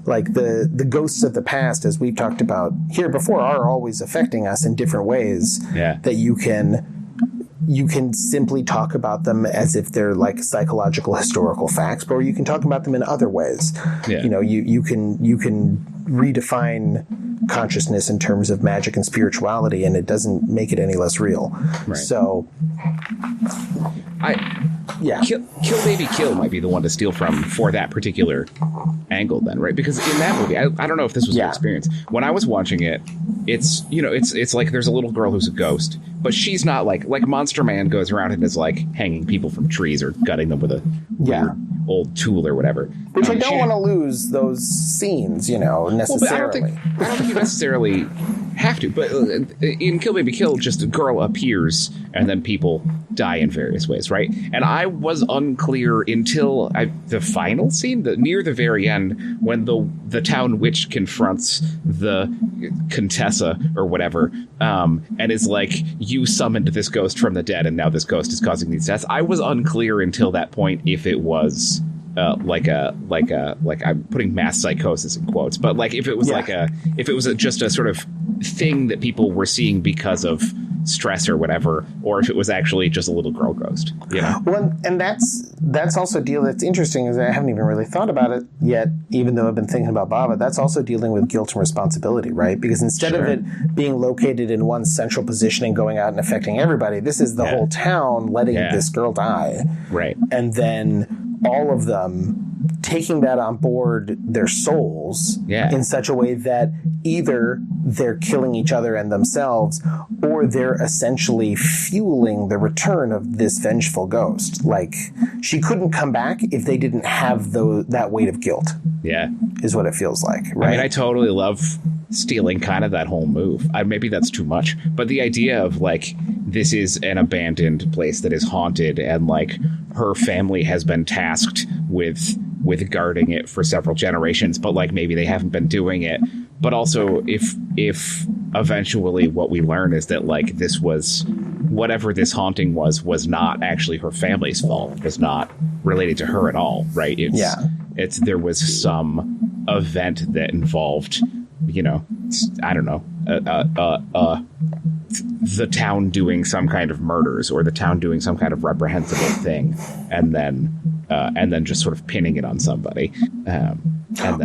Like the ghosts of the past, as we've talked about here before, are always affecting us in different ways. That you can simply talk about them as if they're like psychological historical facts, or you can talk about them in other ways. You can redefine consciousness in terms of magic and spirituality, and it doesn't make it any less real. So Kill Baby Kill might be the one to steal from for that particular angle then, right? Because in that movie, I don't know if this was your experience. When I was watching it, it's like there's a little girl who's a ghost, but she's not like Monster Man goes around and is like hanging people from trees or gutting them with a weird old tool or whatever. Which I don't want to lose those scenes, necessarily. Well, I don't think you necessarily have to, but in Kill Baby Kill, just a girl appears and then people die in various ways, right? And I was unclear until the final scene, near the very end, when the town witch confronts the Contessa or whatever, and is like, you summoned this ghost from the dead, and now this ghost is causing these deaths. I was unclear until that point if it was like I'm putting mass psychosis in quotes, but like if it was just a sort of thing that people were seeing because of stress or whatever, or if it was actually just a little girl ghost. Well, and that's also a deal that's interesting, is I haven't even really thought about it yet, even though I've been thinking about Bava'd. That's also dealing with guilt and responsibility, right? Because instead of it being located in one central position and going out and affecting everybody, this is the whole town letting this girl die. Right. And then all of them taking that on board their souls in such a way that either they're killing each other and themselves, or they're essentially fueling the return of this vengeful ghost. Like, she couldn't come back if they didn't have that weight of guilt. Yeah. Is what it feels like, right? I mean, I totally love stealing kind of that whole move. Maybe that's too much, but the idea of, like, this is an abandoned place that is haunted, and, like, her family has been tasked with guarding it for several generations, but, like, maybe they haven't been doing it. But also, if eventually what we learn is that, like, this was, whatever this haunting was not actually her family's fault, was not related to her at all, right? There was some event that involved, you know, I don't know, the town doing some kind of murders, or the town doing some kind of reprehensible thing, and then just sort of pinning it on somebody.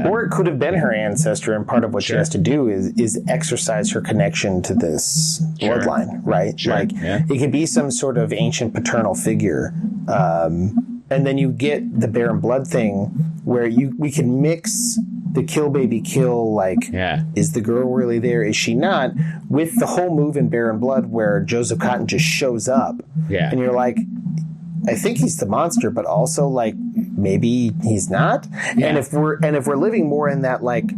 Or it could have been her ancestor, and part of what she has to do is exercise her connection to this bloodline, right? Sure. Like, it could be some sort of ancient paternal figure. And then you get the Bear and Blood thing, where we can mix the kill baby kill, like, is the girl really there, is she not, with the whole move in Bear and Blood where Joseph Cotton just shows up. Yeah. And you're like, I think he's the monster, but also, like, maybe he's not. Yeah. And if we're living more in that, like,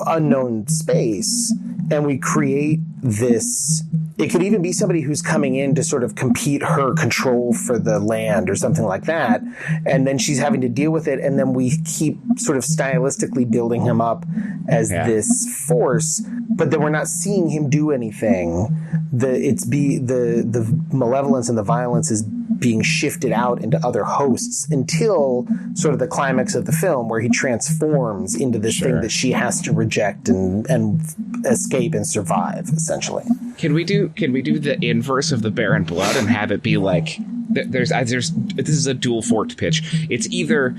unknown space, and we create this, it could even be somebody who's coming in to sort of compete her control for the land or something like that, and then she's having to deal with it, and then we keep sort of stylistically building him up as this force, but then we're not seeing him do anything. The malevolence and the violence is being shifted out into other hosts until sort of the climax of the film, where he transforms into this thing that she has to reject and escape and survive, essentially. Can we do the inverse of the Bear and Blood and have it be like, this is a dual forked pitch. It's either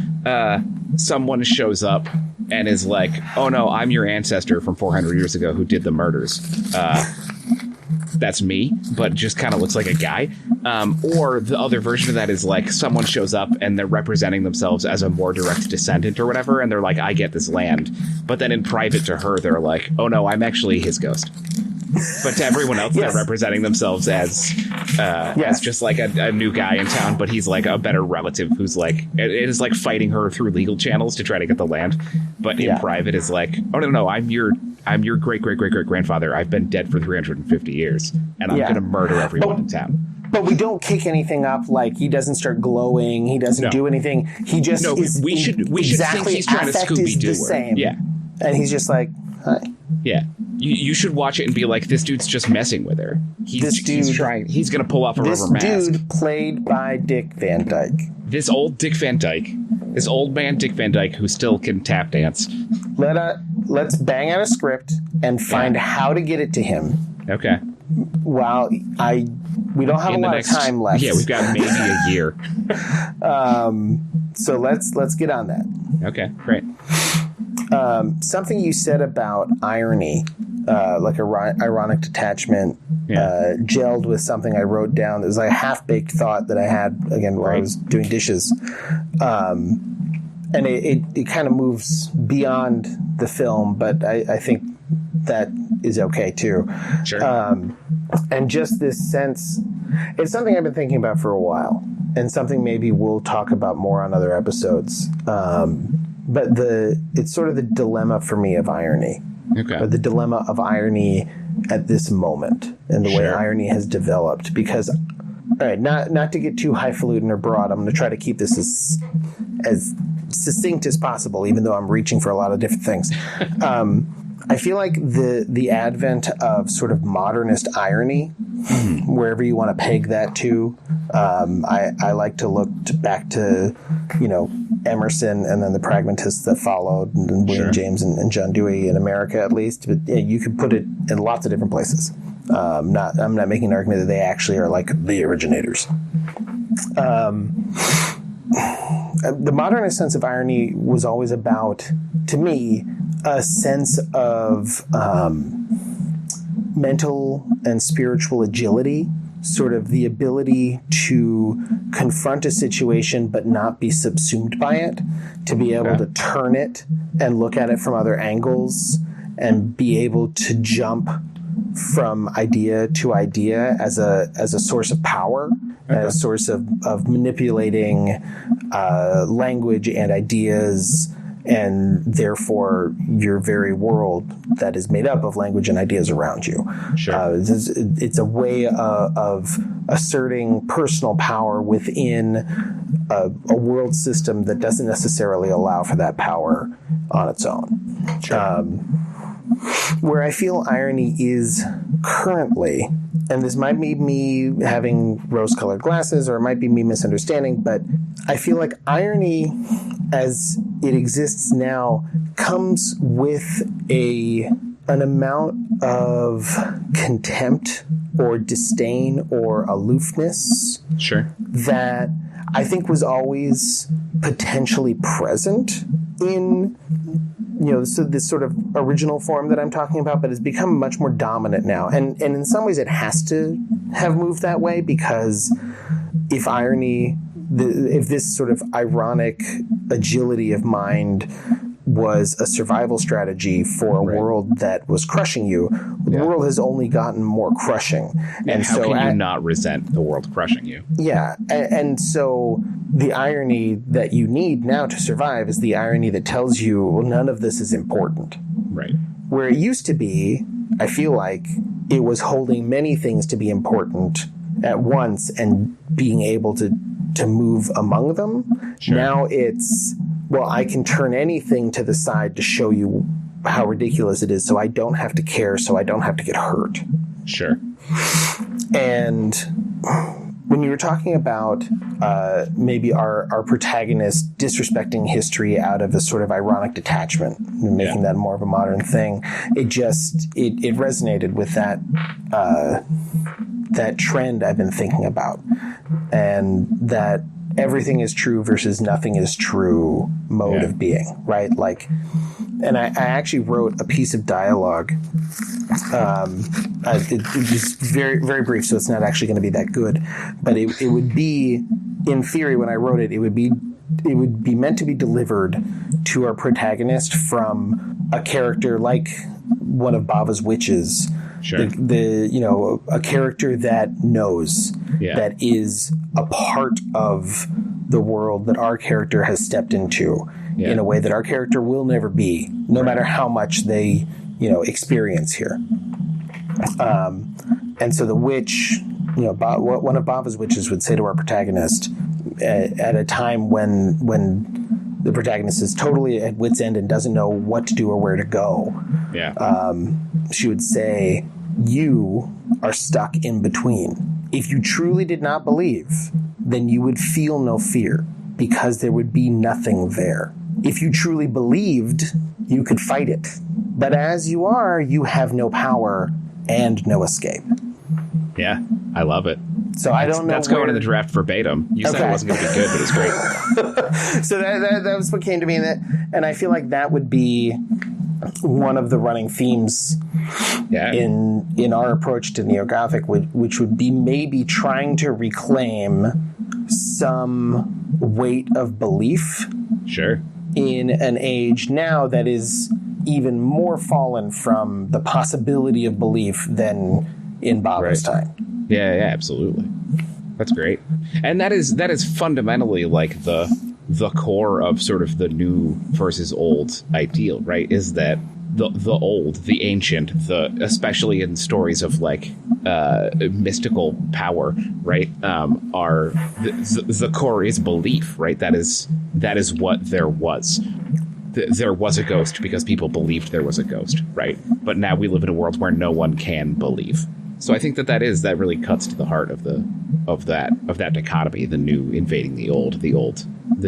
someone shows up and is like, oh no, I'm your ancestor from 400 years ago who did the murders. That's me, but just kind of looks like a guy. Or the other version of that is, like, someone shows up and they're representing themselves as a more direct descendant or whatever, and they're like, I get this land. But then in private to her, they're like, oh no, I'm actually his ghost. But to everyone else, they're representing themselves as just like a new guy in town, but he's like a better relative who's like, it is like fighting her through legal channels to try to get the land. But in private is like, oh no, I'm your great grandfather. I've been dead for 350 years, and I'm going to murder everyone in town. But we don't kick anything up. Like, he doesn't start glowing. He doesn't do anything. He just is. We should think he's trying to Scooby-Doo her. Yeah, and he's just like, hi. Yeah, you should watch it and be like, this dude's just messing with her. He's trying. He's gonna pull off a rubber mask. This dude played by Dick Van Dyke. This old Dick Van Dyke. This old man Dick Van Dyke who still can tap dance. Let's bang out a script and find how to get it to him. Okay. Well, we don't have a lot of time left. Yeah, we've got maybe a year. So let's get on that. Okay, great. Something you said about irony, like ironic detachment, gelled with something I wrote down. It was like a half-baked thought that I had, again, while I was doing dishes. And it kind of moves beyond the film, but I think that is okay, too. Sure. And just this sense, it's something I've been thinking about for a while, and something maybe we'll talk about more on other episodes. But it's sort of the dilemma for me of irony. Okay. Or the dilemma of irony at this moment, and the way irony has developed. Because, all right, not to get too highfalutin or broad, I'm going to try to keep this as succinct as possible, even though I'm reaching for a lot of different things. I feel like the advent of sort of modernist irony, wherever you want to peg that to, I like to look back to, Emerson and then the pragmatists that followed, and William James and John Dewey in America, at least. But you could put it in lots of different places. I'm not making an argument that they actually are like the originators. The modernist sense of irony was always about, to me, a sense of mental and spiritual agility, sort of the ability to confront a situation but not be subsumed by it, to be able to turn it and look at it from other angles and be able to jump from idea to idea as a source of power, as a source of manipulating language and ideas, and therefore your very world that is made up of language and ideas around you. Sure. It's a way of asserting personal power within a world system that doesn't necessarily allow for that power on its own. Sure. Where I feel irony is currently, and this might be me having rose-colored glasses, or it might be me misunderstanding, but I feel like irony as it exists now comes with an amount of contempt or disdain or aloofness Sure. that I think was always potentially present in, so this sort of original form that I'm talking about, but has become much more dominant now. And in some ways it has to have moved that way, because if if this sort of ironic agility of mind was a survival strategy for a world that was crushing you, the world has only gotten more crushing. And how can you not resent the world crushing you? Yeah. And so the irony that you need now to survive is the irony that tells you, well, none of this is important. Right. Where it used to be, I feel like it was holding many things to be important at once and being able to move among them. Sure. Now it's, well, I can turn anything to the side to show you how ridiculous it is, so I don't have to care, so I don't have to get hurt. Sure. And when you were talking about maybe our protagonist disrespecting history out of a sort of ironic detachment, and making that more of a modern thing, it resonated with that trend I've been thinking about, and that everything is true versus nothing is true mode of being, right? Like, and I actually wrote a piece of dialogue. It was very, very brief, so it's not actually going to be that good. But it would be, in theory, when I wrote it, it would be meant to be delivered to our protagonist from a character like one of Bava's witches. Sure. A character that knows, that is a part of the world that our character has stepped into in a way that our character will never be, no matter how much they, experience here. And so the witch, one of Bava's witches would say to our protagonist at a time when the protagonist is totally at wit's end and doesn't know what to do or where to go. Yeah. She would say, you are stuck in between. If you truly did not believe, then you would feel no fear, because there would be nothing there. If you truly believed, you could fight it. But as you are, you have no power and no escape. Yeah, I love it. So I don't know. That's going in the draft verbatim. You said it wasn't going to be good, but it's great. So that was what came to me, and I feel like that would be one of the running themes in our approach to neo-Gothic, which would be maybe trying to reclaim some weight of belief. Sure. In an age now that is even more fallen from the possibility of belief than in Bava's time. Yeah, absolutely. That's great. And that is fundamentally like the core of sort of the new versus old ideal, right? Is that the old, the ancient, especially in stories of like mystical power, right? Are the core is belief, right? That is what there was. There was a ghost because people believed there was a ghost, right? But now we live in a world where no one can believe. So I think that really cuts to the heart of that dichotomy: the new invading the old, the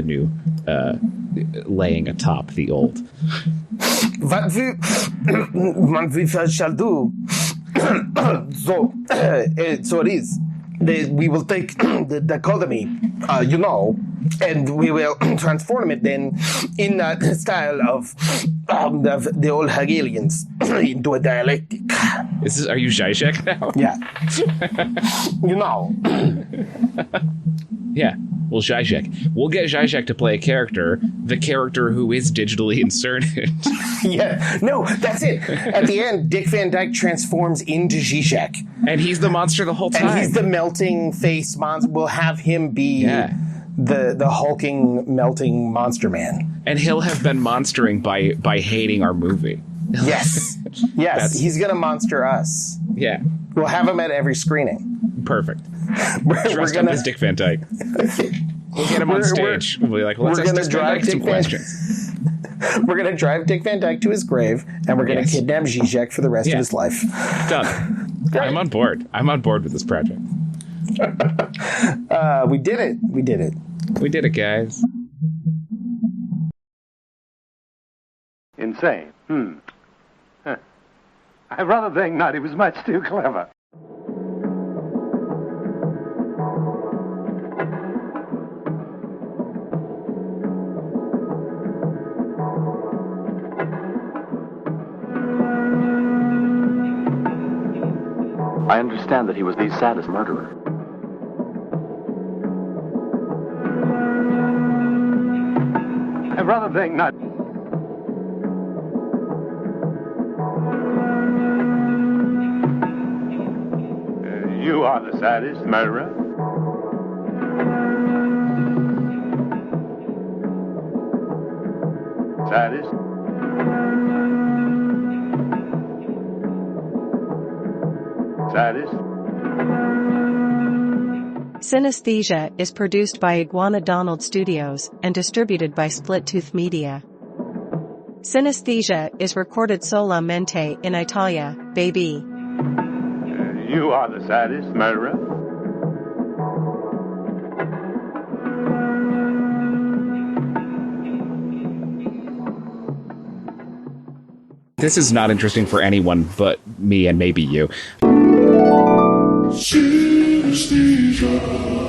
new laying atop the old. What we shall do? So it is. We will take the dichotomy, and we will transform it then in the style of the old Hegelians into a dialectic. Are you Zizek now? Yeah. Yeah, we'll Zizek. We'll get Zizek to play a character, the character who is digitally inserted. Yeah, no, that's it. At the end, Dick Van Dyke transforms into Zizek. And he's the monster the whole time. And he's the melting face monster. We'll have him be the hulking, melting monster man. And he'll have been monstering by hating our movie. Yes. Yes, he's going to monster us. Yeah. We'll have him at every screening. Perfect. Dressed up as Dick Van Dyke. We'll get him on stage. We'll be like, let's ask Dick Van Dyke some questions. We're going to drive Dick Van Dyke to his grave, and we're going to kidnap Zizek for the rest of his life. Done. I'm on board. I'm on board with this project. We did it. We did it. We did it, guys. Insane. Huh. I rather think not. He was much too clever. I understand that he was the saddest murderer. I rather think not. You are the saddest murderer. Saddest. Saddest. Cinesthesia is produced by Iguana Donald Studios and distributed by Split Tooth Media. Cinesthesia is recorded solamente in Italia, baby. You are the saddest murderer. This is not interesting for anyone but me and maybe you. Cinesthesia.